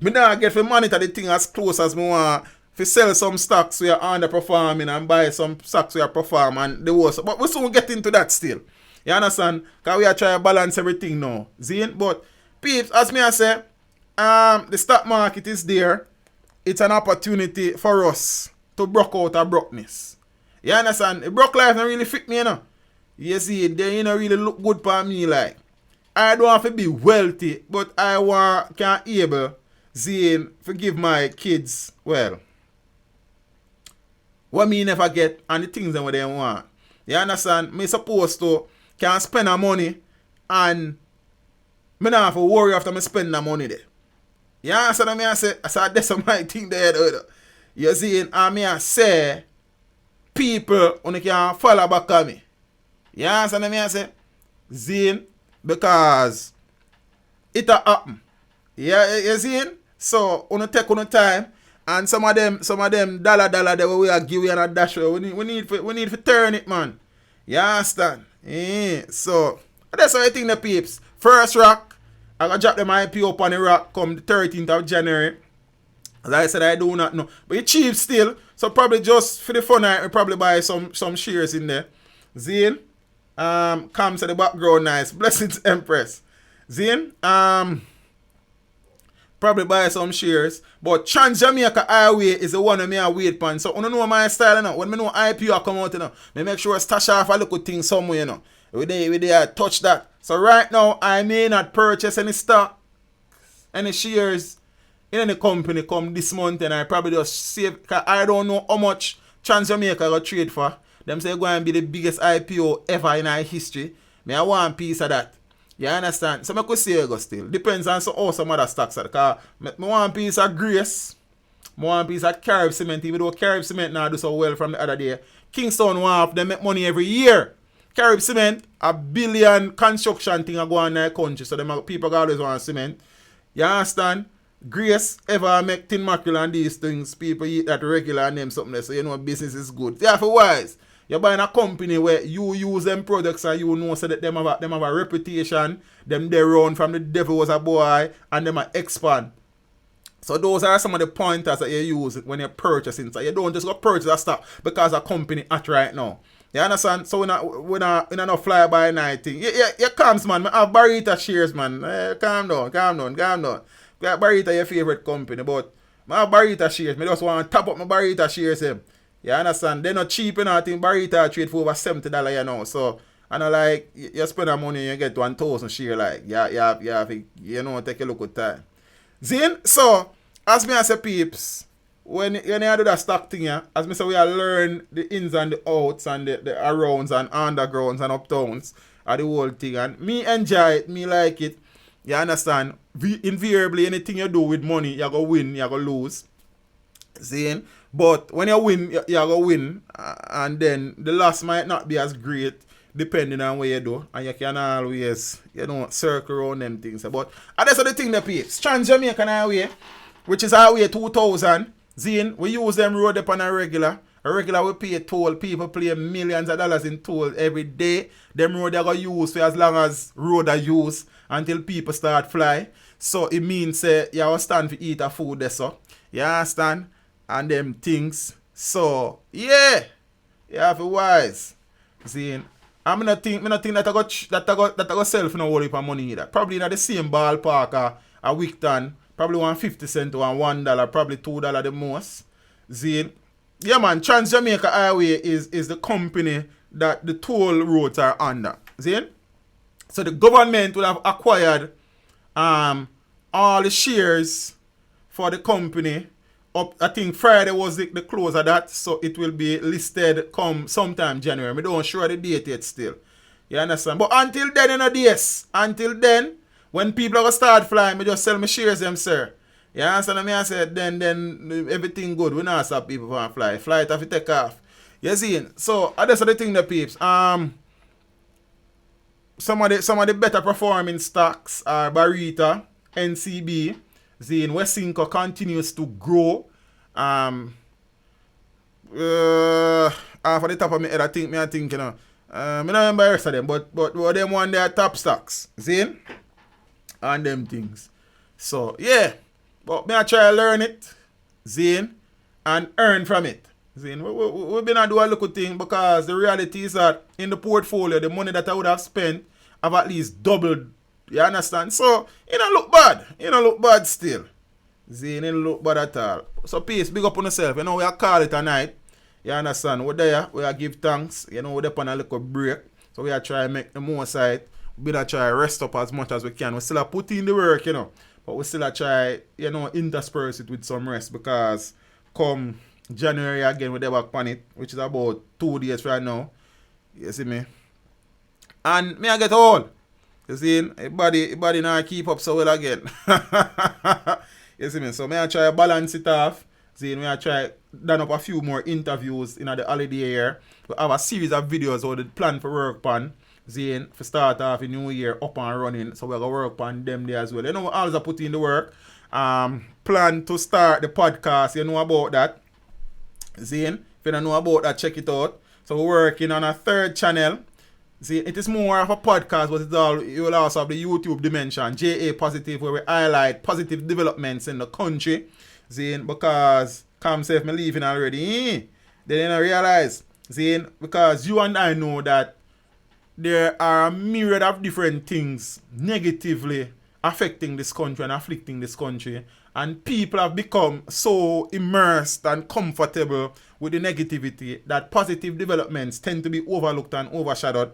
B: me now get to monitor the thing as close as me want to sell some stocks we are underperforming and buy some stocks we are performing and the worst. But we soon get into that still. You understand? Because we are trying to balance everything now. Zine? But, peeps, as me I say, the stock market is there. It's an opportunity for us to broke out of brokenness. You understand? The broke life don't really fit me, you know. You see, they don't really look good for me like. I don't have to be wealthy, but I can able, Zine, forgive my kids, well, what me never get and the things that they want. You understand? Me supposed to can spend the money and me not have to worry after me spend the money there. You understand what I say? I said that's my thing there. You see, and me I say people only can follow back on me. You understand what I say? Zine, because it a happen. Yeah, you see? So on take on time and some of them dollar that we are give you and a dash. We need to turn it, man. You understand? So that's how I think the peeps. First rock, I gonna drop them IPO on the rock come the 13th of January. As I said, I do not know. But it's cheap still. So probably just for the fun I will probably buy some shares in there. Zine. Comes to the background nice. Blessings Empress. Zine. Probably buy some shares. But Trans Jamaica Highway is the one that me I wait on. So I don't know my style, you know. When I know IPO come out, you know, I make sure I stash off a little thing somewhere, you know. We there touch that. So right now, I may not purchase any stock, any shares in any company come this month, and I probably just save, because I don't know how much Trans Jamaica got trade for. Them say going to be the biggest IPO ever in our history. I want a piece of that. You understand? So I could say it still. Depends on how some other stocks are. Because I want a piece of Grace. I want a piece of Carib Cement. Even though Carib Cement now do so well from the other day. Kingston want them make money every year. Carib Cement, $1 billion construction thing are going on in the country. So them people always want cement. You understand? Grace ever make tin mackerel and these things. People eat that regular and them something there. So you know business is good. Therefore wise. You're buying a company where you use them products and you know so that them have a reputation, them they run from the devil was a boy and them are expand. So those are some of the pointers that you use when you're purchasing. So you don't just go purchase a stock because a company at right now. You understand? So we're not fly by night thing. You comes man. I have Barita shares man. Calm down. Barita your favorite company, but I have Barita shares. I just want to top up my Barita shares him. You understand? They're not cheap enough. I think Barita trade for over $70, you know. So, I know, like, you spend that money and you get 1,000 share, like, you know, take a look at time. Zine, so, as me as a peeps, when you do that stock thing, yeah, as me say, we are learn the ins and the outs and the arounds and undergrounds and uptowns of the whole thing. And me enjoy it, me like it. You understand? Invariably, anything you do with money, you're going to win, you're going to lose. Zine? But when you win, you're going to win. And then the loss might not be as great depending on what you do. And you can always, circle around them things. But that's the thing that pays. Trans Jamaican Highway, which is Highway 2000. Zine, we use them road up on a regular. Regular we pay toll. People pay millions of dollars in toll every day. Them road they go use for as long as road are used until people start fly. So it means you have to stand for eat a food there, so. You understand? And them things. So yeah. You have to wise. See, I'm not think that I got sell for no whole heap of money either. Probably in the same ballpark a Wickton. Probably 150 cents to $1, probably $2 the most. See, yeah man, Trans Jamaica Highway is the company that the toll roads are under. See? So the government will have acquired all the shares for the company. I think Friday was the close of that, so it will be listed come sometime January. We don't sure the date yet still. You understand? But until then, you know this. Until then, when people are going to start flying, I just sell my shares them, sir. You understand what I said? Then everything good. We not stop people from fly. Flight have to take off. You see? So that's the thing, the peeps. Some of the better performing stocks are Barita, NCB. Zane Westinco continues to grow. For the top of my head, I think, you know. I don't remember the rest of them, but them one they are top stocks. Zane? And them things. So, yeah. But I try to learn it, Zane, and earn from it. Zane, we've been to do a little thing because the reality is that in the portfolio, the money that I would have spent have at least doubled. You understand? So, it don't look bad. It don't look bad still. Zane, it don't look bad at all. So, peace, big up on yourself. You know, we are call it a night. You understand? We're there. We are give thanks. You know, we're up on a little break. So, we are trying to make the most side. We are trying to rest up as much as we can. We still are putting in the work, you know. But we still are try, you know, intersperse it with some rest because come January again, we're back on it, which is about 2 days right now. You see me? And me I get old. You see, body now keep up so well again. You see me? So me I try to balance it off. See, me I try done up a few more interviews in the holiday year. We have a series of videos or the plan for work on. Zane, for start off the new year up and running. So we're going to work on them there as well. You know, we always put in the work. Plan to start the podcast. You know about that. Zane, if you don't know about that, check it out. So we're working on a third channel. See, it is more of a podcast, but it's all, you will also have the YouTube dimension, JA Positive, where we highlight positive developments in the country. Zane, because Cam said me leaving already. They didn't realize. Zane, because you and I know that there are a myriad of different things negatively affecting this country and afflicting this country. And people have become so immersed and comfortable with the negativity that positive developments tend to be overlooked and overshadowed.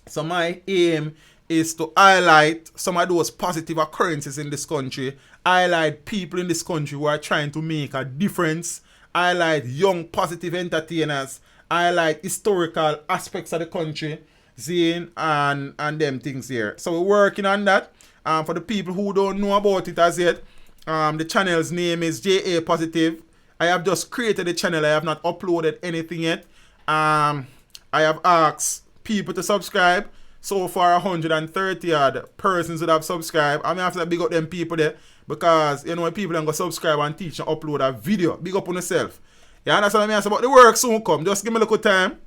B: So my aim is to highlight some of those positive occurrences in this country, highlight people in this country who are trying to make a difference, highlight young positive entertainers, highlight historical aspects of the country, Zane, and them things here. So we're working on that. For the people who don't know about it as yet, the channel's name is JA Positive. I have just created the channel. I have not uploaded anything yet. I have asked people to subscribe. So far, 130 odd persons that have subscribed. I'm going to have to big up them people there because, you know, when people don't go subscribe and teach and upload a video, big up on yourself. You understand what I mean? But the work soon come. Just give me a little time.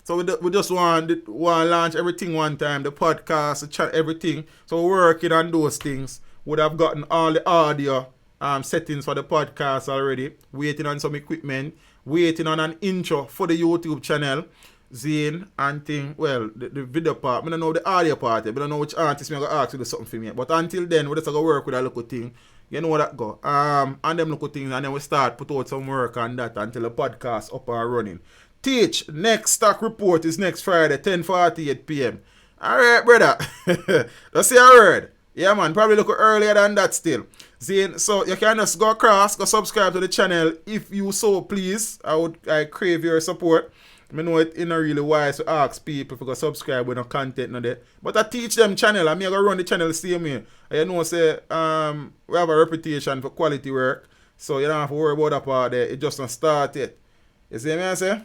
B: So we just want to launch everything one time, the podcast, the chat, everything. So we're working on those things. Would have gotten all the audio settings for the podcast already. Waiting on some equipment. Waiting on an intro for the YouTube channel. Zane and thing. Well, the video part. I don't know the audio part. I don't know which artist I'm going to ask you to do something for me. But until then, we're just going to work with a little thing. You know what that go. And them little things. And then we start put out some work on that until the podcast up and running. Teach, next stock report is next Friday, 10:48 p.m. Alright, brother. That's your word. Yeah, man, probably look earlier than that still. Zane, so you can just go across, go subscribe to the channel if you so please. I crave your support. I know it ain't really wise to ask people if you go subscribe with no content no there. But I teach them channel. I mean, I go run the channel the same way. And you know, say, we have a reputation for quality work. So you don't have to worry about that part there. It just don't start yet. You see me I say?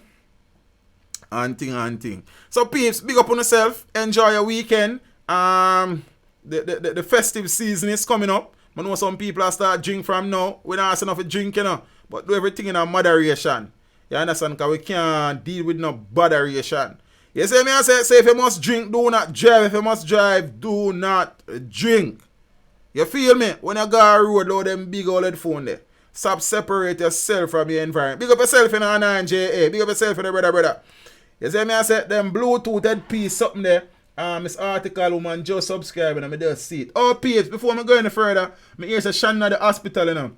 B: And thing. So peeps, big up on yourself. Enjoy your weekend. The festive season is coming up. I know some people are start drink from now. We don't have enough to drink, you know. But do everything in a moderation. You understand? Because we can't deal with no botheration. You see me? I say if you must drink, do not drive. If you must drive, do not drink. You feel me? When you go on the road, load them big old headphone there. Stop separate yourself from your environment. Big up yourself in a 9JA. Big up yourself in a brother. You see me? I say them Bluetooth headpiece something there. This article woman just subscribing and I just see it. Oh, peeps, before I go any further, I hear say Shanna the hospital, you know.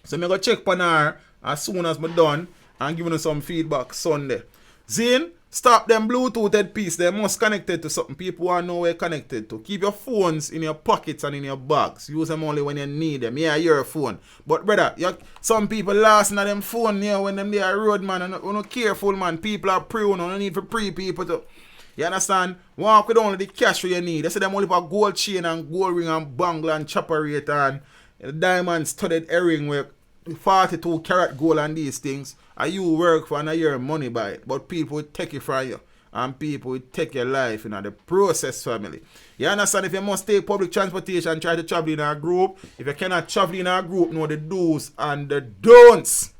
B: So I go check on her as soon as I'm done and giving her some feedback Sunday. Zane, stop them Bluetooth headpiece. They must connected to something. People want to know where you're connected to. Keep your phones in your pockets and in your bags. Use them only when you need them. Yeah, your phone. But brother, some people lost in them phone here when they are road, man. And not careful, man. People are pre-owned. No need for pre-people to... You understand? Walk with only the cash you need. They say them only for gold chain and gold ring and bangle and chopper rate and diamond studded earring with 42 karat gold and these things. And you work for and your money by it. But people will take it from you. And people will take your life in the process, family. You understand? If you must take public transportation, try to travel in a group. If you cannot travel in a group, know the do's and the don'ts.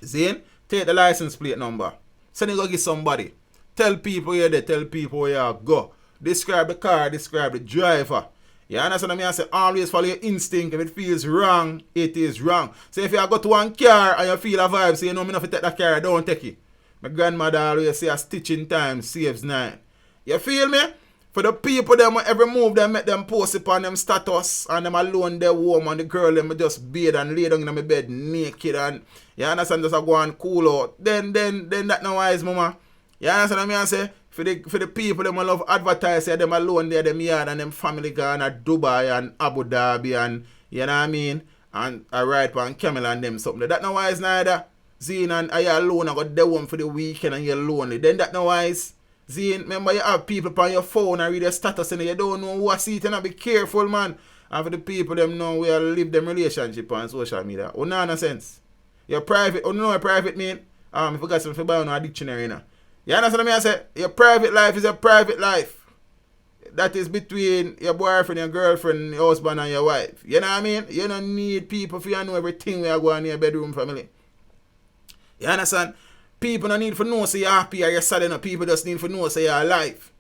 B: Zane, take the license plate number. Send it go give somebody. Tell people you're there, tell people where you go. Describe the car, describe the driver. You understand what I mean? I say always follow your instinct. If it feels wrong, it is wrong. So if you go to one car and you feel a vibe, so you know me not to take that car, don't take it. My grandmother always say a stitch in time saves 9. You feel me? For the people them every move them make them post upon them status and them alone their home and the girl them just bathe and lay down in my bed naked and you understand just a go and cool out. Then that no wise, mama. You understand what I mean? I say, for the people them love advertise, say them alone there, them yard and them family gone at Dubai and Abu Dhabi and, you know what I mean? And I ride on camel and them something. That no wise neither. Zine and I alone, I got the one for the weekend and you're lonely. Then that no wise. Zine, remember you have people on your phone and read their status and you don't know what's it and be careful, man. And for the people them know we live them relationship on social media. Oh, no sense. Your private, oh no, a private mean? I forgot something about a dictionary now. You understand what I say? Your private life is a private life. That is between your boyfriend, your girlfriend, your husband and your wife. You know what I mean? You don't need people for you to know everything we are going in your bedroom, family. You understand? People don't need to know say you're happy or you're sad enough. People just need to know say you're alive.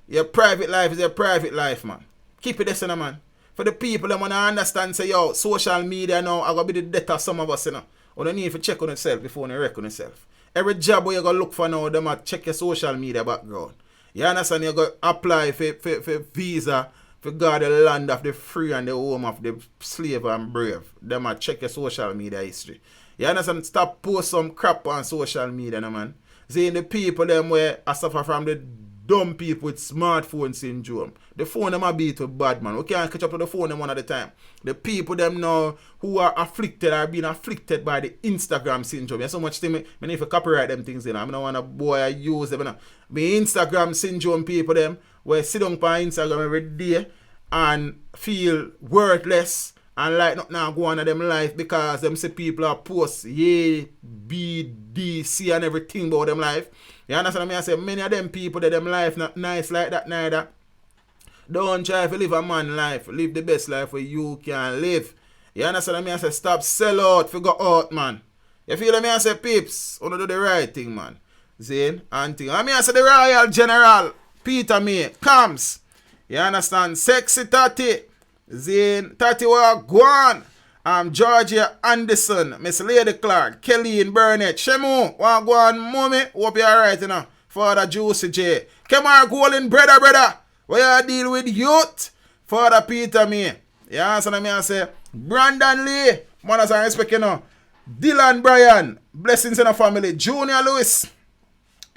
B: Your private life is your private life, man. Keep it this, man. For the people that want to understand, say, yo, social media now, I'm going to be the death of some of us, you know. You don't need to check on yourself before you reckon yourself. Every job where you go look for now, them a check your social media background. You understand? You go apply for visa for God the land of the free and the home of the slave and brave. Them a check your social media history. You understand? Stop post some crap on social media, no, man. Seeing the people them where I suffer from the dumb people with smartphone syndrome. The phone them a beat with bad, man. We can't catch up to the phone them one at a time. The people them now who are afflicted are being afflicted by the Instagram syndrome. There's so much thing I need to copyright them things in. I don't want a boy I use them. The Instagram syndrome people them where sit down on Instagram every day and feel worthless and like not now go on to them life because them say people are post A, B, D, C and everything about them life. You understand what I mean? I say many of them people that them life not nice like that neither. Don't try to live a man life. Live the best life where you can live. You understand what I mean? I say stop sell out, figure out, man. You feel what I mean? I say peeps, wanna do the right thing, man. Zane and thing. I mean I say the Royal General Peter May comes. You understand? Sexy 30. Zane 30 will go on. Georgia Anderson, Miss Lady Clark, Kelly and Burnett, Shemu, want go on, mommy, hope you're alright, you know. Father Juicy J. Come on, Golden brother. Where you deal with youth? Father Peter May. You understand me? I say, Brandon Lee, manners and respect, you know. Dylan Bryan, blessings in the family. Junior Lewis,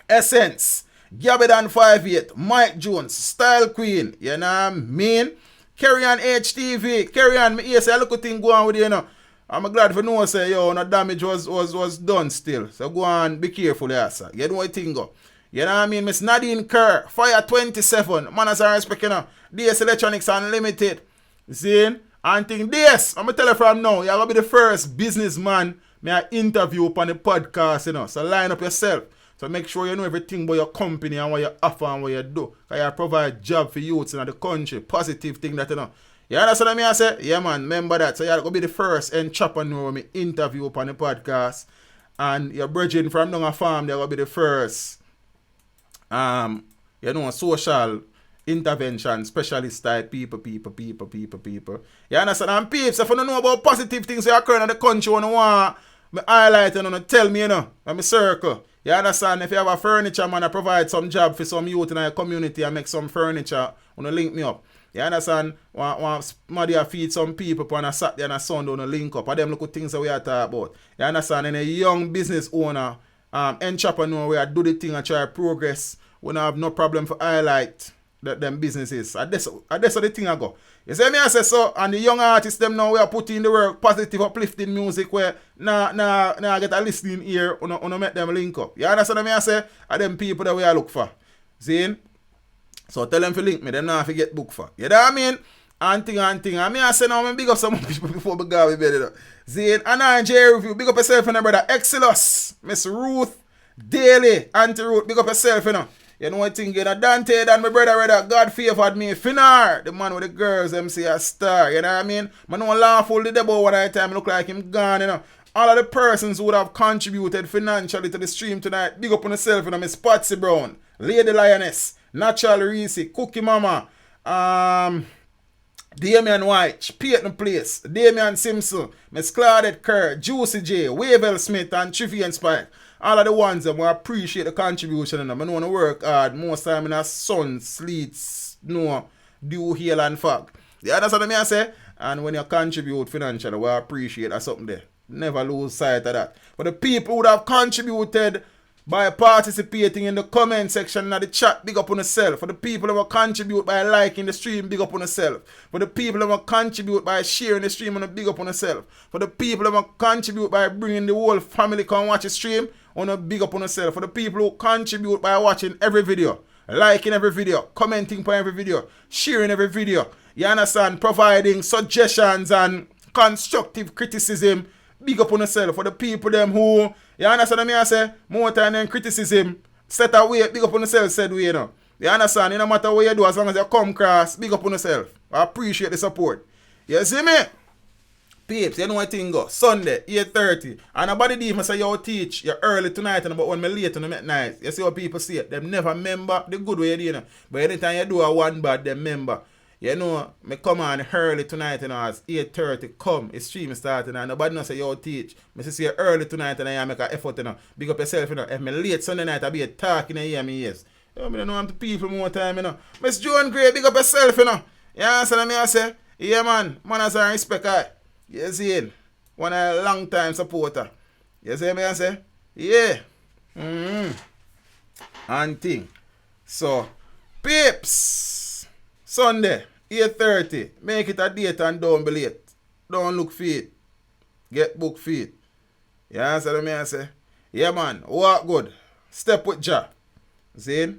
B: Essence, Gabedan 58, Mike Jones, Style Queen, you know what I mean? Carry on HTV. Carry on. Me say a little thing go on with you, you know. I'm glad for no say, yo, no damage was done still. So go on, be careful, yeah, sir. You know what thing go. You know what I mean? Miss Nadine Kerr, Fire 27. Manners and respect, you know. DS Electronics Unlimited. Zane. And thing this, I'm going to tell you from now, you're going to be the first businessman me I interview upon the podcast, you know. So line up yourself. So make sure you know everything about your company and what you offer and what you do. Because you provide job for youths in the country. Positive thing that, you know. You understand what I say? Yeah, man, remember that. So you're going to be the first entrepreneur me interview upon the podcast. And your brethren from down a farm, they're going to be the first, social intervention specialist type people. You understand? And peeps, if you don't know about positive things that are occurring in the country, you want me highlight and tell me, I'm a circle. You understand? If you have a furniture, man, I provide some job for some youth in your community and make some furniture, link me up. You understand? Somebody feed some people on a Saturday and a Sunday, link up. And them look at things that we are talking about. You understand? And a young business owner, entrepreneur, we are do the thing and try to progress. We don't have no problem for highlight them businesses. That's the thing I go. You see me I say so, and the young artists them now we are putting the work positive uplifting music where nah get a listening ear on make them link up. You understand me I say? Are them people that we are look for. See? So tell them to link me, them not forget book for. You know what I mean? And thing. I mean I say now I'm big up some people before we go with better. See? And I J review, big up yourself and brother Exilus, Miss Ruth, Daily, Auntie Ruth, big up yourself, You know what thing, Dante and my brother, God favored me. Finar, the man with the girls, them say a star, you know what I mean? Man, no laugh all the day about one time, look like him gone, All of the persons who would have contributed financially to the stream tonight, big up on yourself, Miss Patsy Brown, Lady Lioness, Natural Reese, Cookie Mama, Damian White, Peyton Place, Damian Simpson, Miss Claudette Kerr, Juicy J, Wavell Smith, and Trivian Spike. All of the ones that we appreciate the contribution and I don't want to work hard most time in a sun, sleet, snow, dew, hail and fog. You understand what I say? And when you contribute financially, we appreciate that something there. Never lose sight of that. But the people who have contributed by participating in the comment section and the chat, big up on yourself. For the people who will contribute by liking the stream, big up on yourself. For the people who will contribute by sharing the stream, and big up on yourself. For the people who will contribute by bringing the whole family come watch the stream, on a big up on yourself. For the people who contribute by watching every video, liking every video, commenting on every video, sharing every video, you understand, providing suggestions and constructive criticism, big up on yourself. For the people them who, you understand what I say, more time than criticism, set away, big up on yourself, said we, You understand, no matter what you do, as long as you come across, big up on yourself. I appreciate the support. You see me? Peeps, you know what thing go? Sunday, 8:30. And nobody even say you teach you early tonight and about when me late and make nice. You see what people say? Them never remember the good way you do, But anytime you do a one bad, them remember. Me come on early tonight as 8:30 come. It's stream starting and nobody know say you teach. Me say early tonight and I make an effort, Big up yourself, If me late Sunday night I be talking and hear me, yes. I don't know I'm the people more time, Miss Joan Gray, big up yourself, You understand me I say? Yeah man, manners and respect I. You see, one a long time supporter. You see me I say? Yeah. And thing. So, peeps, Sunday, 8:30. Make it a date and don't be late. Don't look for it. Get book for it. You understand me I say? Yeah man, walk good. Step with Jah. See?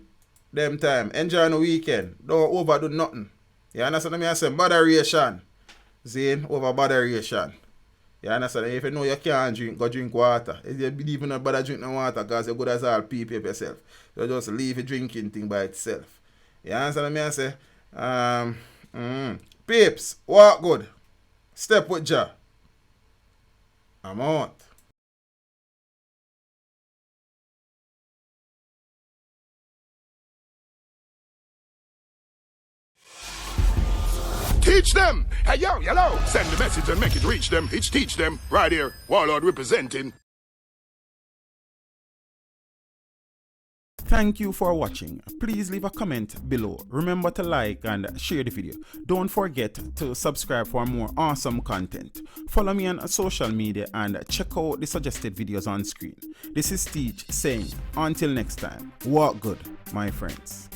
B: Them time. Enjoy the weekend. Don't overdo nothing. You understand me I say? Moderation. Zane over botheration. You understand? If you know you can't drink, go drink water. If you believe in not bother drink no water because you're good as all people yourself. So just leave the drinking thing by itself. You understand me I say? Peeps, walk good. Step with Jah. I'm out.
A: Teach them. Hey, yo, hello. Send the message and make it reach them. It's teach them. Right here. Warlord representing.
B: Thank you for watching. Please leave a comment below. Remember to like and share the video. Don't forget to subscribe for more awesome content. Follow me on social media and check out the suggested videos on screen. This is Teach saying, until next time, walk good, my friends.